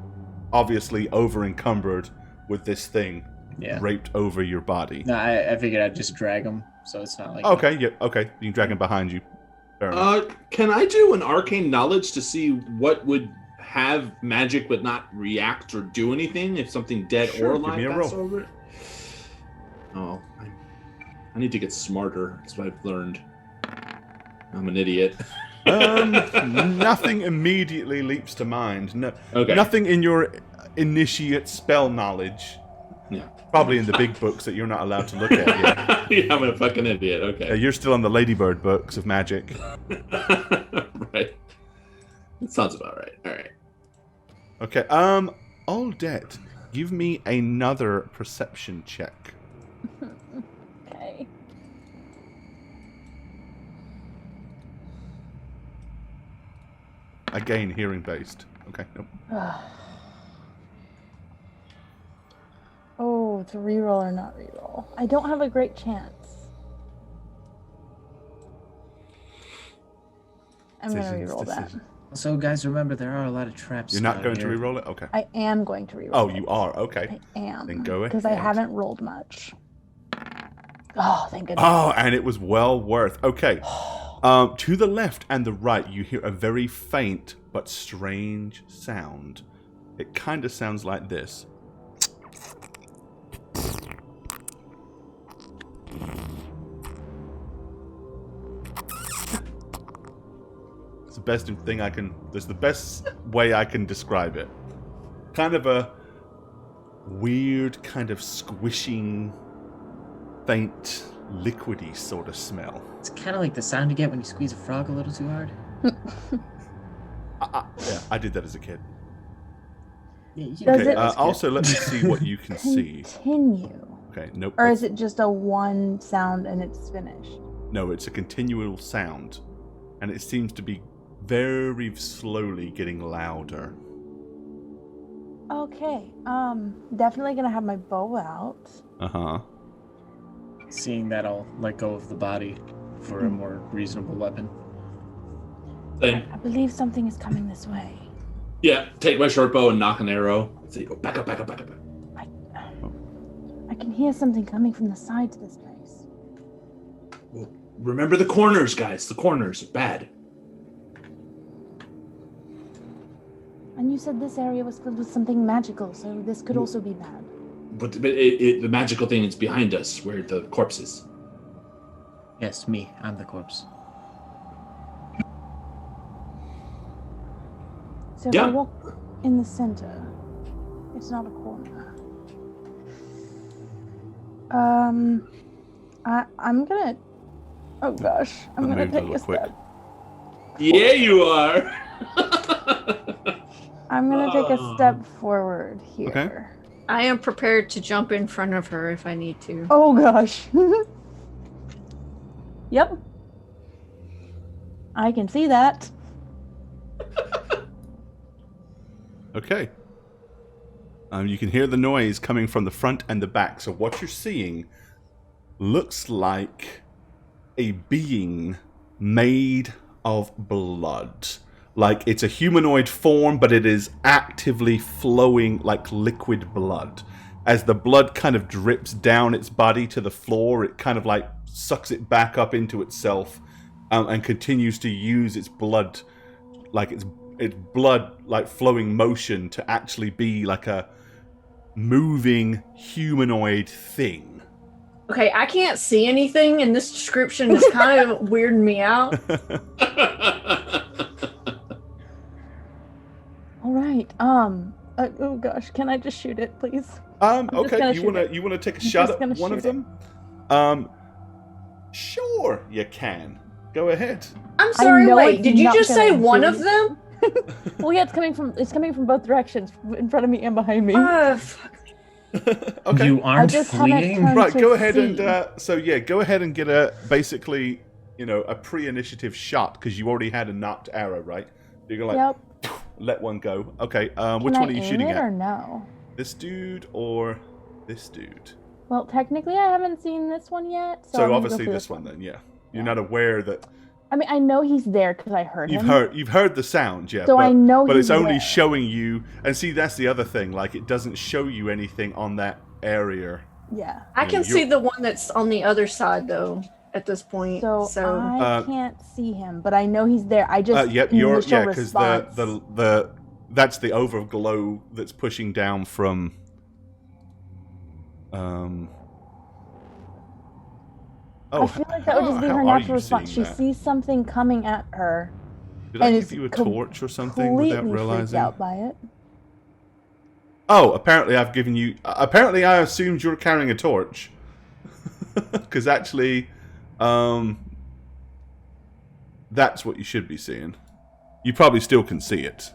obviously over encumbered with this thing Yeah. draped over your body. No, I figured I'd just drag him, so it's not like. Okay, yeah, okay. You can drag him behind you. Fair enough. Can I do an arcane knowledge to see what would have magic but not react or do anything if something dead Sure, or give alive me a passed roll. over it? Oh, I need to get smarter. That's what I've learned. I'm an idiot. Nothing immediately leaps to mind. No, Okay. nothing in your initiate spell knowledge. Yeah. Probably in the big books that you're not allowed to look at yet. Yeah, I'm a fucking idiot. Okay. You're still on the Ladybird books of magic. Right. That sounds about right. All right. Okay. Aldette, give me another perception check. Okay. Again, hearing based. Okay. Nope. Oh, to reroll or not reroll? I don't have a great chance. I'm gonna Decisions, reroll that. decisions. So, guys, remember there are a lot of traps. You're not out going to here. reroll it? Okay. I am going to reroll. Oh, it. you are? Okay. I am. Then go Because I ahead. haven't rolled much. Oh, thank goodness. Oh, and it was well worth. Okay. To the left and the right, you hear a very faint but strange sound. It kind of sounds like this. It's the best thing I can. That's the best way I can describe it. Kind of a weird, kind of squishing, faint, liquidy sort of smell. It's kind of like the sound you get when you squeeze a frog a little too hard. Yeah, I did that as a kid. Yeah, you Does Okay. it- Also, let me see what you can see. Continue. Okay. Nope. Or is it just a one sound and it's finished? No, it's a continual sound, and it seems to be very slowly getting louder. Okay. Definitely gonna have my bow out. Uh-huh. Seeing that, I'll let go of the body for a more reasonable weapon. Then, I believe something is coming this way. yeah, take my short bow and knock an arrow. Say, oh, back up, back up, back up. I can hear something coming from the sides of this place. Well, remember the corners, guys. The corners are bad. And you said this area was filled with something magical, so this could also be bad. But the magical thing is behind us, where the corpse is. Yes, me. I'm the corpse. So if Yeah. I walk in the center, it's not a corner. I'm gonna. Oh gosh, I'm I'll gonna move a take a little quick. step. Yeah, you are. I'm gonna take a step forward here. Okay. I am prepared to jump in front of her if I need to. Oh gosh. Yep. I can see that. Okay. You can hear the noise coming from the front and the back. So what you're seeing looks like a being made of blood. Like it's a humanoid form, but it is actively flowing like liquid blood. As the blood kind of drips down its body to the floor, it kind of like sucks it back up into itself and continues to use its blood, like its blood like flowing motion to actually be like a moving humanoid thing. Okay, I can't see anything, and this description is kind of weirding me out. All right. Oh gosh, can I just shoot it, please? Okay. gonna You wanna take a I'm shot just at gonna one of shoot them? Sure, you can. Go ahead. I'm sorry, know wait, it's did you not just say gonna one do of them? Well, yeah, it's coming from both directions, in front of me and behind me. Fuck. Okay. You I aren't just haven't fleeing? turned Right, to go ahead see. and go ahead and get a basically, a pre-initiative shot because you already had a knocked arrow, right? You're gonna Yep. let one go. Okay, which Can one I are you aim shooting it at? or no? This dude or this dude? Well, technically, I haven't seen this one yet, so, I'm So gonna go obviously for this one then, yeah. You're Yeah. not aware that I mean, I know he's there because I heard him. you've heard the sound, yeah. So but, I know but it's he's only there. showing you, and see that's the other thing. Like it doesn't show you anything on that area. Yeah. I Yeah, can you're- see the one that's on the other side though at this point. So, I Uh, can't see him, but I know he's there. I just Yep, initial because response. the that's the overglow that's pushing down from. Oh, I feel like that would just be how her are natural you response. seeing She that? sees something coming at her, Did I and give is you a torch or something completely without freaked realizing? out by it. Oh, apparently I've given you. Apparently I assumed you're carrying a torch, because actually, that's what you should be seeing. You probably still can see it.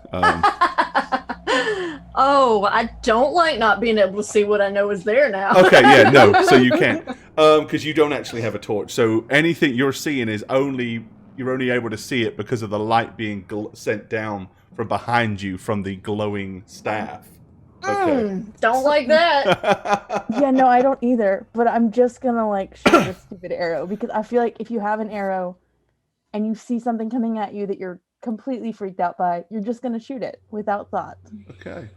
Oh, I don't like not being able to see what I know is there now. Okay, yeah, no, so you can't, because you don't actually have a torch. So anything you're seeing is you're only able to see it because of the light being sent down from behind you from the glowing staff. Okay. Don't like that. Yeah, no, I don't either. But I'm just gonna shoot this stupid arrow because I feel like if you have an arrow and you see something coming at you that you're completely freaked out by, you're just gonna shoot it without thought. Okay.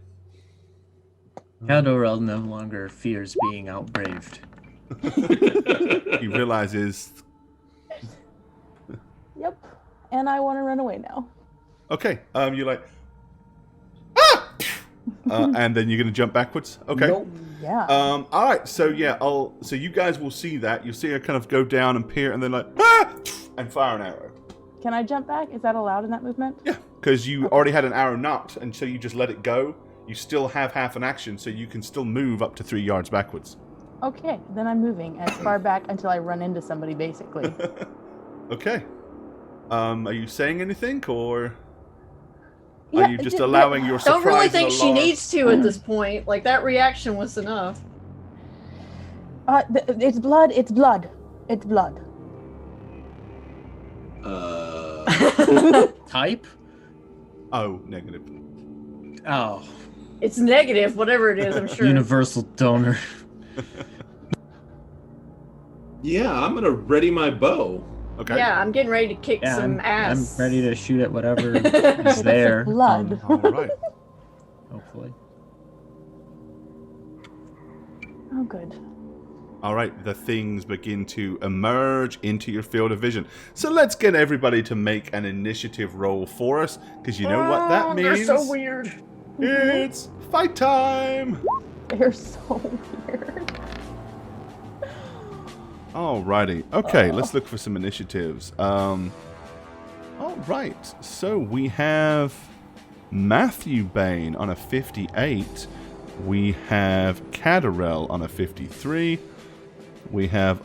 Cadorel no longer fears being outbraved. He realizes. Yep. And I want to run away now. Okay. You're like. Ah! And then you're gonna jump backwards. Okay. Nope. Yeah. All right. So yeah, so you guys will see that. You'll see her kind of go down and peer, and then and fire an arrow. Can I jump back? Is that allowed in that movement? Yeah, because you already had an arrow knocked, and so you just let it go. You still have half an action, so you can still move up to 3 yards backwards. Okay, then I'm moving as far back until I run into somebody, basically. Okay. Are you saying anything, or Yeah, are you just allowing your surprise Don't really think and she alarm? needs to at this point. Like that reaction was enough. It's blood. It's blood. It's blood. Type? Oh, negative. Oh, It's negative, whatever it is, I'm sure. universal donor. Yeah, I'm gonna ready my bow. Okay. Yeah, I'm getting ready to kick Yeah, some I'm ass. ready to shoot at whatever is there. blood. All right. Hopefully. Oh, good. All right. The things begin to emerge into your field of vision. So let's get everybody to make an initiative roll for us, because you know what that means. They're so weird. It's fight time. They're so weird. Alrighty. Okay, let's look for some initiatives. All right. So we have Matthew Bain on a 58. We have Cadorel on a 53. We have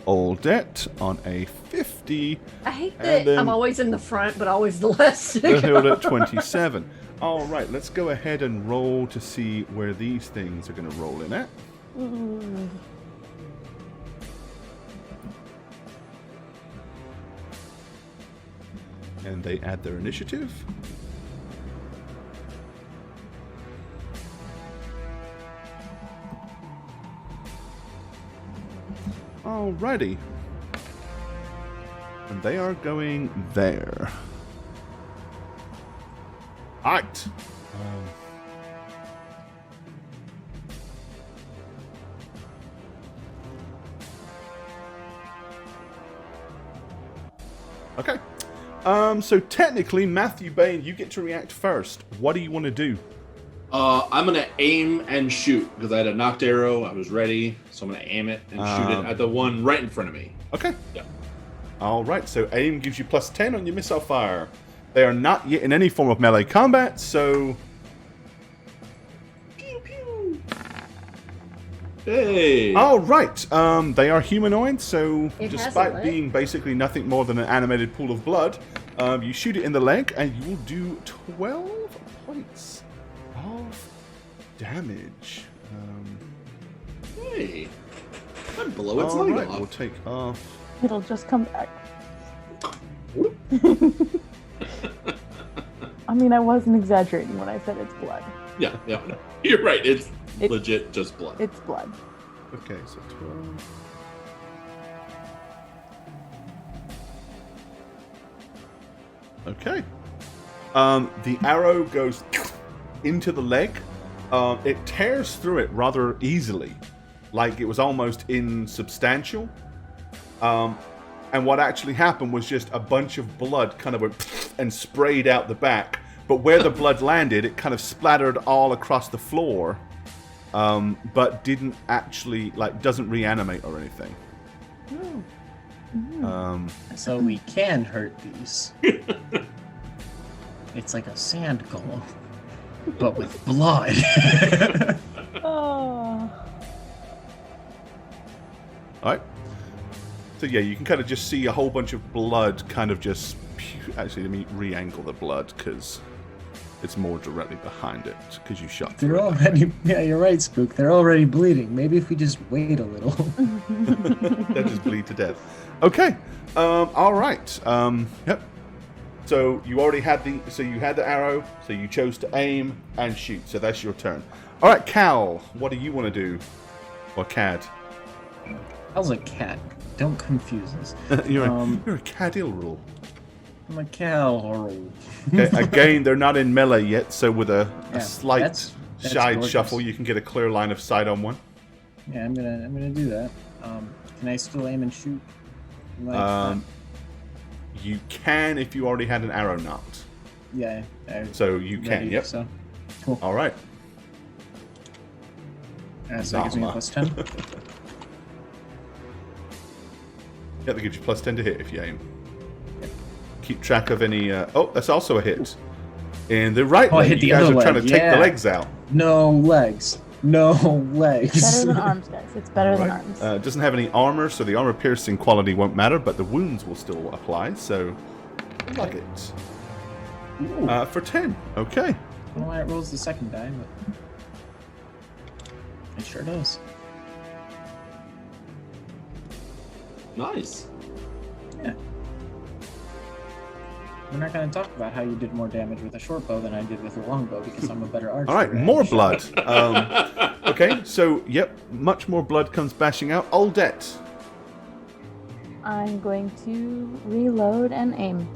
Oldet on a 50. I hate And that then- I'm always in the front, but always the last. Hilda at 27. All right, let's go ahead and roll to see where these things are going to roll in at. Mm. And they add their initiative. Alrighty. And they are going there. Alright. Okay. So technically, Matthew Bain, you get to react first. What do you want to do? I'm gonna aim and shoot because I had a knocked arrow. I was ready, so I'm gonna aim it and shoot it at the one right in front of me. Okay. Yeah. All right. So aim gives you plus 10 on your missile fire. They are not yet in any form of melee combat, so Hey. All right. They are humanoid, so It has a despite leg? being basically nothing more than an animated pool of blood, you shoot it in the leg, and you will do 12 points of damage. Hey. I'm below its All leg right, off. we'll take off. It'll just come back. I mean, I wasn't exaggerating when I said it's blood. Yeah. You're right. It's It- legit just blood. It's blood. Okay, so 12. Okay. The arrow goes into the leg. It tears through it rather easily, like it was almost insubstantial. And what actually happened was just a bunch of blood kind of went and sprayed out the back. But where the blood landed, it kind of splattered all across the floor, but didn't actually, like, doesn't reanimate or anything. So we can hurt these. It's like a sand golem, but with blood. Oh. Alright. So yeah, you can kind of just see a whole bunch of blood kind of just... Actually, let me re-angle the blood, because it's more directly behind it, because you shot through They're it. already. Yeah, you're right, Spook. They're already bleeding. Maybe if we just wait a little. They'll just bleed to death. Okay. Alright. Yep. So you already had the... So you had the arrow, so you chose to aim and shoot, so that's your turn. Alright, Cal, what do you want to do? Or Cad? I was a cat. Don't confuse us. you're Um, a Cadil. I'm a cow. Okay, again, they're not in melee yet, so with a Yeah, slight that's side gorgeous. shuffle, you can get a clear line of sight on one. Yeah, I'm gonna do that. Can I still aim and shoot? Like, You can if you already had an arrow knocked. yeah. So you can, ready, yep. So, cool. All right. So that gives me a Zama. plus 10. Yeah, that gives you plus 10 to hit if you aim. Keep track of any... oh, that's also a hit. And the right Oh, I leg, hit you the guys other are trying leg, to take yeah. the legs out. No legs. No legs. Better than arms, guys. It's better than Right. arms. It doesn't have any armor, so the armor piercing quality won't matter, but the wounds will still apply, so... Lug it. Ooh. For 10. Okay. I don't know why it rolls the second die, but it sure does. Nice. Yeah. We're not going to talk about how you did more damage with a short bow than I did with a long bow because I'm a better archer. All right, and more shot. blood. Okay, so, yep, much more blood comes bashing out. Aldette. I'm going to reload and aim.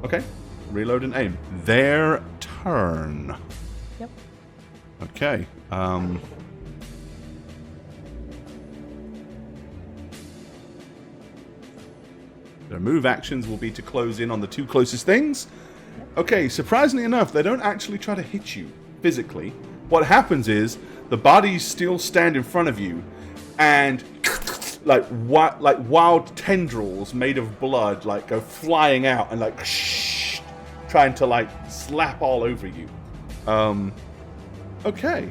Okay, reload and aim. Their turn. Yep. Okay. Their move actions will be to close in on the two closest things. Okay, surprisingly enough, they don't actually try to hit you physically. What happens is the bodies still stand in front of you, and like wild tendrils made of blood like go flying out and like trying to like slap all over you. Okay.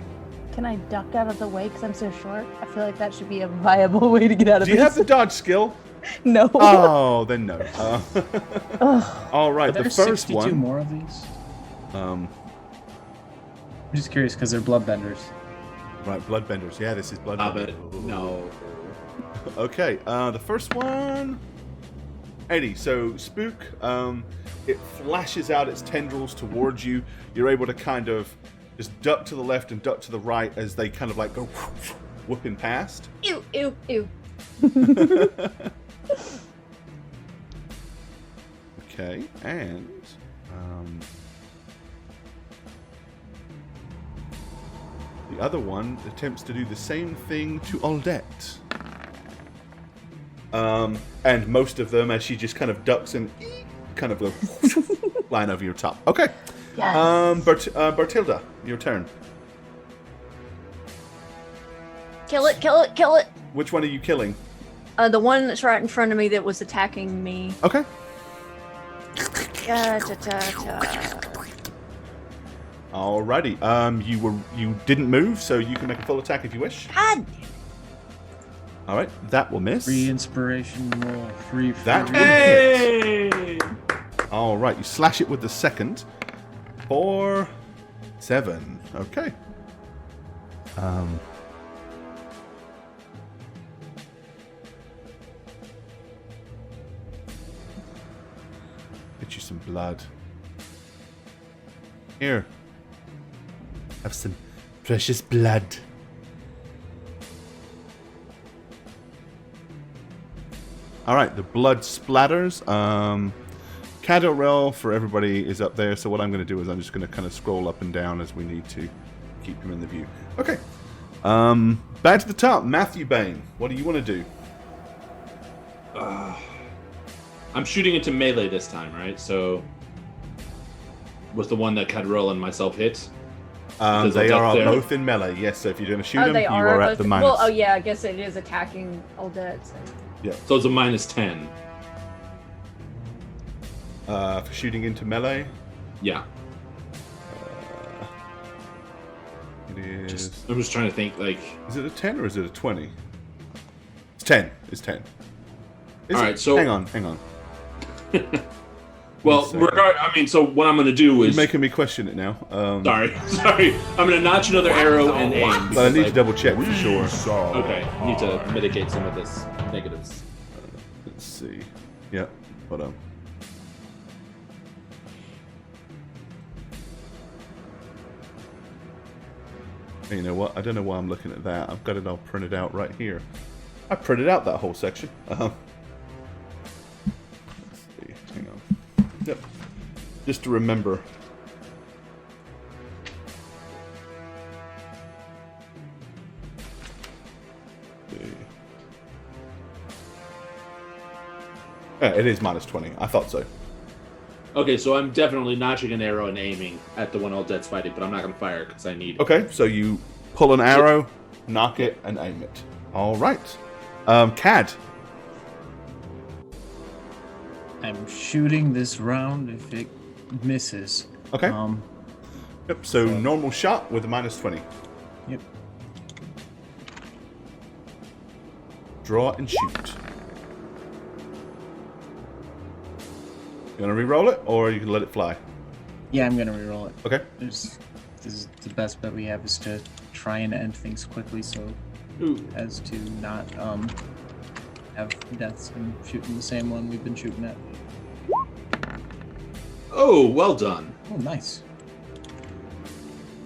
Can I duck out of the way because I'm so short? I feel like that should be a viable way to get out of Do you this. have the dodge skill? No. Oh, then no. All right, Are there the first 62 one. more of these? Um, I'm just curious because they're bloodbenders. right, bloodbenders. Yeah, this is Stop bloodbender. it. No. Okay, the first one. Eddie, so Spook, it flashes out its tendrils towards you. You're able to kind of just duck to the left and duck to the right as they kind of like go whooping past. Ew, ew, ew. Okay, and the other one attempts to do the same thing to Aldette. And most of them, as she just kind of ducks and kind of go flying over your top. Okay. Yes. Bertilda, your turn. Kill it, kill it, kill it. Which one are you killing? The one that's right in front of me that was attacking me. Okay. Alrighty. You didn't move, so you can make a full attack if you wish. God, All right, that will miss. 3 inspiration roll. 3 That fury. will Hey! All right, you slash it with the second. 4, 7. Okay. Get you some blood. Here. Have some precious blood. All right, the blood splatters. Cadorel for everybody is up there, so what I'm going to do is I'm just going to kind of scroll up and down as we need to keep them in the view. Okay. Back to the top. Matthew Bain, what do you want to do? I'm shooting into melee this time, right? So was the one that Cadrell and myself hit? Because They I'll are get there. both in melee, yes, so if you're going to shoot Oh, them, they you are are at both. the minus. Well, oh yeah, I guess it is attacking Odette. So. Yeah. So it's a -10. For shooting into melee, Yeah. it is... I'm just trying to think, like... Is it a 10 or is it a 20? It's 10. It's 10. Is All it? right, so- Hang on. Well, So- so what I'm going to do You're is... making me question it now. Sorry. I'm going to notch another arrow and aim. But I need to because double check for sure. Okay, I need to mitigate some of this negatives. Let's see. Yep. Hold on. Hey, you know what? I don't know why I'm looking at that. I've got it all printed out right here. I printed out that whole section. Let's see. Hang on. Yep. Just to remember. Let's see. Yeah, it is -20. I thought so. Okay, so I'm definitely notching an arrow and aiming at the one all dead's fighting, but I'm not going to fire because I need... Okay, so you pull an arrow, knock it, and aim it. All right. Cad. I'm shooting this round if it misses. Okay. Yep. So normal shot with a -20. Yep. Draw and shoot. You gonna re-roll it, or you can let it fly? Yeah, I'm gonna reroll it. Okay. This is the best bet we have is to try and end things quickly, so Ooh. as to not have deaths and shooting the same one we've been shooting at. Oh, well done. Oh, nice.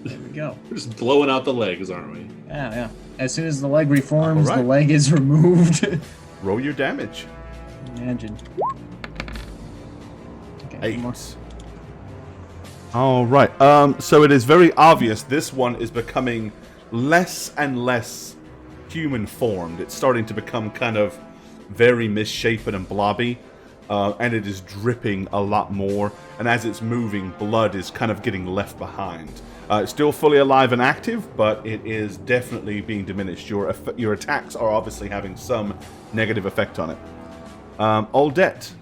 There we go. We're just blowing out the legs, aren't we? Yeah, yeah. As soon as the leg reforms, Alright. the leg is removed. Roll your damage. Imagine. Okay, 8. one more. All right. So it is very obvious this one is becoming less and less human formed. It's starting to become kind of very misshapen and blobby, and it is dripping a lot more. And as it's moving, blood is kind of getting left behind. It's still fully alive and active, but it is definitely being diminished. Your attacks are obviously having some negative effect on it. Aldette,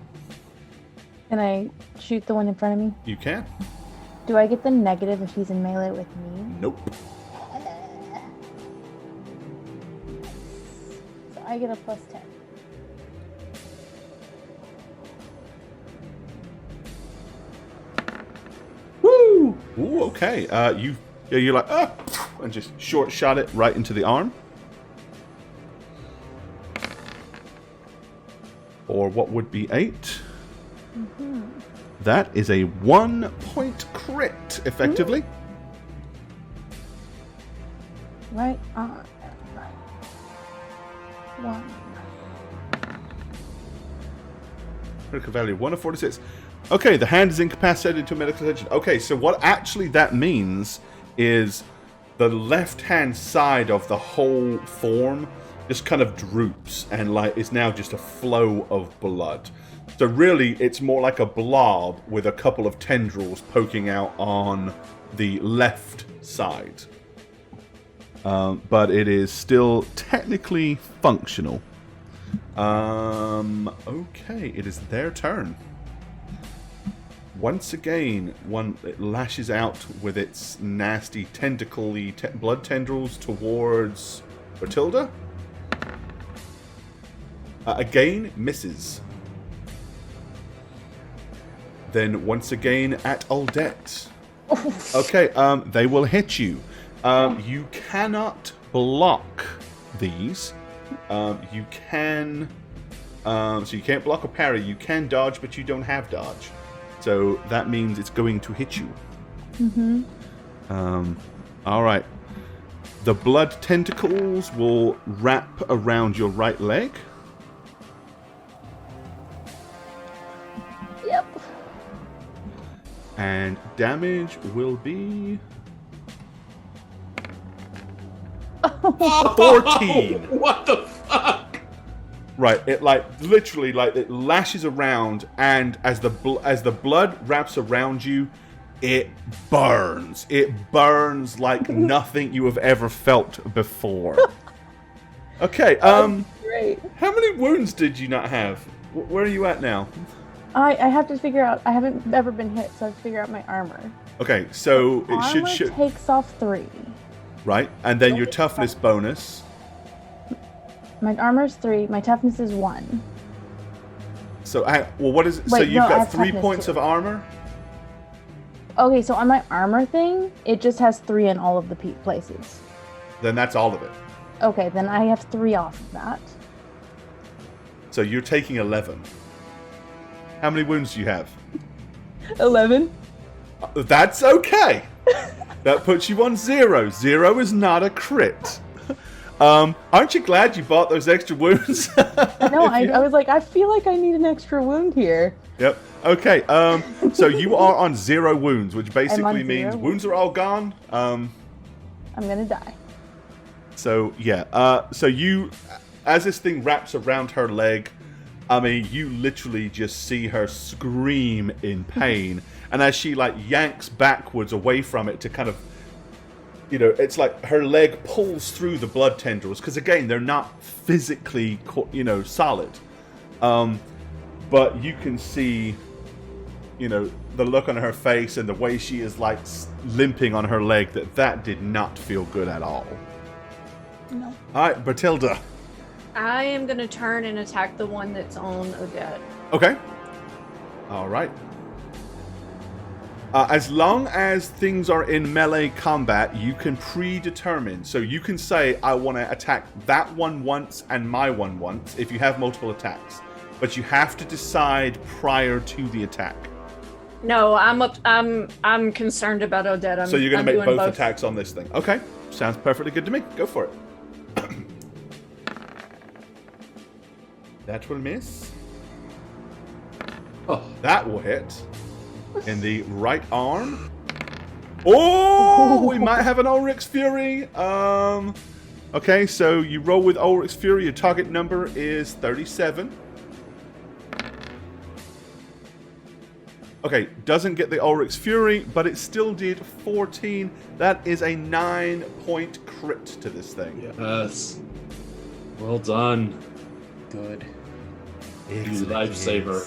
Can I shoot the one in front of me? you can. Do I get the negative if he's in melee with me? Nope. So I get a +10. Woo! Ooh, okay. You're like, and just short shot it right into the arm. Or what would be 8? That is a 1-point crit, effectively. Right on. 1. Critical value 1 of 46. Okay, the hand is incapacitated to medical attention. Okay, so what actually that means is the left-hand side of the whole form just kind of droops and like it's now just a flow of blood. So really, it's more like a blob with a couple of tendrils poking out on the left side. But it is still technically functional. Okay, it is their turn. Once again, it lashes out with its nasty tentacly blood tendrils towards Matilda. Again, misses. Then once again at Aldette. Okay, they will hit you. You cannot block these. You can... so you can't block or parry. You can dodge, but you don't have dodge. So that means it's going to hit you. Mm-hmm. All right. The blood tentacles will wrap around your right leg. Yep. And damage will be 14. What the fuck? Right, it literally it lashes around, and as the blood wraps around you, it burns. It burns like nothing you have ever felt before. Okay, Great. how many wounds did you not have? Where are you at now? I have to figure out. I haven't ever been hit, so I have to figure out my armor. Okay, so it Armor should takes off 3. right, and then your toughness bonus. My armor's 3. My toughness is 1. So, well, what is it? So Wait, you've no, I got have 3 toughness points too. of armor. Okay, so on my armor thing, it just has 3 in all of the places. Then that's all of it. Okay, then I have 3 off of that. So you're taking 11. How many wounds do you have? 11. That's okay. That puts you on 0. 0 is not a crit. Aren't you glad you bought those extra wounds? No, I was like, I feel like I need an extra wound here. Yep. Okay. So you are on 0 wounds, which basically on means 0 wounds are all gone. I'm gonna die. So yeah. So you, as this thing wraps around her leg, I mean, you literally just see her scream in pain, and as she yanks backwards away from it to kind of, it's like her leg pulls through the blood tendrils because again they're not physically, solid. But you can see, the look on her face and the way she is limping on her leg. That did not feel good at all. No. All right, Bertilda. I am going to turn and attack the one that's on Odette. Okay. All right. As long as things are in melee combat, you can predetermine. So you can say, I want to attack that one once and my one once if you have multiple attacks. But you have to decide prior to the attack. No, I'm concerned about Odette. So you're going to make doing both attacks on this thing. Okay. Sounds perfectly good to me. Go for it. That will miss. Oh, That will hit. In the right arm. Oh, we might have an Ulrich's Fury. Okay, so you roll with Ulrich's Fury. Your target number is 37. Okay, doesn't get the Ulrich's Fury, but it still did 14. That is a 9-point crit to this thing. yes. Well done. Good. You lifesaver.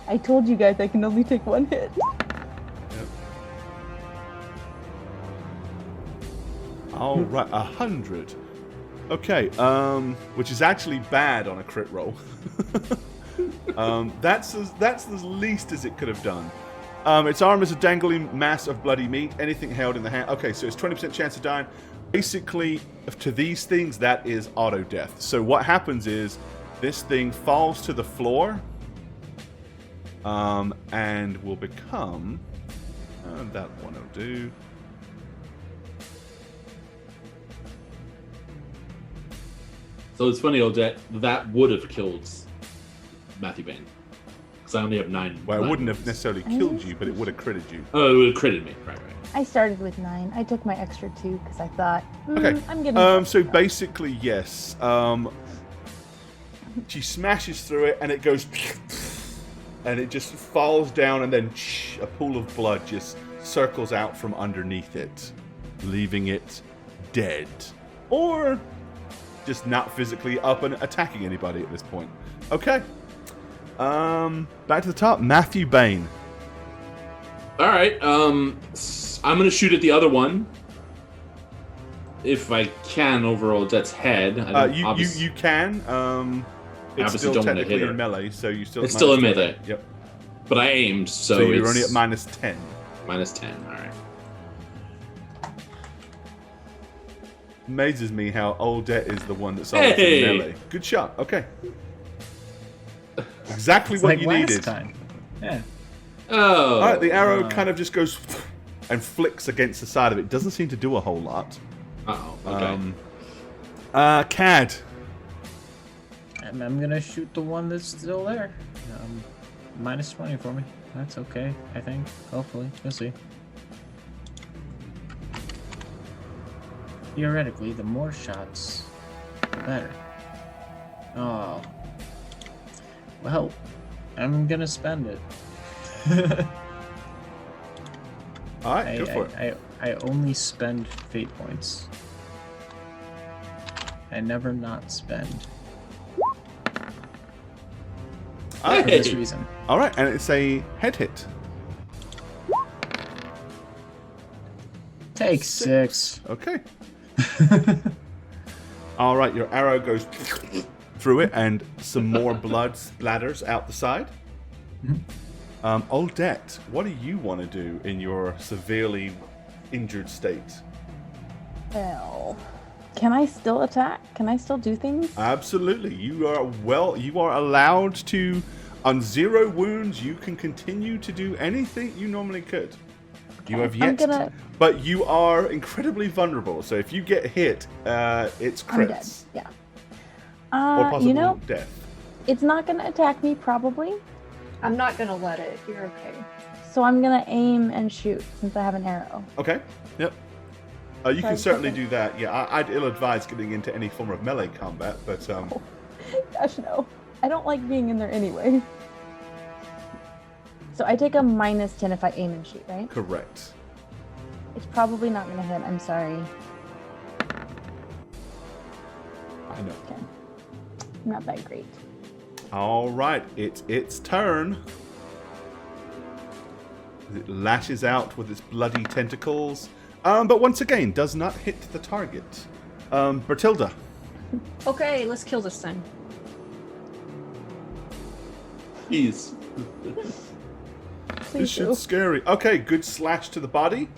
I told you guys I can only take 1 hit. All right, 100. Okay, which is actually bad on a crit roll. That's as least as it could have done. Its arm is a dangling mass of bloody meat. Anything held in the hand. Okay, so it's 20% chance of dying. Basically, to these things, that is auto death. So what happens is this thing falls to the floor, and will become. That one will do. So it's funny, Odette, that would have killed Matthew Bain. Because I only have 9. Well, it 9 wouldn't have wounds. necessarily killed you, but it would have critted you. Oh, it would have critted me. Right. I started with 9. I took my extra 2 because I thought, Okay. I'm giving. So basically, yes. She smashes through it, and it goes, and it just falls down, and then a pool of blood just circles out from underneath it, leaving it dead, or just not physically up and attacking anybody at this point. Okay. Back to the top. Matthew Bain. All right. I'm gonna shoot at the other one. if I can overall Jet's head. I don't, You can. It's obviously still don't wanna technically hit her. in melee, so you still. It's still in minus melee. 10. Yep. But I aimed, so, So you're it's only at minus 10. minus 10. All right. Amazes me how Oldet is the one that's always Hey! in melee. Good shot. Okay. Exactly It's what like you last needed. time. Yeah. Oh. All right, the arrow kind of just goes and flicks against the side of it. Doesn't seem to do a whole lot. Uh-oh. Okay. Cad. I'm gonna shoot the one that's still there. Minus 20 for me. That's okay, I think. Hopefully. We'll see. Theoretically, the more shots, the better. Oh. Well, I'm gonna spend it. All right, go for it. I only spend fate points. I never not spend. For this Hey! reason. All right, and it's a head hit. Take 6. Okay. All right, your arrow goes through it, and some more blood splatters out the side. Oldet, what do you want to do in your severely injured state? Well, can I still attack? Can I still do things? Absolutely. You are allowed to, on 0 wounds, you can continue to do anything you normally could. You have yet to, but you are incredibly vulnerable, so if you get hit, it's I'm dead. crits. Yeah. Or possible You know, death. it's not gonna attack me probably, I'm not gonna let it. You're okay. so I'm gonna aim and shoot since I have an arrow. Okay, yep. You So can I certainly take do that. Yeah, I'd ill-advise getting into any form of melee combat, but Gosh, no. I don't like being in there anyway. So I take a minus 10 if I aim and shoot, right? correct. It's probably not gonna hit. I'm sorry. I know. Okay. I'm not that great. All right, it's its turn. It lashes out with its bloody tentacles, but once again does not hit the target. Bertilda. Okay, let's kill this thing. Please. This Please do. shit's scary. Okay, good slash to the body.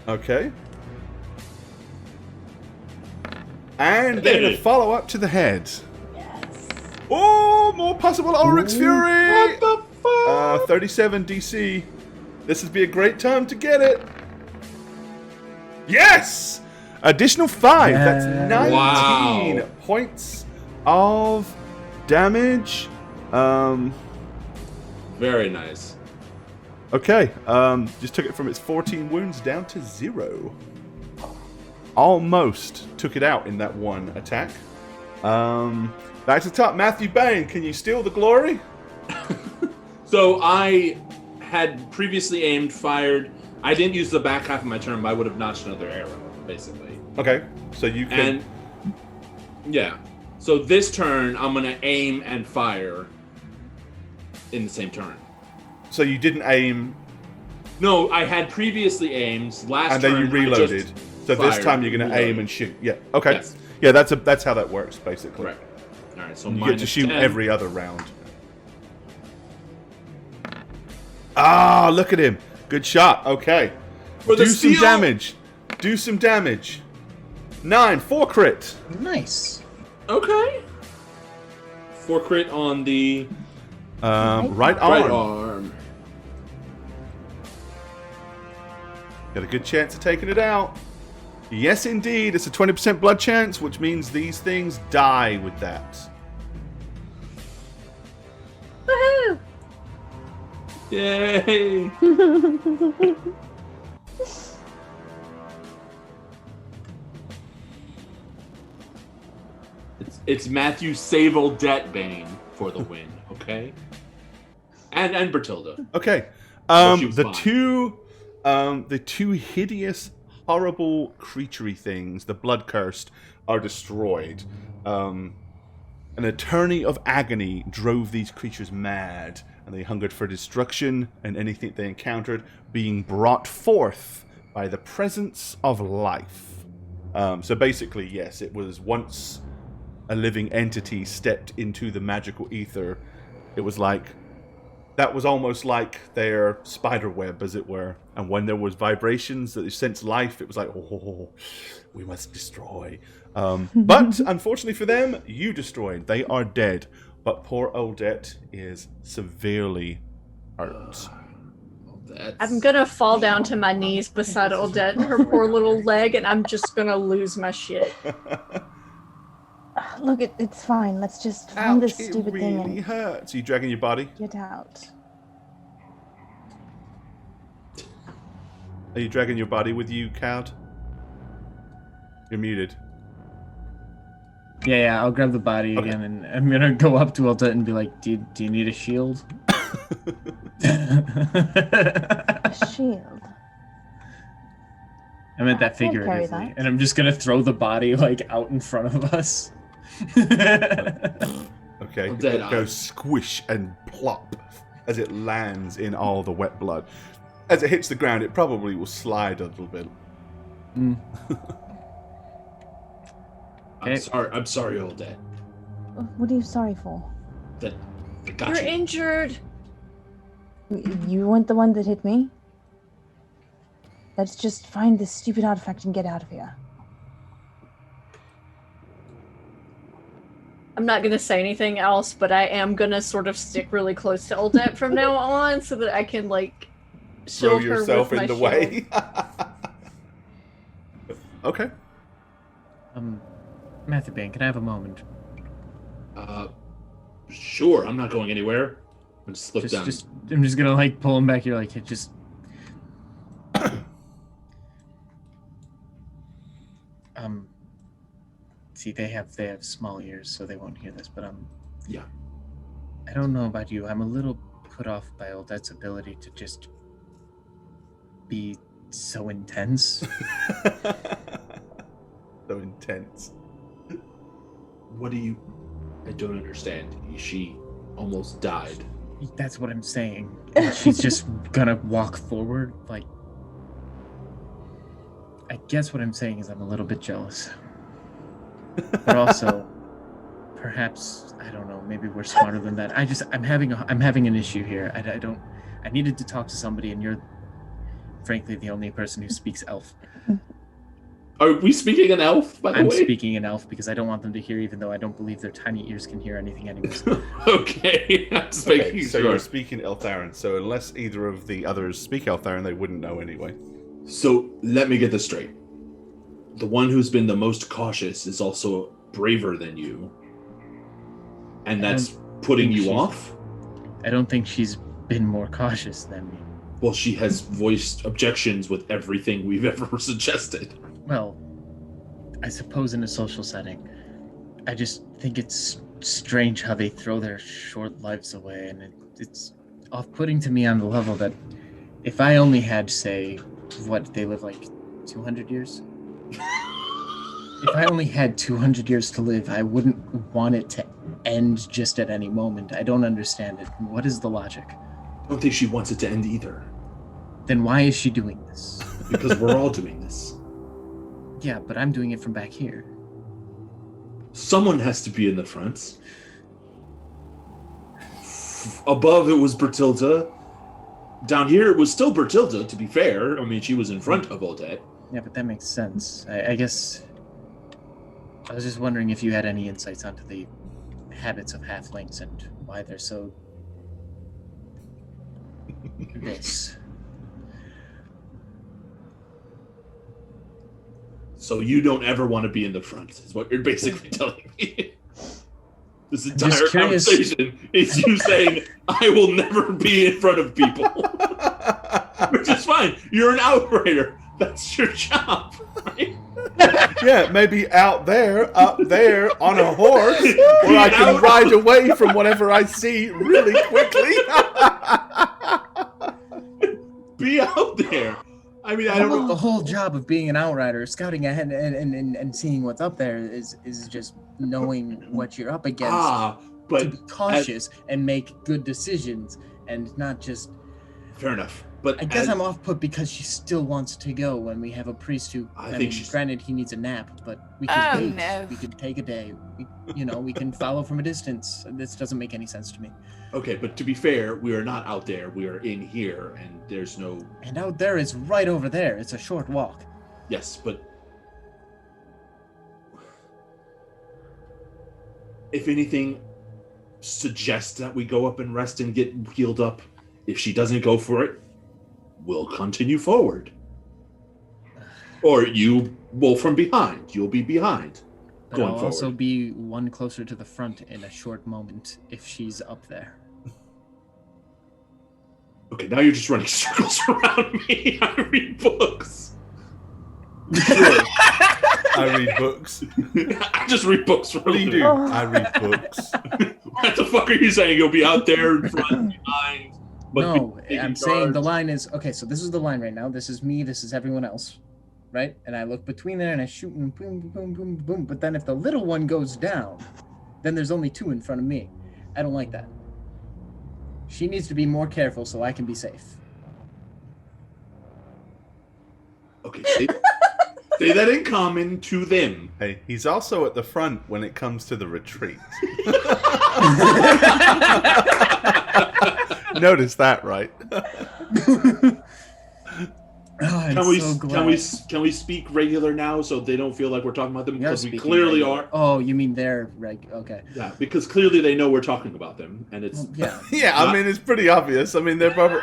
Okay. And then a follow-up to the head. Yes. Oh, more possible Ulrich's Fury! What the fuck? 37 DC. This would be a great time to get it. Yes! Additional 5. That's 19 Wow. points of damage. Very nice. Okay. Just took it from its 14 wounds down to 0. Almost took it out in that one attack. Back to the top. Matthew Bain, can you steal the glory? So I had previously aimed, fired. I didn't use the back half of my turn, but I would have notched another arrow, basically. Okay. So you can... And yeah. So this turn, I'm going to aim and fire in the same turn. So you didn't aim, No, I had previously aimed. Last and then turn, you I reloaded. just So this fired time you're going and to aim reloaded. and shoot. Yeah. Okay. Yes. Yeah, that's how that works, basically. Correct. All right, so You get to minus shoot 10. every other round. Ah, look at him. Good shot. Okay. For the Do some steal! damage. Do some damage. 9, 4 crit. Nice. Okay. 4 crit on the Right arm. right arm. Got a good chance of taking it out. Yes, indeed. It's a 20% blood chance, which means these things die with that. Woohoo! Yay! It's Matthew Sable Detbane for the win, okay? And Bertilda. Okay. she was The fine. two hideous, horrible, creaturey things, the blood cursed, are destroyed. An attorney of agony drove these creatures mad, and they hungered for destruction and anything they encountered being brought forth by the presence of life. So basically, yes, it was once a living entity stepped into the magical ether. It was like, that was almost like their spider web, as it were. And when there was vibrations that sensed life, it was like, oh, we must destroy. But unfortunately for them, you destroyed. They are dead. But poor Odette is severely hurt. I'm gonna fall down to my knees beside Odette and her poor little leg, and I'm just gonna lose my shit. Look, it's fine. Let's just find this Ouch, stupid it thing really and hurts. Are you dragging your body? get out. Are you dragging your body with you, Cad? You're muted. Yeah, I'll grab the body again, and I'm gonna go up to Odette and be like, do you need a shield? A shield. I meant that I can't carry figuratively. that. And I'm just gonna throw the body, like, out in front of us. Okay, I'm dead it goes eyes. squish and plop as it lands in all the wet blood. As it hits the ground, it probably will slide a little bit. Mm. I'm sorry, Odette. What are you sorry for? That I got You're you. injured. You weren't the one that hit me? Let's just find this stupid artifact and get out of here. I'm not gonna say anything else, but I am gonna sort of stick really close to Odette from now on so that I can, like, Throw shield her yourself with in my the shield. way. Okay. Matthew Bain, can I have a moment? Sure, I'm not going anywhere. I'm just look down. I'm just gonna, like, pull him back here, like, just... See, they have small ears, so they won't hear this, but, Yeah. I don't know about you, I'm a little put off by Odette's ability to just be so intense. So intense. What do you... I don't understand. She almost died. That's what I'm saying. And she's just gonna walk forward, like... I guess what I'm saying is I'm a little bit jealous. But also, perhaps, I don't know, maybe we're smarter than that. I'm having an issue here. I needed to talk to somebody, and you're, frankly, the only person who speaks elf. Are we speaking an elf, by the I'm way? speaking in elf because I don't want them to hear, even though I don't believe their tiny ears can hear anything anyways. Okay, I'm just making Okay, so sure. you're speaking Eltharan, so unless either of the others speak Eltharan, they wouldn't know anyway. So let me get this straight. The one who's been the most cautious is also braver than you. And that's putting you off? I don't think she's been more cautious than me. Well, she has voiced objections with everything we've ever suggested. Well, I suppose in a social setting. I just think it's strange how they throw their short lives away, and it's off-putting to me on the level that if I only had, say, what, they live like 200 years? If I only had 200 years to live, I wouldn't want it to end just at any moment. I don't understand it. What is the logic? I don't think she wants it to end either. Then why is she doing this? Because we're all doing this. Yeah, but I'm doing it from back here. Someone has to be in the front. Above it was Bertilda. Down here it was still Bertilda, to be fair. I mean, she was in front of Odette. Yeah, but that makes sense. I guess... I was just wondering if you had any insights onto the habits of halflings and why they're so... this. So you don't ever want to be in the front, is what you're basically telling me. This entire just curious. conversation is you saying, I will never be in front of people. Which is fine. You're an outrider. That's your job, right? Yeah, maybe out there, up there, on a horse, where I can ride away from whatever I see really quickly. Be out there. I mean, I don't know. The whole job of being an outrider, scouting ahead and seeing what's up there is just knowing what you're up against. But to be cautious and make good decisions and not just... fair enough. But I guess I'm off put because she still wants to go when we have a priest who. I I think mean, she's- granted, he needs a nap, but we can Oh, wait. no. We could take a day. We can follow from a distance. This doesn't make any sense to me. Okay, but to be fair, we are not out there. We are in here, and there's no. And out there is right over there. It's a short walk. Yes, but if anything, suggest that we go up and rest and get healed up. If she doesn't go for it, we'll continue forward. Or you will from behind. You'll be behind. But Going I'll also forward. be one closer to the front in a short moment if she's up there. Okay, now you're just running circles around me. I read books. I read books. I just read books. What do you do? Oh. I read books. What the fuck are you saying? You'll be out there in front, behind. But No, taking I'm saying the charge? line is okay. So this is the line right now. This is me. This is everyone else, right? And I look between there and I shoot and boom, boom, boom, boom. But then if the little one goes down, then there's only two in front of me. I don't like that. She needs to be more careful so I can be safe. Okay, say that in common to them. Hey, he's also at the front when it comes to the retreat. Notice that, right? Oh, I'm Can we so glad. can we speak regular now so they don't feel like we're talking about them? We are Because we speaking clearly regular. are. Oh, you mean they're okay? Yeah, because clearly they know we're talking about them, and it's Well, yeah. Yeah, I mean, it's pretty obvious. I mean, they're probably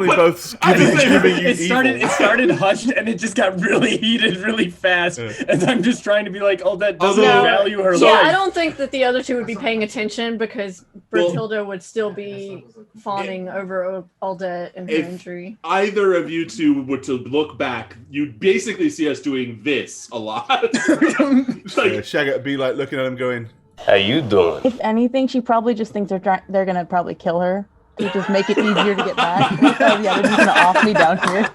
But both I just say- giving you It evil. started hushed and it just got really heated really fast. Yeah. And I'm just trying to be like, oh, that doesn't Although- value her So- Yeah, life. I don't think that the other two would be paying attention because Well- Bertilda would still be fawning over Aldette and her If- injury. either of you two were to look back, you'd basically see us doing this a lot. It's like, Yeah, Shaggy would be like looking at him going, How you doing? If anything, she probably just thinks they're gonna probably kill her to just make it easier to get back. Like, oh yeah, they're just gonna off me down here.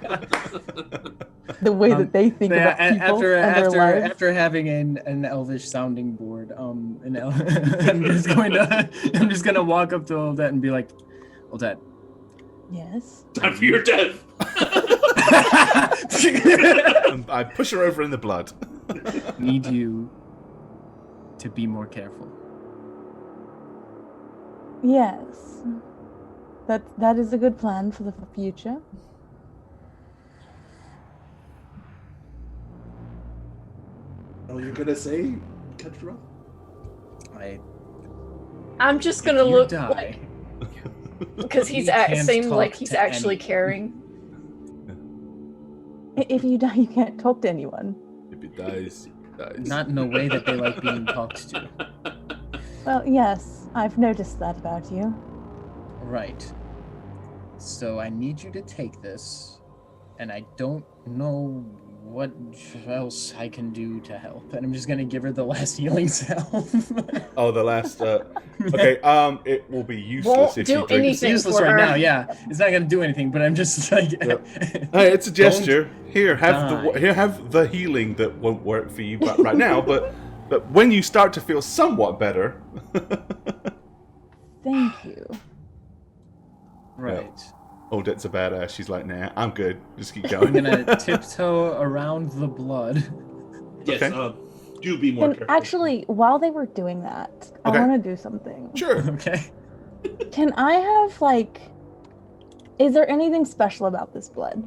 The way that they think about people and their lives. After having an elvish sounding board, I'm just gonna walk up to Odette and be like, Odette. Yes. time for your death. and I push her over in the blood. Need you to be more careful. Yes. That is a good plan for the future. Oh, you're gonna say, Ketra? I'm just gonna If you look die, because he's we can't seemed like talk he's to actually anyone. caring. If you die, you can't talk to anyone. If he dies, he dies. not in a way that they like being talked to. Well, yes, I've noticed that about you. Right. So I need you to take this, and I don't know what else I can do to help. And I'm just gonna give her the last healing salve. Oh, the last. Okay. It will be useless Won't if do you drink. anything. It's useless for right her. now, yeah. It's not gonna do anything, but I'm just like Yep. Hey, it's a gesture. Here, die. have the healing that won't work for you right now, but when you start to feel somewhat better. Thank you. right. Odette's a badass. She's like, nah, I'm good. Just keep I'm going. gonna tiptoe around the blood. Yes, Okay. do be more And careful. actually, while they were doing that, Okay. I want to do something. Sure. Okay. Can I have, like... Is there anything special about this blood?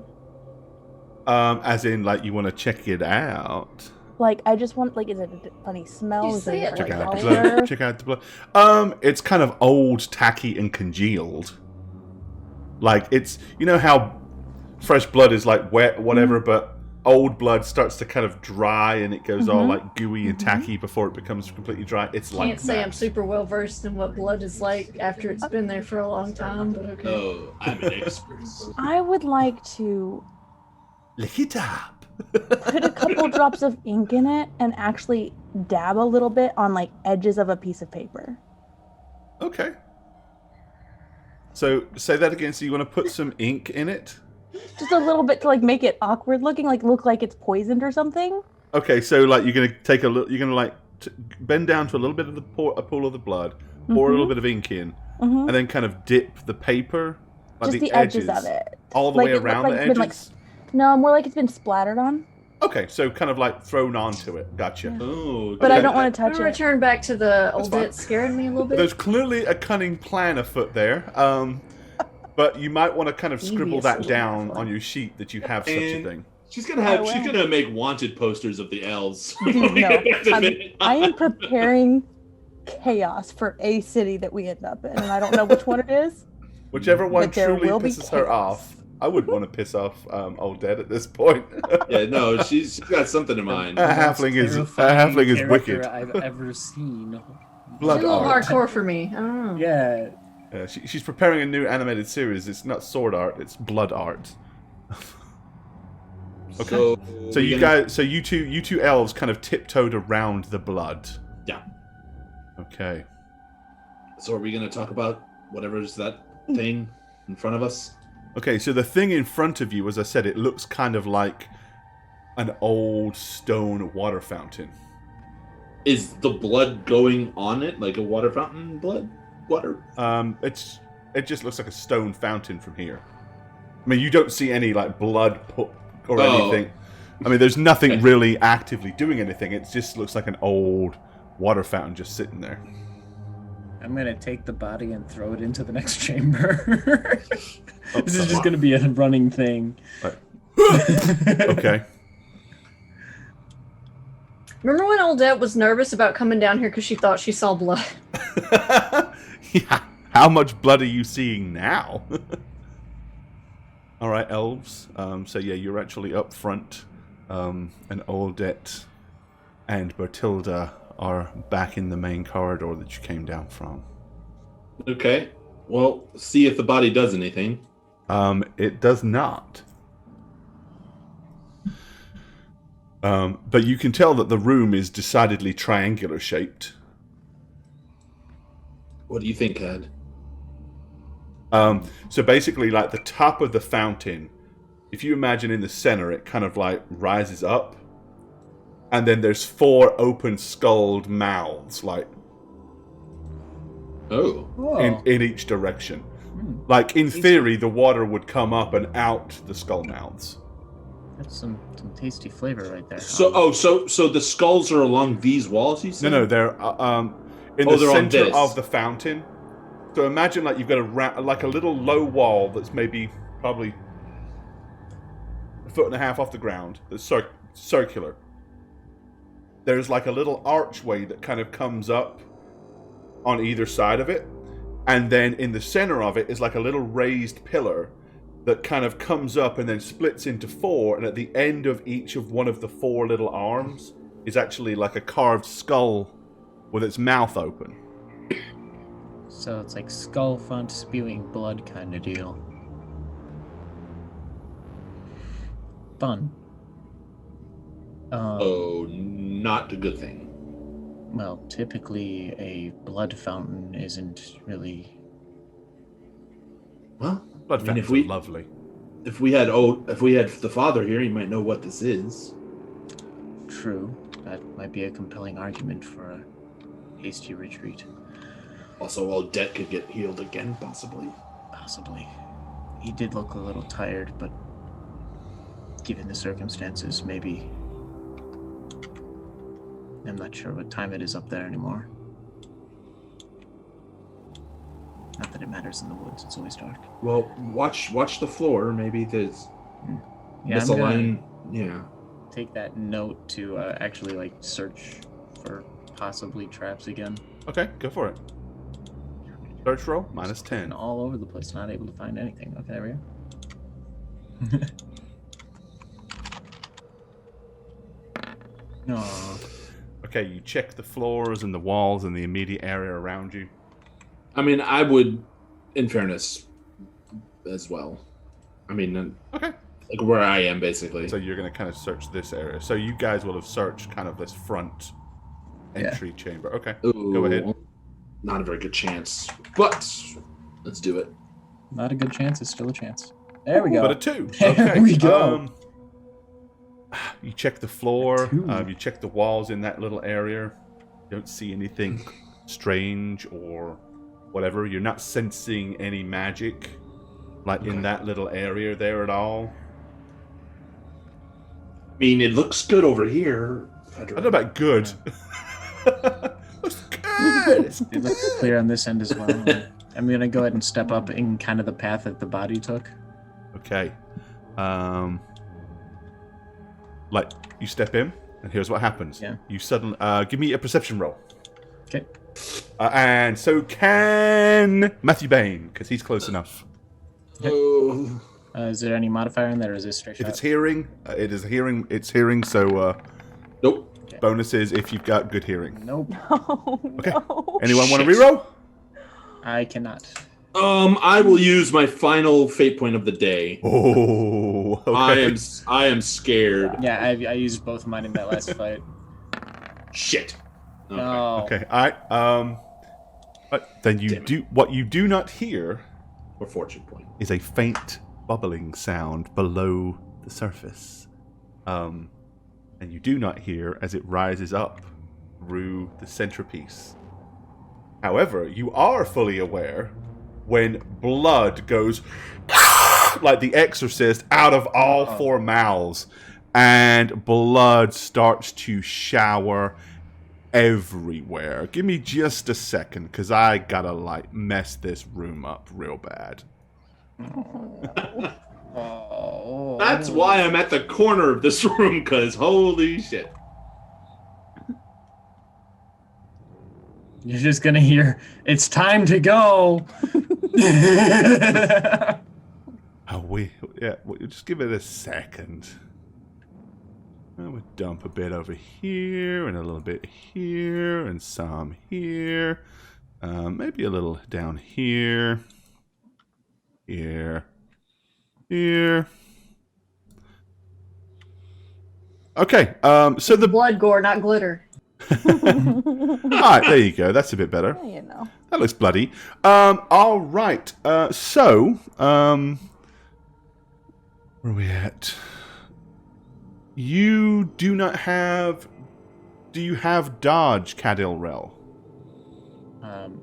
As in, like, you want to check it out. Like, I just want, like, is it a funny smell? You Is see it, it, Check like, out the color? blood. Check out the blood. It's kind of old, tacky, and congealed. Like, it's, you know how fresh blood is like wet, whatever, but old blood starts to kind of dry and it goes all like gooey and tacky before it becomes completely dry. It's like Can't say that. I'm super well versed in what blood is like after it's been there for a long time, but okay. Oh, I'm an expert. I would like to Lick it up. put a couple drops of ink in it and actually dab a little bit on, like, edges of a piece of paper. Okay. So, say that again. So you want to put some ink in it? Just a little bit to, like, make it awkward looking, like, look like it's poisoned or something. Okay, so like you're gonna take a little, you're gonna like bend down to a little bit of the a pool of the blood, pour a little bit of ink in, and then kind of dip the paper, like Just the the edges of it. all the way around the edges? No, more like it's been splattered on. Okay, so kind of like thrown onto it. Gotcha. Yeah. Oh, But I don't want to touch I'm gonna it. return back to the old bit. Scared me a little bit. There's clearly a cunning plan afoot there, but you might want to kind of scribble that down on your sheet that you have such a thing. She's gonna make wanted posters of the elves. Dude, no. I am preparing chaos for a city that we end up in, and I don't know which one it is. Whichever one truly will be pisses her off. I wouldn't want to piss off old Dead at this point. Yeah, no, she's got something in mind. A halfling is wicked. I've ever seen. Blood It's a little art. hardcore for me. I don't know. Yeah. She's preparing a new animated series. It's not sword art; it's blood art. Okay. So you two elves kind of tiptoed around the blood. Yeah. Okay. So are we gonna talk about whatever's that thing in front of us? Okay, so the thing in front of you, as I said, it looks kind of like an old stone water fountain. Is the blood going on it like a water fountain? Water? It just looks like a stone fountain from here. I mean, you don't see any like blood or anything. I mean, there's nothing really actively doing anything. It just looks like an old water fountain just sitting there. I'm gonna take the body and throw it into the next chamber. This is just gonna be a running thing. Right. Okay. Remember when old Deb was nervous about coming down here because she thought she saw blood? Yeah. How much blood are you seeing now? All right, elves. So yeah, you're actually up front, and Aldette and Bertilda are back in the main corridor that you came down from. Okay. Well, see if the body does anything. It does not. But you can tell that the room is decidedly triangular shaped. What do you think, Ed? So basically, like the top of the fountain, if you imagine in the center, it kind of like rises up, and then there's 4 open skulled mouths, like in each direction. Like in theory, the water would come up and out the skull mouths. That's some tasty flavor right there. So the skulls are along these walls, you said? No, they're in the center of the fountain. So imagine like you've got a little low wall that's probably 1.5 feet off the ground. That's circular. There's like a little archway that kind of comes up on either side of it, and then in the center of it is like a little raised pillar that kind of comes up and then splits into 4, and at the end of each of one of the 4 little arms is actually like a carved skull with its mouth open. So it's like skull font spewing blood kind of deal. Fun. Not a good thing. Well, typically a blood fountain isn't really. Well, Blood fountains are lovely. If we had the father here, he might know what this is. True. That might be a compelling argument for a hasty retreat. Also, old Debt could get healed again, possibly. Possibly. He did look a little tired, but given the circumstances, maybe. I'm not sure what time it is up there anymore. Not that it matters in the woods, it's always dark. Well, watch the floor. Maybe there's misaligned. Yeah. Take that note to actually like search for possibly traps again. Okay, go for it. Search roll, minus 10. All over the place, not able to find anything. Okay, there we go. No. Okay, you check the floors and the walls and the immediate area around you. I mean, I would, in fairness, as well. I mean, okay, like where I am, basically. So you're going to kind of search this area. So you guys will have searched kind of this front entry chamber. Okay, Ooh, go ahead. Not a very good chance, but let's do it. Not a good chance. It's still a chance. There we go. But a 2. There Okay. we go. You check the floor. You check the walls in that little area. You don't see anything strange or whatever. You're not sensing any magic. like in that little area there at all? I mean, it looks good over here. I don't know about good. Looks good. It looks clear on this end as well. I'm gonna go ahead and step up in kind of the path that the body took. Okay. Like you step in, and here's what happens. Yeah. You suddenly give me a perception roll. Okay. And so can Matthew Bain, because he's close enough. Oh. Is there any modifier in there, or is this straight If shot? it's hearing, it is hearing. It's hearing. So Nope. bonus is if you've got good hearing. Nope. Oh, Okay. no. Anyone want to Shit. reroll? I cannot. I will use my final fate point of the day. Oh. Okay. I am scared. Yeah, I used both of mine in that last fight. Shit. Okay. No. Okay. All right. But then you Damn it. do what you do not hear Or fortune point. is a faint bubbling sound below the surface. And you do not hear as it rises up through the centerpiece. However, you are fully aware when blood goes like the Exorcist out of all four mouths, and blood starts to shower everywhere. Give me just a second, because I gotta like mess this room up real bad. Oh. That's why I'm at the corner of this room, because holy shit. You're just gonna hear, "It's time to go." Oh, we'll just give it a second. And we'll dump a bit over here, and a little bit here, and some here. Maybe a little down here. Here. Okay, so the... Blood gore, not glitter. Alright, there you go. That's a bit better. Yeah, you know. That looks bloody. All right. So, where are we at? You do not have. Do you have dodge, Cadil Rel?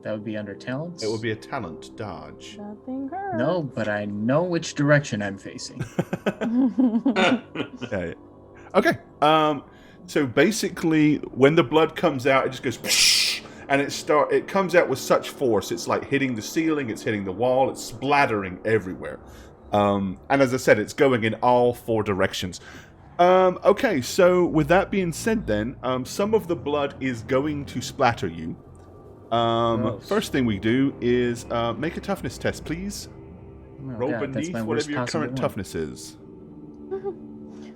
That would be under talents. It would be a talent dodge. Nothing hurts. No, but I know which direction I'm facing. Okay. Okay. So basically, when the blood comes out, it just goes, and it comes out with such force. It's like hitting the ceiling, it's hitting the wall, it's splattering everywhere. And as I said, it's going in all four directions. Okay, so with that being said, then some of the blood is going to splatter you. Gross. First thing we do is make a toughness test, please. Oh, Roll God, that's beneath my worst whatever your possible current one. toughness is.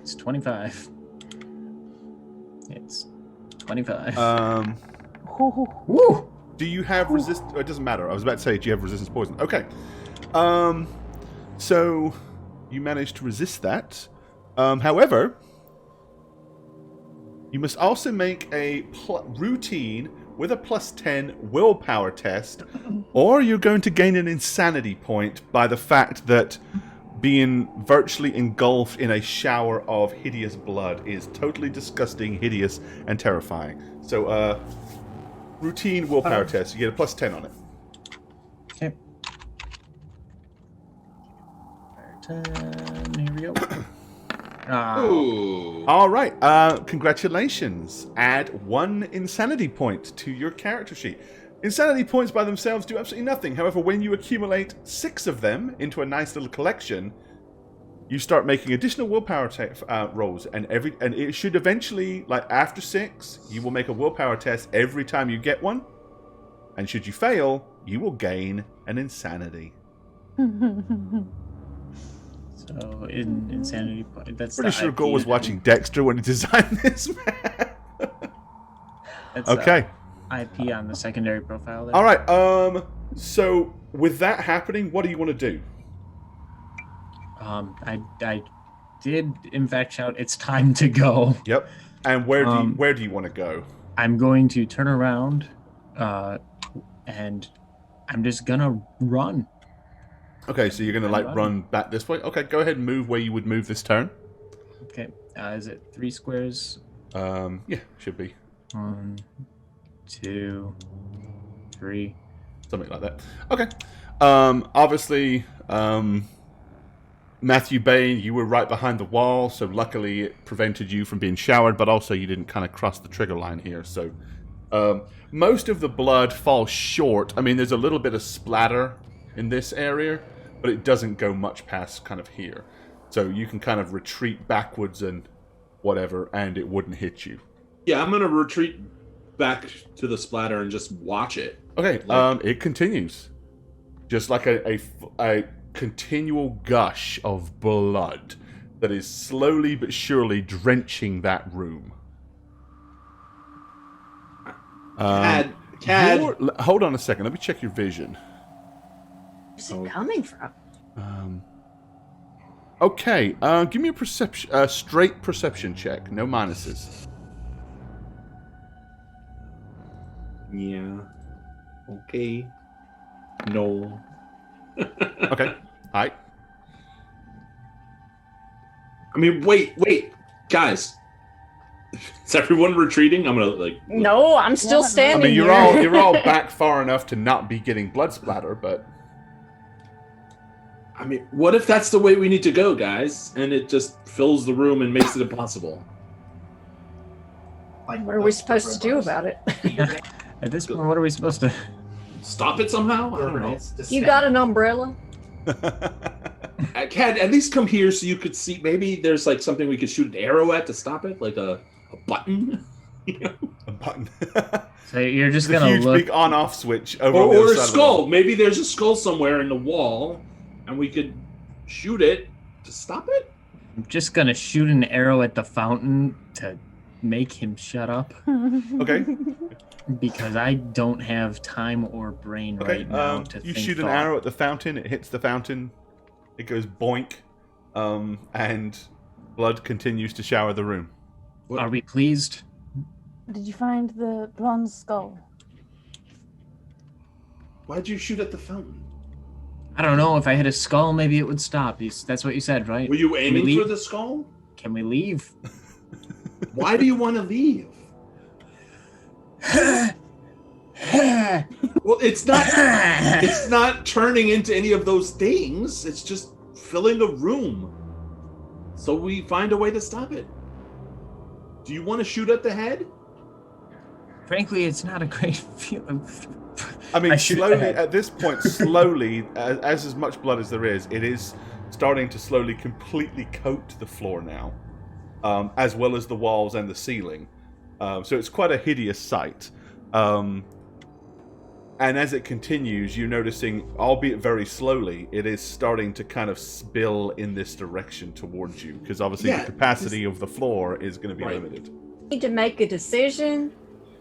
It's 25. It's 25. Woo! Do you have resist? It doesn't matter. I was about to say, do you have resistance poison? Okay. So you managed to resist that. However, you must also make a routine with a +10 willpower test, or you're going to gain an insanity point by the fact that being virtually engulfed in a shower of hideous blood is totally disgusting, hideous, and terrifying. So, routine willpower test. You get a +10 on it. Okay. 10, here we go. Ooh. All right. Congratulations. Add 1 insanity point to your character sheet. Insanity points by themselves do absolutely nothing. However, when you accumulate 6 of them into a nice little collection, you start making additional willpower rolls, and it should eventually, like after 6, you will make a willpower test every time you get one. And should you fail, you will gain an insanity. So, in insanity point, that's Pretty the sure IP Gore was that- watching Dexter when he designed this map. that's, Okay. IP on the secondary profile there. All right. So with that happening, what do you want to do? I did in fact shout, "It's time to go." Yep. And where do you want to go? I'm going to turn around, and I'm just gonna run. Okay, so you're gonna like run back this way. Okay, go ahead and move where you would move this turn. Okay. Is it 3 squares? Yeah, should be 1, 2, 3. something like that. Okay. Obviously, Matthew Bain, you were right behind the wall, so luckily it prevented you from being showered, but also you didn't kind of cross the trigger line here. So most of the blood falls short. I mean, there's a little bit of splatter in this area, but it doesn't go much past kind of here. So you can kind of retreat backwards and whatever, and it wouldn't hit you. Yeah, I'm going to retreat back to the splatter and just watch it. Okay, it continues. Just like a continual gush of blood that is slowly but surely drenching that room. Cad. Hold on a second. Let me check your vision. Where's it coming from? Okay, give me a straight perception check. No minuses. Yeah. Okay. No. Okay. All right. I mean, wait, guys. Is everyone retreating? I'm gonna No, I'm still standing. I mean, here. you're all back far enough to not be getting blood splatter, but. I mean, what if that's the way we need to go, guys? And it just fills the room and makes it impossible. What are we supposed to do about it? At this point, what are we supposed to... Stop it somehow? I don't know. You got an umbrella? Cad, at least come here so you could see. Maybe there's like something we could shoot an arrow at to stop it, like a button. You know? A button. So you're just a gonna huge look... big on-off switch over on the or other a side of the skull. wall. Maybe there's a skull somewhere in the wall, and we could shoot it to stop it. I'm just gonna shoot an arrow at the fountain to make him shut up. Okay. Because I don't have time or brain Okay. right now to You think shoot an thought. arrow at the fountain. It hits the fountain. It goes boink, and blood continues to shower the room. Are we pleased? Did you find the bronze skull? Why'd you shoot at the fountain? I don't know. If I hit a skull, maybe it would stop. That's what you said, right? Were you Can we aiming leave? for the skull? Can we leave? Why do you want to leave? Well, it's not turning into any of those things. It's just filling a room. So we find a way to stop it. Do you want to shoot at the head? Frankly, it's not a great feeling. I mean, shoot slowly, the head. at this point, slowly, as much blood as there is, it is starting to slowly completely coat the floor now, as well as the walls and the ceiling. So it's quite a hideous sight. And as it continues, you're noticing, albeit very slowly, it is starting to kind of spill in this direction towards you, because obviously the capacity of the floor is going to be limited. Need to make a decision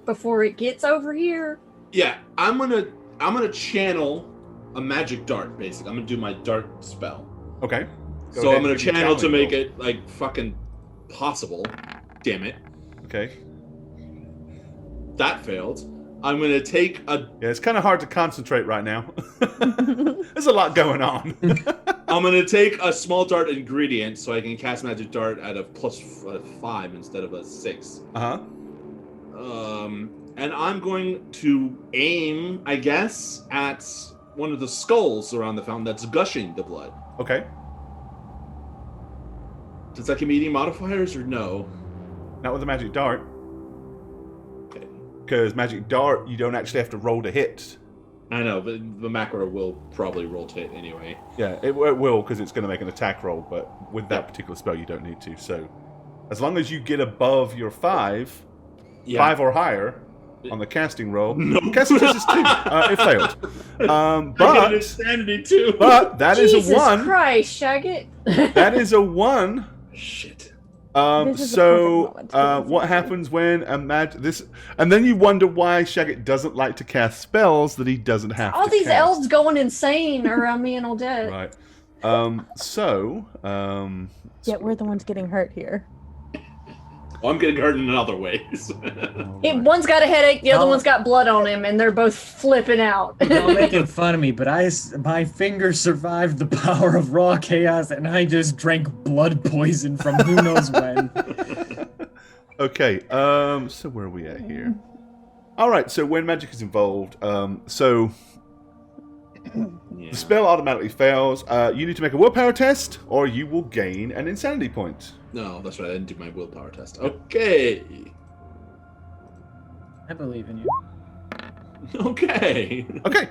before it gets over here. Yeah, I'm gonna channel a magic dart. Basically, I'm gonna do my dart spell. Okay. So I'm gonna channel to make it like fucking possible. Damn it. Okay. That failed. I'm gonna take a. Yeah, it's kind of hard to concentrate right now. There's a lot going on. I'm gonna take a small dart ingredient so I can cast magic dart at a +5 instead of a 6. And I'm going to aim, I guess, at one of the skulls around the fountain that's gushing the blood. Okay. Does that give me any modifiers or no? Not with the magic dart. Okay. Because magic dart, you don't actually have to roll to hit. I know, but the macro will probably roll to hit anyway. Yeah, it will, because it's going to make an attack roll, but with that particular spell, you don't need to. So, as long as you get above your 5 or higher on the casting roll, casting test is 2. It failed. But insanity too. But that is Jesus a 1. Christ, Shagget. That is a 1. Shit. This is the perfect moment to do What this. happens when this, and then you wonder why Shagget doesn't like to cast spells that he doesn't have All to these cast. elves going insane around me and Odette. Right. Yet we're the ones getting hurt here. Well, I'm getting hurt in other ways. One's got a headache, the other one's got blood on him, and they're both flipping out. Y'all making fun of me, but my fingers survived the power of raw chaos, and I just drank blood poison from who knows when. Okay, so where are we at here? All right, so when magic is involved, so Yeah. The spell automatically fails. You need to make a willpower test, or you will gain an insanity point. No, that's right. I didn't do my willpower test. Okay. I believe in you. Okay. Okay.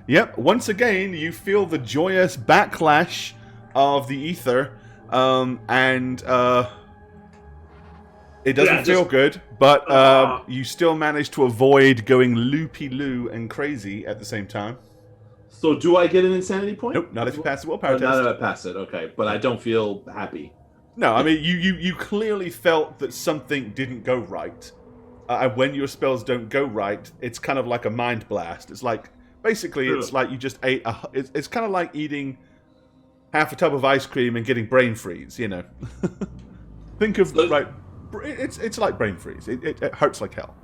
Yep. Once again, you feel the joyous backlash of the ether, and it doesn't feel good. But you still manage to avoid going loopy-loo and crazy at the same time. So do I get an insanity point? Nope. Not if you pass the willpower test. Not if I pass it. Okay, but I don't feel happy. No, I mean you clearly felt that something didn't go right. And when your spells don't go right, it's kind of like a mind blast. It's like basically it's like you just ate it's kind of like eating half a tub of ice cream and getting brain freeze. You know, think of it's like brain freeze. It hurts like hell.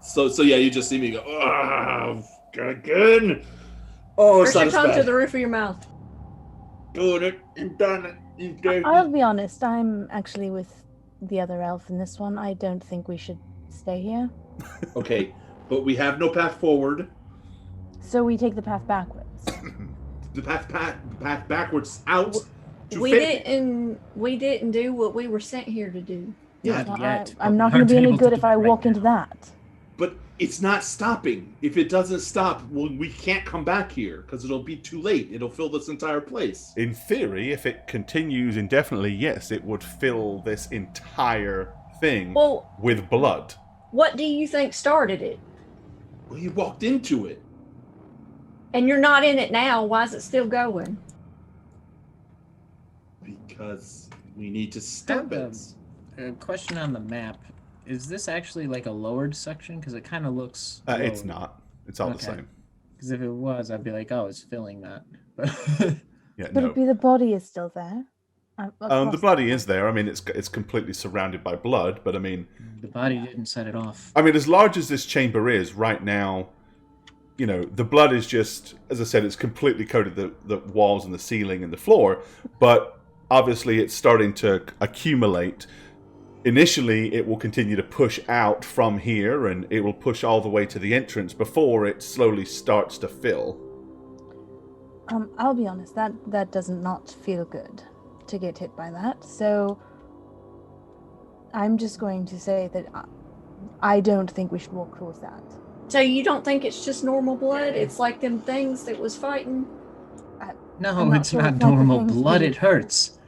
So yeah, you just see me go. Oh, again. Oh, it's Push not your as tongue bad. to the roof of your mouth. Doing it and done it. And done it. I'll be honest, I'm actually with the other elf in this one. I don't think we should stay here. Okay, but we have no path forward. So we take the path backwards. The path backwards out. We didn't do what we were sent here to do. Not yet. I'm not going to be any good if I walk into that. But it's not stopping. If it doesn't stop, well, we can't come back here because it'll be too late. It'll fill this entire place. In theory, if it continues indefinitely, yes, it would fill this entire thing with blood. What do you think started it? Well, you walked into it. And you're not in it now. Why is it still going? Because we need to stop it. A question on the map. Is this actually like a lowered section? Because it kind of looks... It's not. It's all the same. Because if it was, I'd be like, oh, it's filling that. Yeah, Could it be the body is still there? The bloody is there. I mean, it's completely surrounded by blood, but I mean... The body didn't set it off. I mean, as large as this chamber is right now, you know, the blood is just, as I said, it's completely coated the walls and the ceiling and the floor, but obviously it's starting to accumulate. Initially, it will continue to push out from here, and it will push all the way to the entrance before it slowly starts to fill. I'll be honest, that does not feel good to get hit by that. So I'm just going to say that I don't think we should walk towards that. So you don't think it's just normal blood? It's like them things that was fighting? No, it's not normal blood. It hurts.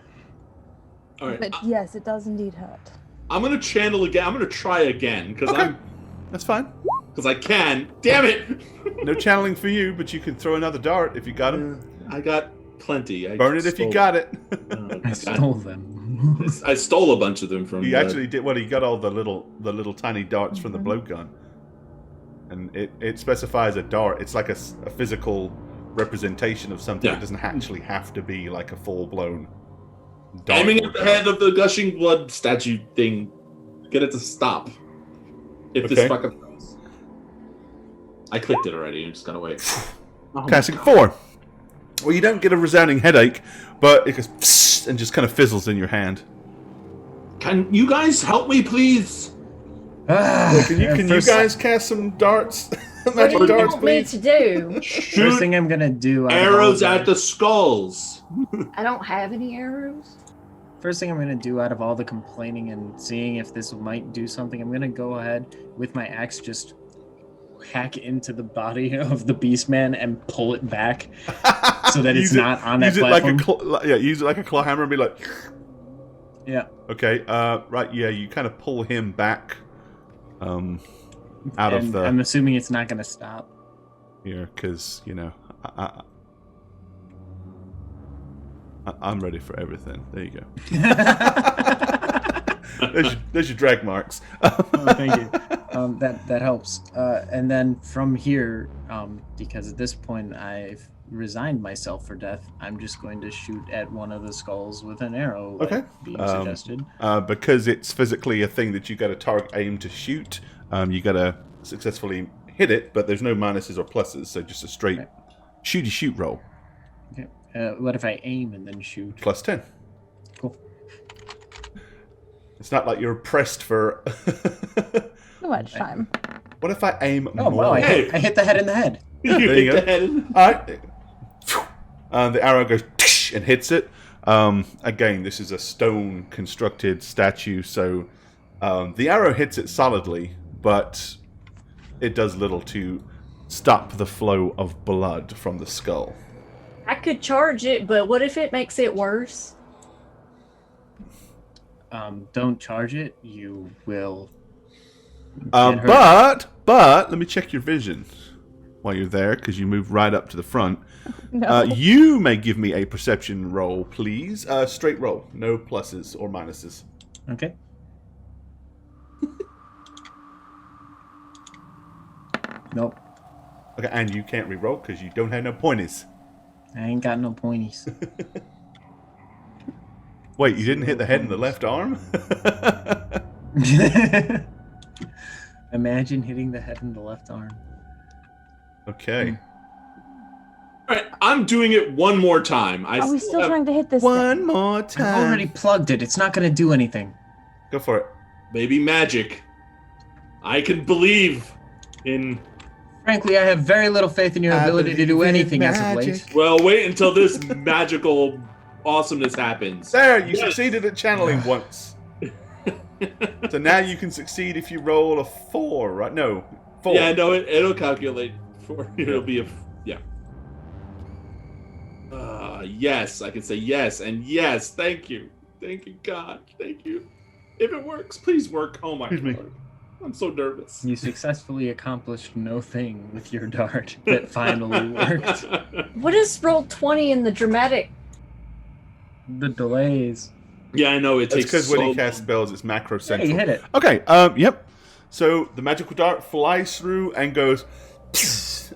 All right. But yes, it does indeed hurt. I'm gonna channel again. I'm gonna try again because That's fine. Because I can. Damn it! No channeling for you, but you can throw another dart if you got him. I got plenty. Burn it if you got it. I stole them. I stole a bunch of them from. He actually did. Well, he got all the little tiny darts from the blowgun, and it specifies a dart. It's like a physical representation of something. It doesn't actually have to be like a full blown. Aiming at the head of the gushing blood statue thing. Get it to stop. If this fucking goes. I clicked it already. I'm just gonna wait. Casting 4. Well, you don't get a resounding headache, but it goes psst and just kind of fizzles in your hand. Can you guys help me, please? Can you guys cast some darts? What do you want me to do? Shoot First thing I'm gonna do. arrows at the skulls. I don't have any arrows. First thing I'm gonna do out of all the complaining and seeing if this might do something, I'm gonna go ahead with my axe, just hack into the body of the Beastman and pull it back so that it's not on that platform. Use it like a claw hammer and be like. Yeah. Okay. Right. Yeah. You kind of pull him back. Out of the. I'm assuming it's not gonna stop. Here, because I'm ready for everything. There you go. there's your drag marks. Thank you. That helps. And then from here, because at this point I've resigned myself for death, I'm just going to shoot at one of the skulls with an arrow. Like being suggested. Because it's physically a thing that you got to target aim to shoot. You got to successfully hit it, but there's no minuses or pluses, so just a straight shooty shoot roll. Okay. What if I aim and then shoot? Plus 10. Cool. It's not like you're pressed for Too much time. What if I aim more? Oh, wow, I hit the head in the head. Yeah, You there hit you the go. head. All right. The arrow goes and hits it. Again, this is a stone constructed statue, so the arrow hits it solidly, but it does little to stop the flow of blood from the skull. I could charge it, but what if it makes it worse? Don't charge it. You will get hurt. But let me check your vision while you're there, because you moved right up to the front. No. You may give me a perception roll, please. Straight roll, no pluses or minuses. Okay. Nope. Okay, and you can't re-roll because you don't have no pointies. I ain't got no pointies. Wait, you didn't hit the head in the left arm? Imagine hitting the head in the left arm. Okay. All right, I'm doing it one more time. Are we still trying to hit this One thing? more I've time. already plugged it. It's not going to do anything. Go for it. Maybe magic. I can believe in. Frankly, I have very little faith in your I ability to do believe in anything as of magic. late. Well, wait until this magical awesomeness happens. There, you Yes. succeeded at channeling once. So now you can succeed if you roll a 4, right? No, 4. Yeah, no, it'll calculate for. It'll be a. Yeah. Yes, I can say yes and yes. Thank you, God, thank you. If it works, please work. Oh my Excuse me. God, I'm so nervous. You successfully accomplished no thing with your dart that finally worked. What is roll 20 in the dramatic? The delays. Yeah, I know it It's takes because so when you cast long. spells, it's macro Yeah, central. you hit it. Okay, yep. So the magical dart flies through and goes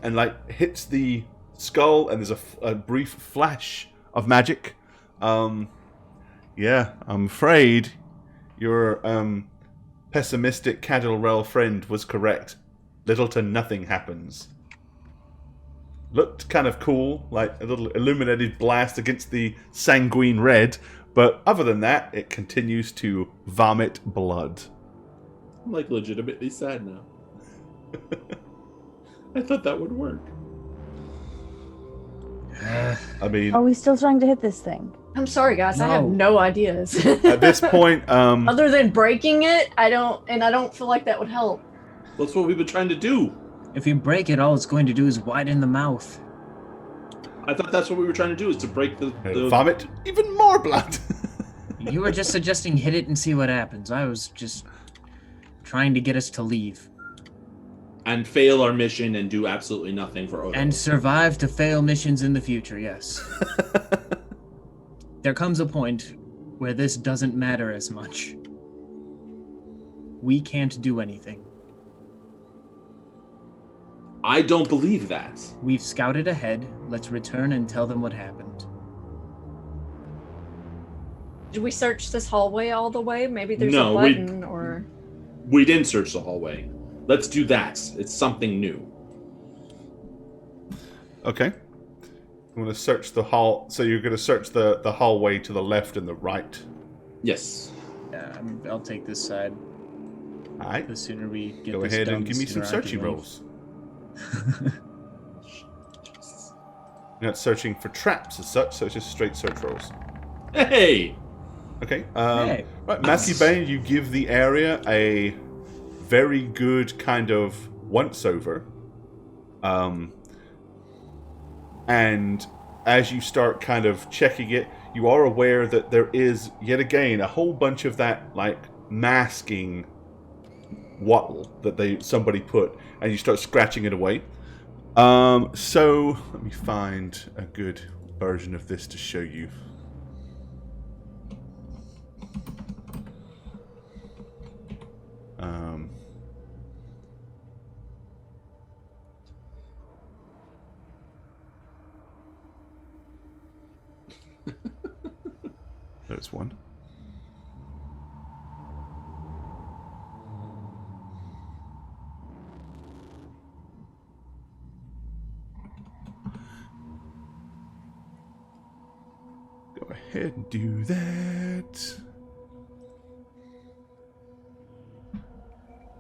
and like hits the skull, and there's a brief flash of magic. Yeah, I'm afraid your pessimistic Cadilrel friend was correct. Little to nothing happens. Looked kind of cool, like a little illuminated blast against the sanguine red, but other than that, it continues to vomit blood. I'm like legitimately sad now. I thought that would work. I mean, Are we still trying to hit this thing? I'm sorry, guys. I have No. no ideas. at this point, Other than breaking it, I don't feel like that would help. That's what we've been trying to do. If you break it, all it's going to do is widen the mouth. I thought that's what we were trying to do, is to break the vomit even more blood. You were just suggesting hit it and see what happens. I was just trying to get us to leave. and fail our mission and do absolutely nothing for Odo. And survive to fail missions in the future, yes. There comes a point where this doesn't matter as much. We can't do anything. I don't believe that. We've scouted ahead. Let's return and tell them what happened. Did we search this hallway all the way? Maybe there's No, a button or... We didn't search the hallway. Let's do that. It's something new. Okay. I'm going to search the hall. So you're going to search the hallway to the left and the right. Yes. Yeah, I'll take this side. All right. The sooner we get Go this ahead done, and the give me some sooner I searching can leave. rolls. You're not searching for traps as such, so it's just straight search rolls. Hey! Okay. Hey. Right, Matthew Bain, you give the area a very good kind of once-over. And as you start kind of checking it, you are aware that there is, yet again, a whole bunch of that, like, masking wattle that somebody put, and you start scratching it away. So, let me find a good version of this to show you. There's one. Go ahead and do that.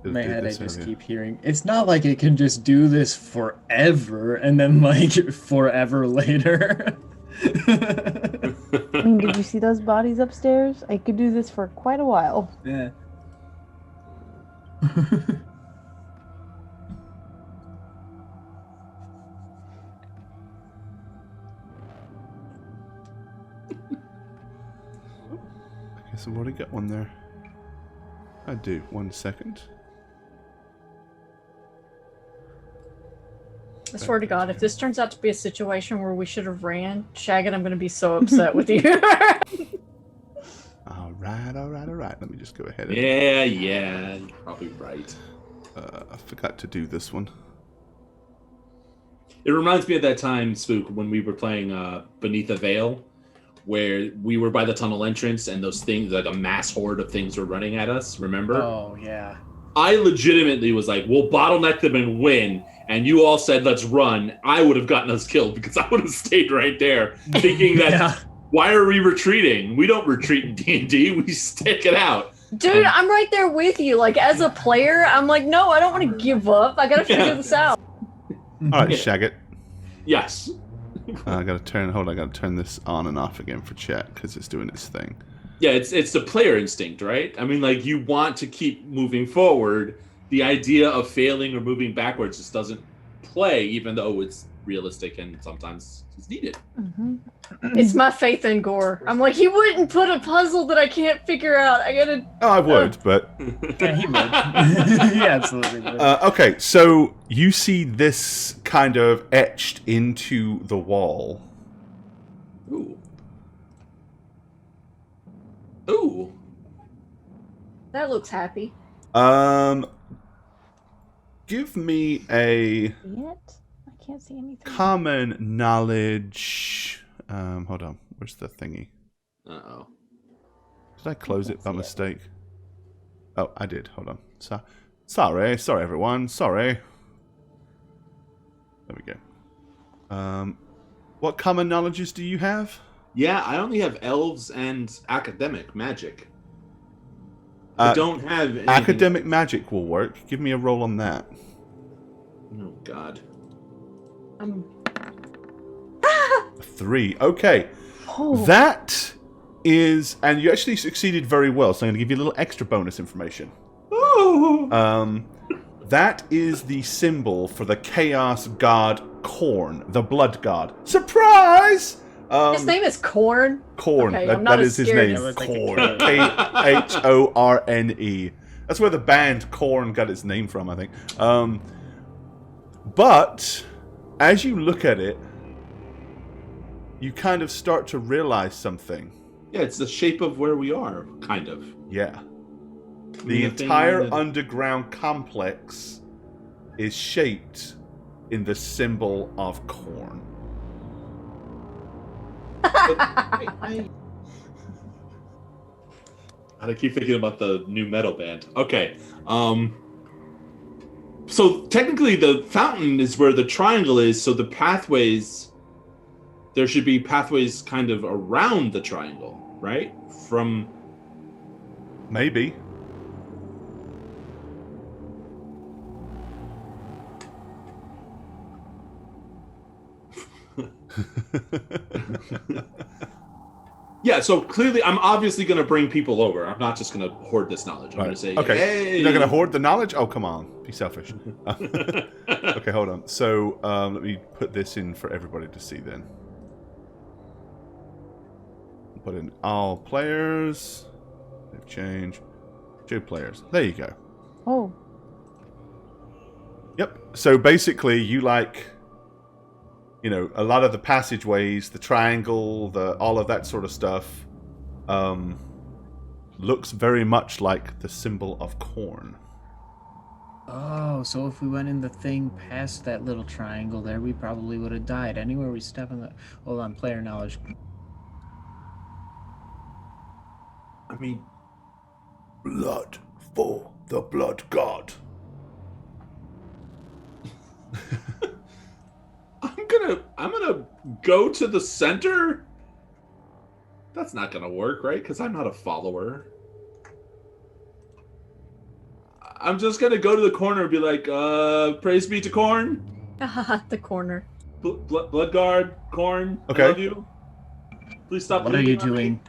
In my head, I just keep hearing, it's not like it can just do this forever, and then, like, forever later. I mean, did you see those bodies upstairs? I could do this for quite a while. Yeah. I guess I've already got one there. I do. 1 second. I swear to God, if this turns out to be a situation where we should have ran, Shaggy, I'm going to be so upset with you. All right. Let me just go ahead. Yeah, you're probably right. I forgot to do this one. It reminds me of that time, Spook, when we were playing Beneath a Veil, where we were by the tunnel entrance and those things, like a mass horde of things were running at us, remember? Oh, yeah. I legitimately was like, we'll bottleneck them and win. And you all said, let's run. I would have gotten us killed because I would have stayed right there thinking that, why are we retreating? We don't retreat in D&D. We stick it out. Dude, I'm right there with you. Like, as a player, I'm like, no, I don't want to give up. I got to figure this out. All right, Shagget. Yes. I gotta turn this on and off again for chat because it's doing its thing. Yeah, it's the player instinct, right? I mean, like, you want to keep moving forward. The idea of failing or moving backwards just doesn't play, even though it's realistic and sometimes it's needed. Mm-hmm. It's my faith in Gore. I'm like, he wouldn't put a puzzle that I can't figure out. I gotta. Oh, I would, but yeah, he would. He absolutely would. Okay, so you see this kind of etched into the wall. Ooh. Ooh. That looks happy. Give me a Yet? I can't see anything. common knowledge. Hold on. Where's the thingy? Uh-oh. Did I close it by mistake? Oh, I did. Hold on. Sorry, everyone. Sorry. There we go. What common knowledges do you have? Yeah, I only have elves and academic magic. I don't have anything. Academic magic will work. Give me a roll on that. Oh, God. 3. Okay. Oh. That is... And you actually succeeded very well, so I'm going to give you a little extra bonus information. Oh. That is the symbol for the Chaos God Khorne, the Blood God. Surprise! His name is Korn. Khorne. Okay, That is his name. as- Khorne. Khorne. That's where the band Korn got its name from, I think. But as you look at it, you kind of start to realize something. Yeah, it's the shape of where we are, kind of. Yeah. The The thing entire that- underground complex is shaped in the symbol of Khorne. I keep thinking about the new metal band. Okay. So technically the fountain is where the triangle is, so the pathways, there should be pathways kind of around the triangle, right? From... Maybe. Yeah, so clearly I'm obviously going to bring people over. I'm not just going to hoard this knowledge. I'm going to say, okay. hey! You're not going to hoard the knowledge? Oh, come on. Be selfish. Okay, hold on. So, let me put this in for everybody to see then. Put in all players. Save change. 2 players. There you go. Oh. Yep. So basically, you like, you know, a lot of the passageways, the triangle, all of that sort of stuff, looks very much like the symbol of Khorne. Oh, so if we went in the thing past that little triangle there, we probably would have died. Anywhere we step in the... Hold on, player knowledge. I mean, Blood for the Blood God. I'm gonna go to the center. That's not gonna work, right? Because I'm not a follower. I'm just gonna go to the corner and be like, praise be to Corn. The corner. Bloodguard, Corn, Okay. I love you. Please stop. What are you doing?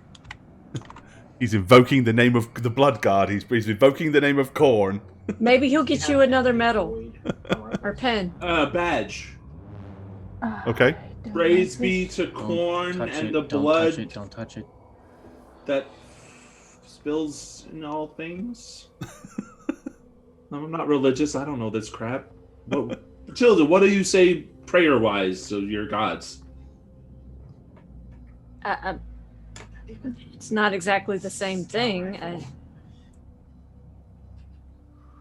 He's invoking the name of the Blood God. He's invoking the name of Corn. Maybe he'll get you another medal or pen. Badge. Okay. Praise be to Corn and the blood. Don't touch it. That spills in all things. I'm not religious. I don't know this crap. Matilda, what do you say prayer-wise to your gods? It's not exactly the same thing.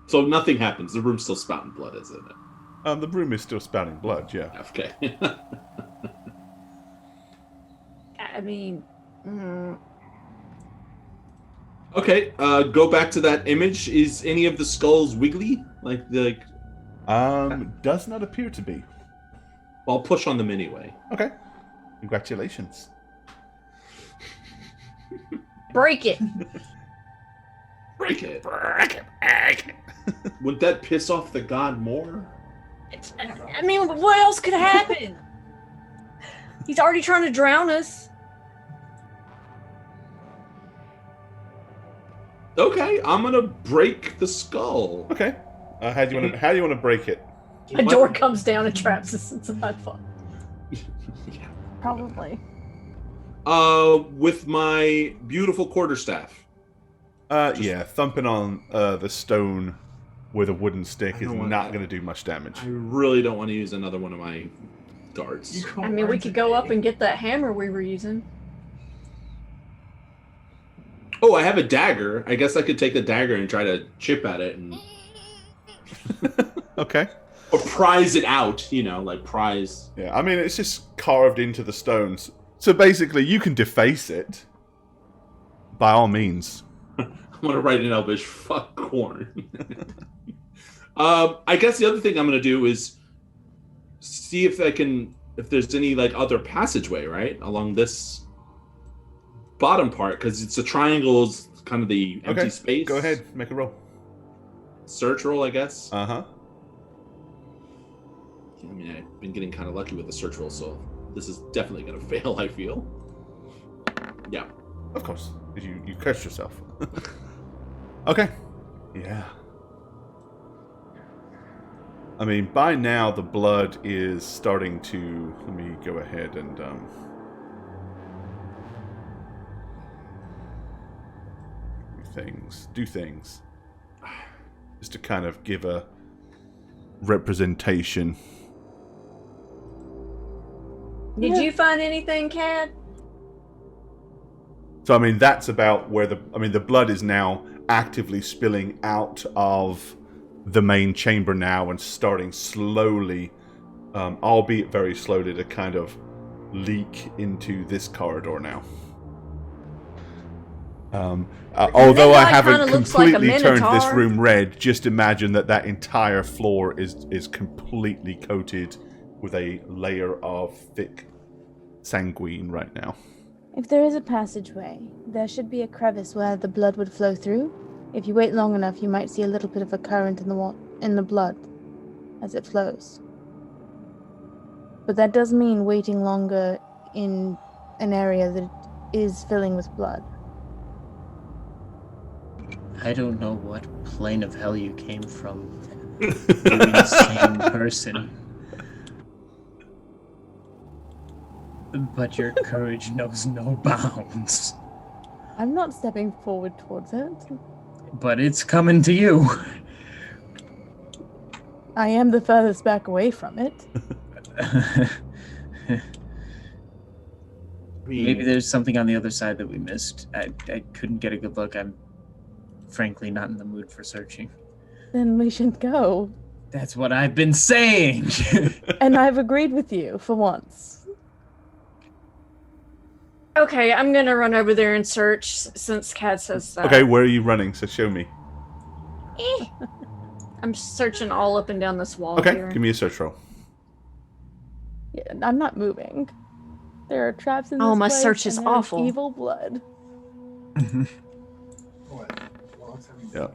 So nothing happens. The room's still spouting blood, isn't it? The room is still spouting blood, yeah. Okay. I mean... Okay, go back to that image. Is any of the skulls wiggly? Does not appear to be. I'll push on them anyway. Okay. Congratulations. Break it. Break it. Would that piss off the god more? I mean, what else could happen? He's already trying to drown us. Okay, I'm gonna break the skull. Okay. How do you want to break it? A door comes down and traps us inside. Yeah. Probably. With my beautiful quarterstaff. Thumping on the stone with a wooden stick is not going to do much damage. I really don't want to use another one of my darts. I mean, we could go up and get that hammer we were using. Oh, I have a dagger. I guess I could take the dagger and try to chip at it and Okay. or prise it out, prise. Yeah, I mean, it's just carved into the stones. So basically, you can deface it. By all means. I'm gonna write in Elvish, fuck Corn. I guess the other thing I'm gonna do is see if there's any other passageway, right, along this bottom part, because it's a triangle is kind of the empty space. Go ahead, make a roll. Search roll, I guess. Uh-huh. I mean, I've been getting kind of lucky with the search roll, so this is definitely going to fail, I feel. Yeah. Of course. You cursed yourself. Okay. Yeah. I mean, by now the blood is starting to... Let me go ahead and... do things. Just to kind of give a representation. Did you find anything, Cad? So, I mean, that's about where the blood is now actively spilling out of the main chamber now and starting slowly, albeit very slowly, to kind of leak into this corridor now. Although I haven't completely turned this room red, just imagine that entire floor is completely coated with a layer of thick sanguine right now. If there is a passageway, there should be a crevice where the blood would flow through. If you wait long enough, you might see a little bit of a current in the blood as it flows. But that does mean waiting longer in an area that is filling with blood. I don't know what plane of hell you came from. You're the same person. But your courage knows no bounds. I'm not stepping forward towards it. But it's coming to you. I am the furthest back away from it. Maybe there's something on the other side that we missed. I couldn't get a good look. I'm frankly not in the mood for searching. Then we should go. That's what I've been saying. And I've agreed with you for once. Okay, I'm gonna run over there and search since Kat says that. Okay, where are you running? So show me. I'm searching all up and down this wall Okay, here. give me a search roll. Yeah, I'm not moving. There are traps in this Oh, my place, search is and there's awful. evil blood. Yeah.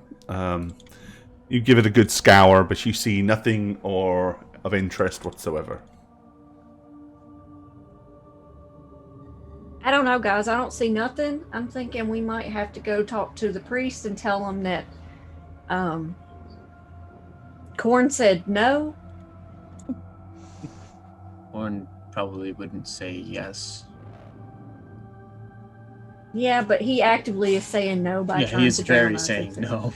You give it a good scour, but you see nothing of interest whatsoever. I don't know, guys. I don't see nothing. I'm thinking we might have to go talk to the priest and tell him that Corn said no. Corn probably wouldn't say yes. Yeah, but he actively is saying no by trying he's to very drown us. saying no.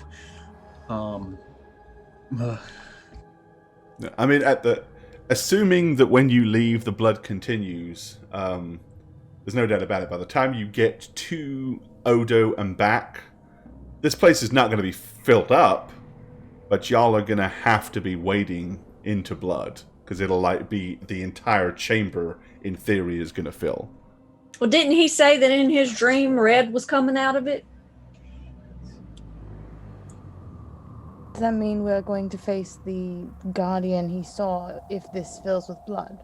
I mean, assuming that when you leave, the blood continues. There's no doubt about it. By the time you get to Odo and back, this place is not going to be filled up, but y'all are going to have to be wading into blood because it'll be the entire chamber. In theory, is going to fill. Well, didn't he say that in his dream red was coming out of it? Does that mean we're going to face the guardian he saw if this fills with blood?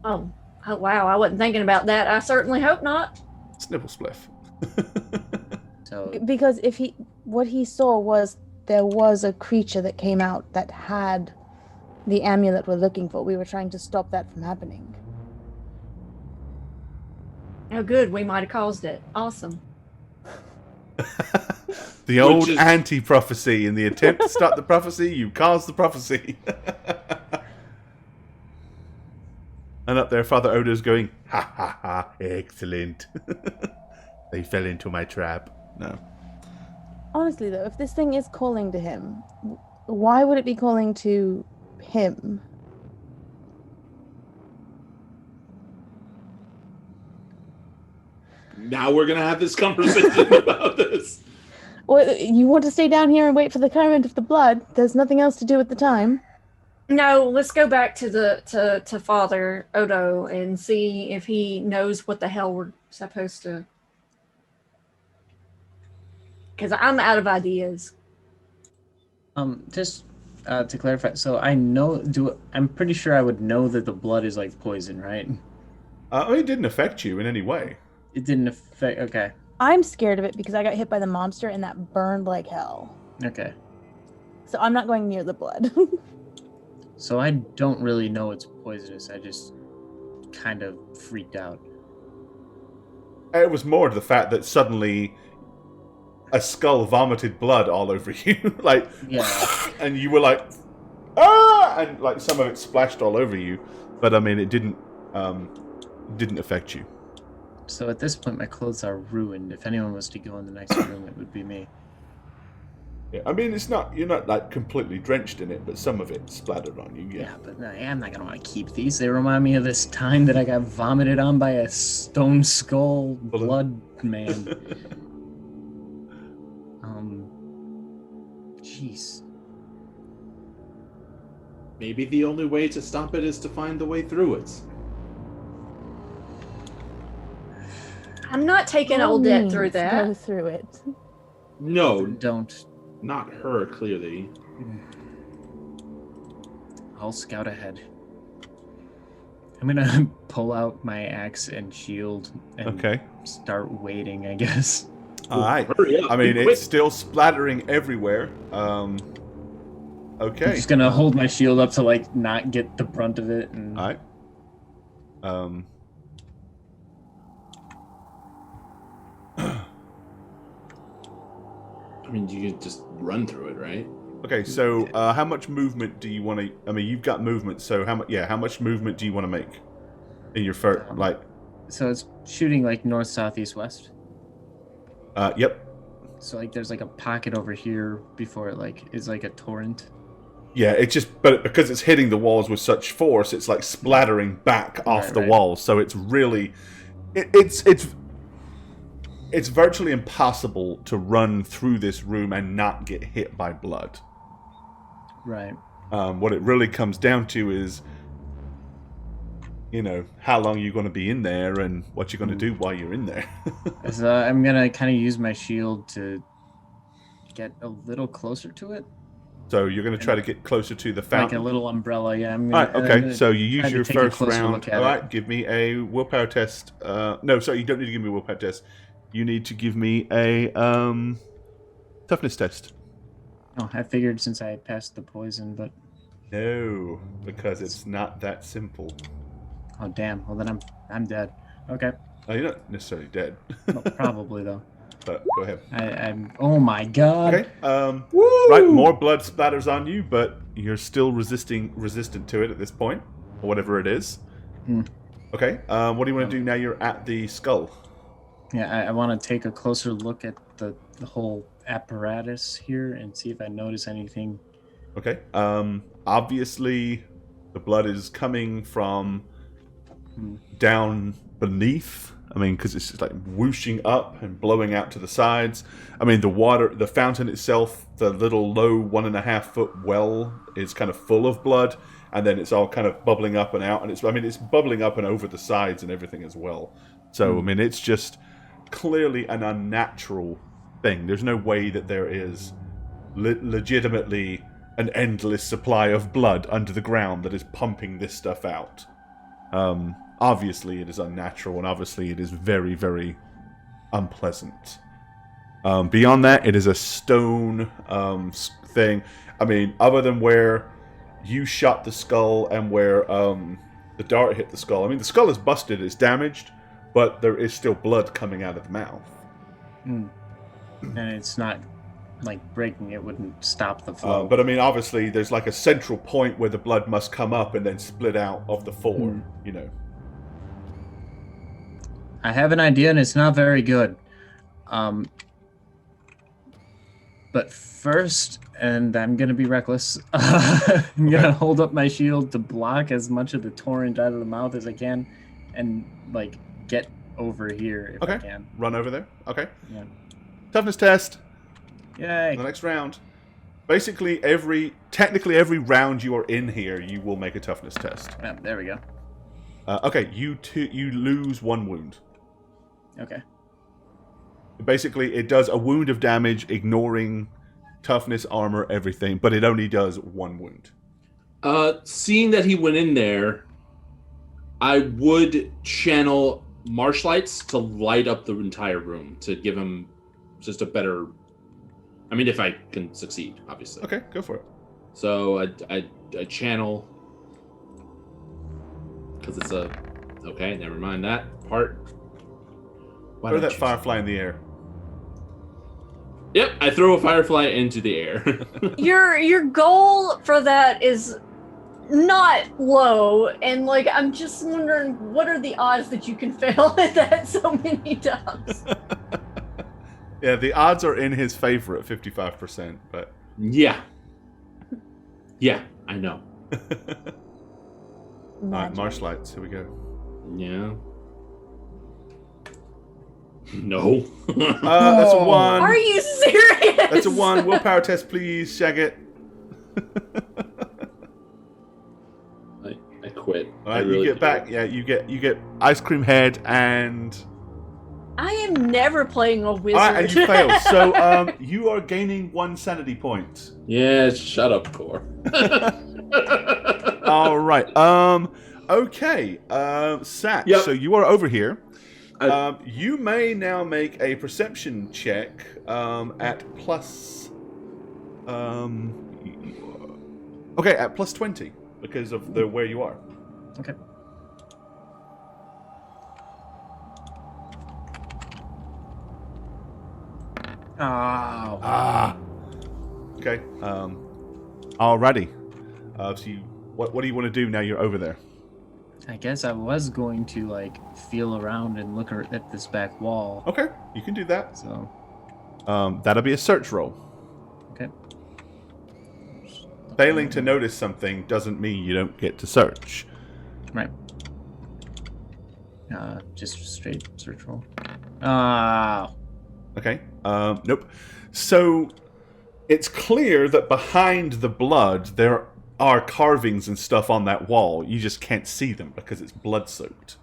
Oh wow, I wasn't thinking about that. I certainly hope not. Snibble spliff. So Because what he saw was there was a creature that came out that had the amulet we're looking for. We were trying to stop that from happening. Oh, good. We might have caused it. Awesome. The old anti-prophecy. In the attempt to stop the prophecy, you cause the prophecy. And up there, Father Odo's going, ha ha ha, excellent. They fell into my trap. No. Honestly, though, if this thing is calling to him, why would it be calling to him? Now we're gonna have this conversation about this. Well, you want to stay down here and wait for the current of the blood? There's nothing else to do at the time. No, let's go back to Father Odo and see if he knows what the hell we're supposed to. Because I'm out of ideas. Just to clarify, so I'm pretty sure I would know that the blood is like poison, right? It didn't affect you in any way. It didn't affect. Okay. I'm scared of it because I got hit by the monster and that burned like hell. Okay. So I'm not going near the blood. So I don't really know it's poisonous. I just kind of freaked out. It was more to the fact that suddenly a skull vomited blood all over you. Like, yeah. And you were like, ah! And like some of it splashed all over you. But I mean, it didn't affect you. So at this point, my clothes are ruined. If anyone was to go in the next room, it would be me. Yeah, I mean, you're not like completely drenched in it, but some of it splattered on you. Yeah, but I'm not gonna want to keep these. They remind me of this time that I got vomited on by a stone skull blood man. Jeez. Maybe the only way to stop it is to find the way through it. I'm not taking Odette through that. Go through it. No, Don't. not her, clearly. I'll scout ahead. I'm gonna pull out my axe and shield and start waiting, I guess. All right. Hurry up, I mean, be quick. it's still splattering everywhere. I'm just gonna hold my shield up to like not get the brunt of it. And... All right. I mean, you could just run through it, right? Okay, so how much movement do you want to? I mean, you've got movement, so how much? Yeah, how much movement do you want to make in your first? So it's shooting like north, south, east, west. Yep. So like, there's like a pocket over here before it like is like a torrent. Yeah, but because it's hitting the walls with such force, it's like splattering back off the walls. So it's really, it's virtually impossible to run through this room and not get hit by blood. Right. What it really comes down to is, how long you're going to be in there and what you're going to do while you're in there. So I'm gonna kind of use my shield to get a little closer to it. So you're going to try to get closer to the fountain. Like a little umbrella, yeah. All right, okay. So you use your first round. All right, give me a willpower test. No, sorry, you don't need to give me a willpower test. You need to give me a toughness test. Oh, I figured since I passed the poison, but... No, because it's not that simple. Oh, damn. Well, then I'm dead. Okay. Oh, you're not necessarily dead. Well, probably, though. But go ahead. I'm... Oh, my God. Okay. Woo! Right, more blood splatters on you, but you're still resistant to it at this point, or whatever it is. Okay. What do you want to do now you're at the skull? Yeah, I want to take a closer look at the whole apparatus here and see if I notice anything. Okay. Obviously, the blood is coming from down beneath. I mean, because it's just like whooshing up and blowing out to the sides. I mean, the fountain itself, the little low 1.5 foot well is kind of full of blood, and then it's all kind of bubbling up and out, and it's bubbling up and over the sides and everything as well. So, I mean, it's just clearly an unnatural thing. There's no way that there is legitimately an endless supply of blood under the ground that is pumping this stuff out. Obviously, it is unnatural, and obviously, it is very, very unpleasant. Beyond that, it is a stone thing. I mean, other than where you shot the skull and where the dart hit the skull. I mean, the skull is busted, it's damaged, but there is still blood coming out of the mouth. And it's not like breaking, it wouldn't stop the flow. But I mean, obviously, there's like a central point where the blood must come up and then split out of the four, you know. I have an idea, and it's not very good. But first, and I'm going to be reckless, I'm going to hold up my shield to block as much of the torrent out of the mouth as I can and, like, get over here if I can. Run over there. Okay. Yeah. Toughness test. Yay. The next round. Basically, technically every round you are in here, you will make a toughness test. Yeah, there we go. Okay, you lose 1 wound. Okay. Basically, it does a wound of damage, ignoring toughness, armor, everything, but it only does 1 wound. Seeing that he went in there, I would channel marsh lights to light up the entire room to give him just a better. I mean, if I can succeed, obviously. Okay, go for it. So I channel because it's a. Okay, never mind that part. Throw that firefly in the air. Yep, I throw a firefly into the air. Your goal for that is not low, and like I'm just wondering what are the odds that you can fail at that so many times. Yeah, the odds are in his favor at 55%, but yeah, I know. Alright, marsh lights, here we go. Yeah. No. That's a 1. Are you serious? That's a 1. Willpower test, please, Shagget. I quit. Alright, you get back. Yeah, you get ice cream head and. I am never playing a wizard. Alright, and you fail. So you are gaining 1 sanity point. Yeah, shut up, Core. Alright. Okay. Sack. Yep. So you are over here. You may now make a perception check at plus. Okay, at plus 20 because of where you are. Okay. Oh. Okay. Alrighty. So what do you want to do now you're over there? I guess I was going to like feel around and look at this back wall. Okay, you can do that. So that'll be a search roll. Okay. Failing to notice something doesn't mean you don't get to search. Right. Just straight search roll. Okay. Nope. So it's clear that behind the blood there are carvings and stuff on that wall. You just can't see them because it's blood-soaked.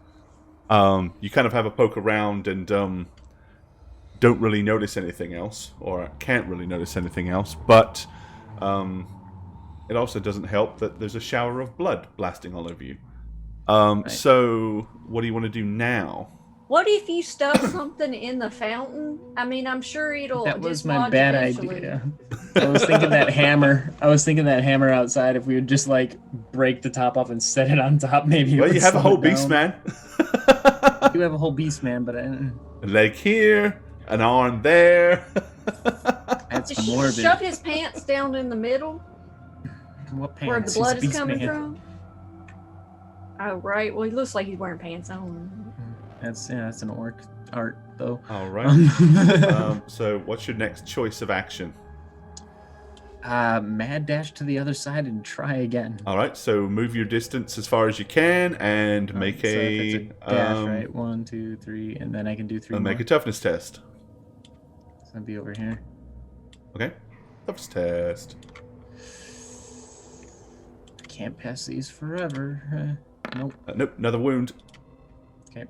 You kind of have a poke around and don't really notice anything else, or can't really notice anything else, but it also doesn't help that there's a shower of blood blasting all over you. Right. So what do you want to do now? What if you stuck something in the fountain? I mean, I'm sure it'll. That was my dislodge bad eventually. idea. I was thinking that hammer. I was thinking that hammer outside. If we would just like break the top off and set it on top, maybe. Well, you have a whole beast, man. You have a whole beast, man, but a leg here, an arm there. That's Just morbid. shove his pants down in the middle. What pants? Where the blood He's is a coming beast man. from. Oh, right. Well, he looks like he's wearing pants on. That's an orc art, though. All right. So, what's your next choice of action? Mad dash to the other side and try again. All right. So, move your distance as far as you can and make so a, if it's a dash, right? 1, 2, 3, and then I can do 3 and more. make a toughness test. It's gonna be over here. Okay. Toughness test. Can't pass these forever. Nope. Nope. Another wound. Okay.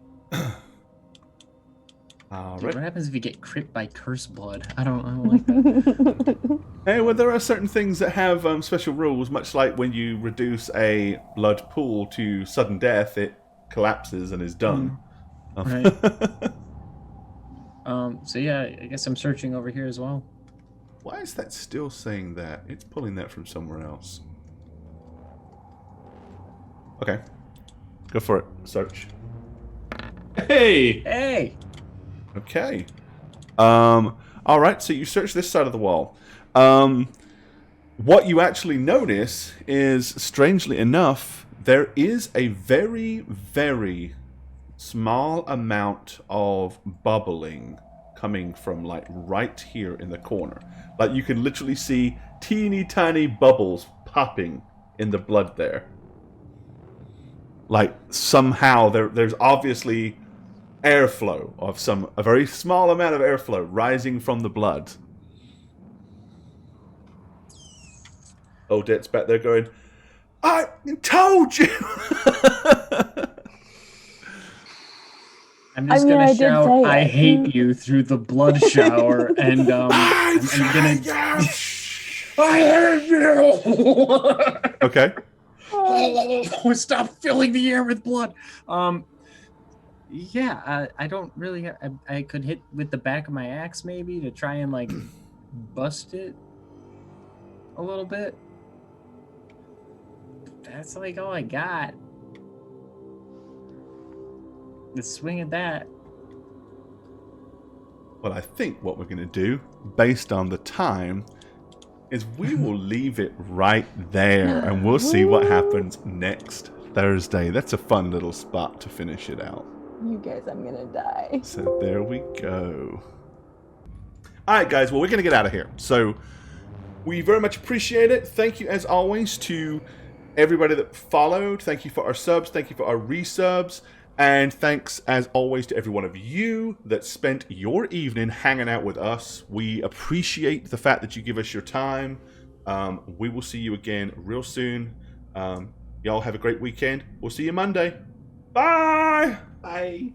All Dude, right. what happens if you get crit by curse blood? I don't like that. Hey, well, there are certain things that have special rules, much like when you reduce a blood pool to sudden death, it collapses and is done. Right. So yeah, I guess I'm searching over here as well. Why is that still saying that? It's pulling that from somewhere else. Okay. Go for it. Search. Hey! Hey! Okay. All right, so you search this side of the wall. What you actually notice is, strangely enough, there is a very, very small amount of bubbling coming from, like, right here in the corner. Like, you can literally see teeny tiny bubbles popping in the blood there. Like, somehow there's obviously airflow of a very small amount of airflow rising from the blood. Odette's back there going, I told you! I'm just gonna shout, I hate you through the blood shower, and I'm gonna... I hate you! Okay. Oh, stop filling the air with blood. Yeah, I don't really... I could hit with the back of my axe, maybe, to try and, like, bust it a little bit. That's, like, all I got. Let's swing at that. Well, I think what we're going to do, based on the time, is we will leave it right there, and we'll see what happens next Thursday. That's a fun little spot to finish it out. You guys, I'm gonna die. So there we go. Alright guys, well, we're going to get out of here. So we very much appreciate it. Thank you as always to everybody that followed. Thank you for our subs. Thank you for our resubs. And thanks as always to every one of you that spent your evening hanging out with us. We appreciate the fact that you give us your time. We will see you again real soon. Y'all have a great weekend. We'll see you Monday. Bye! Bye.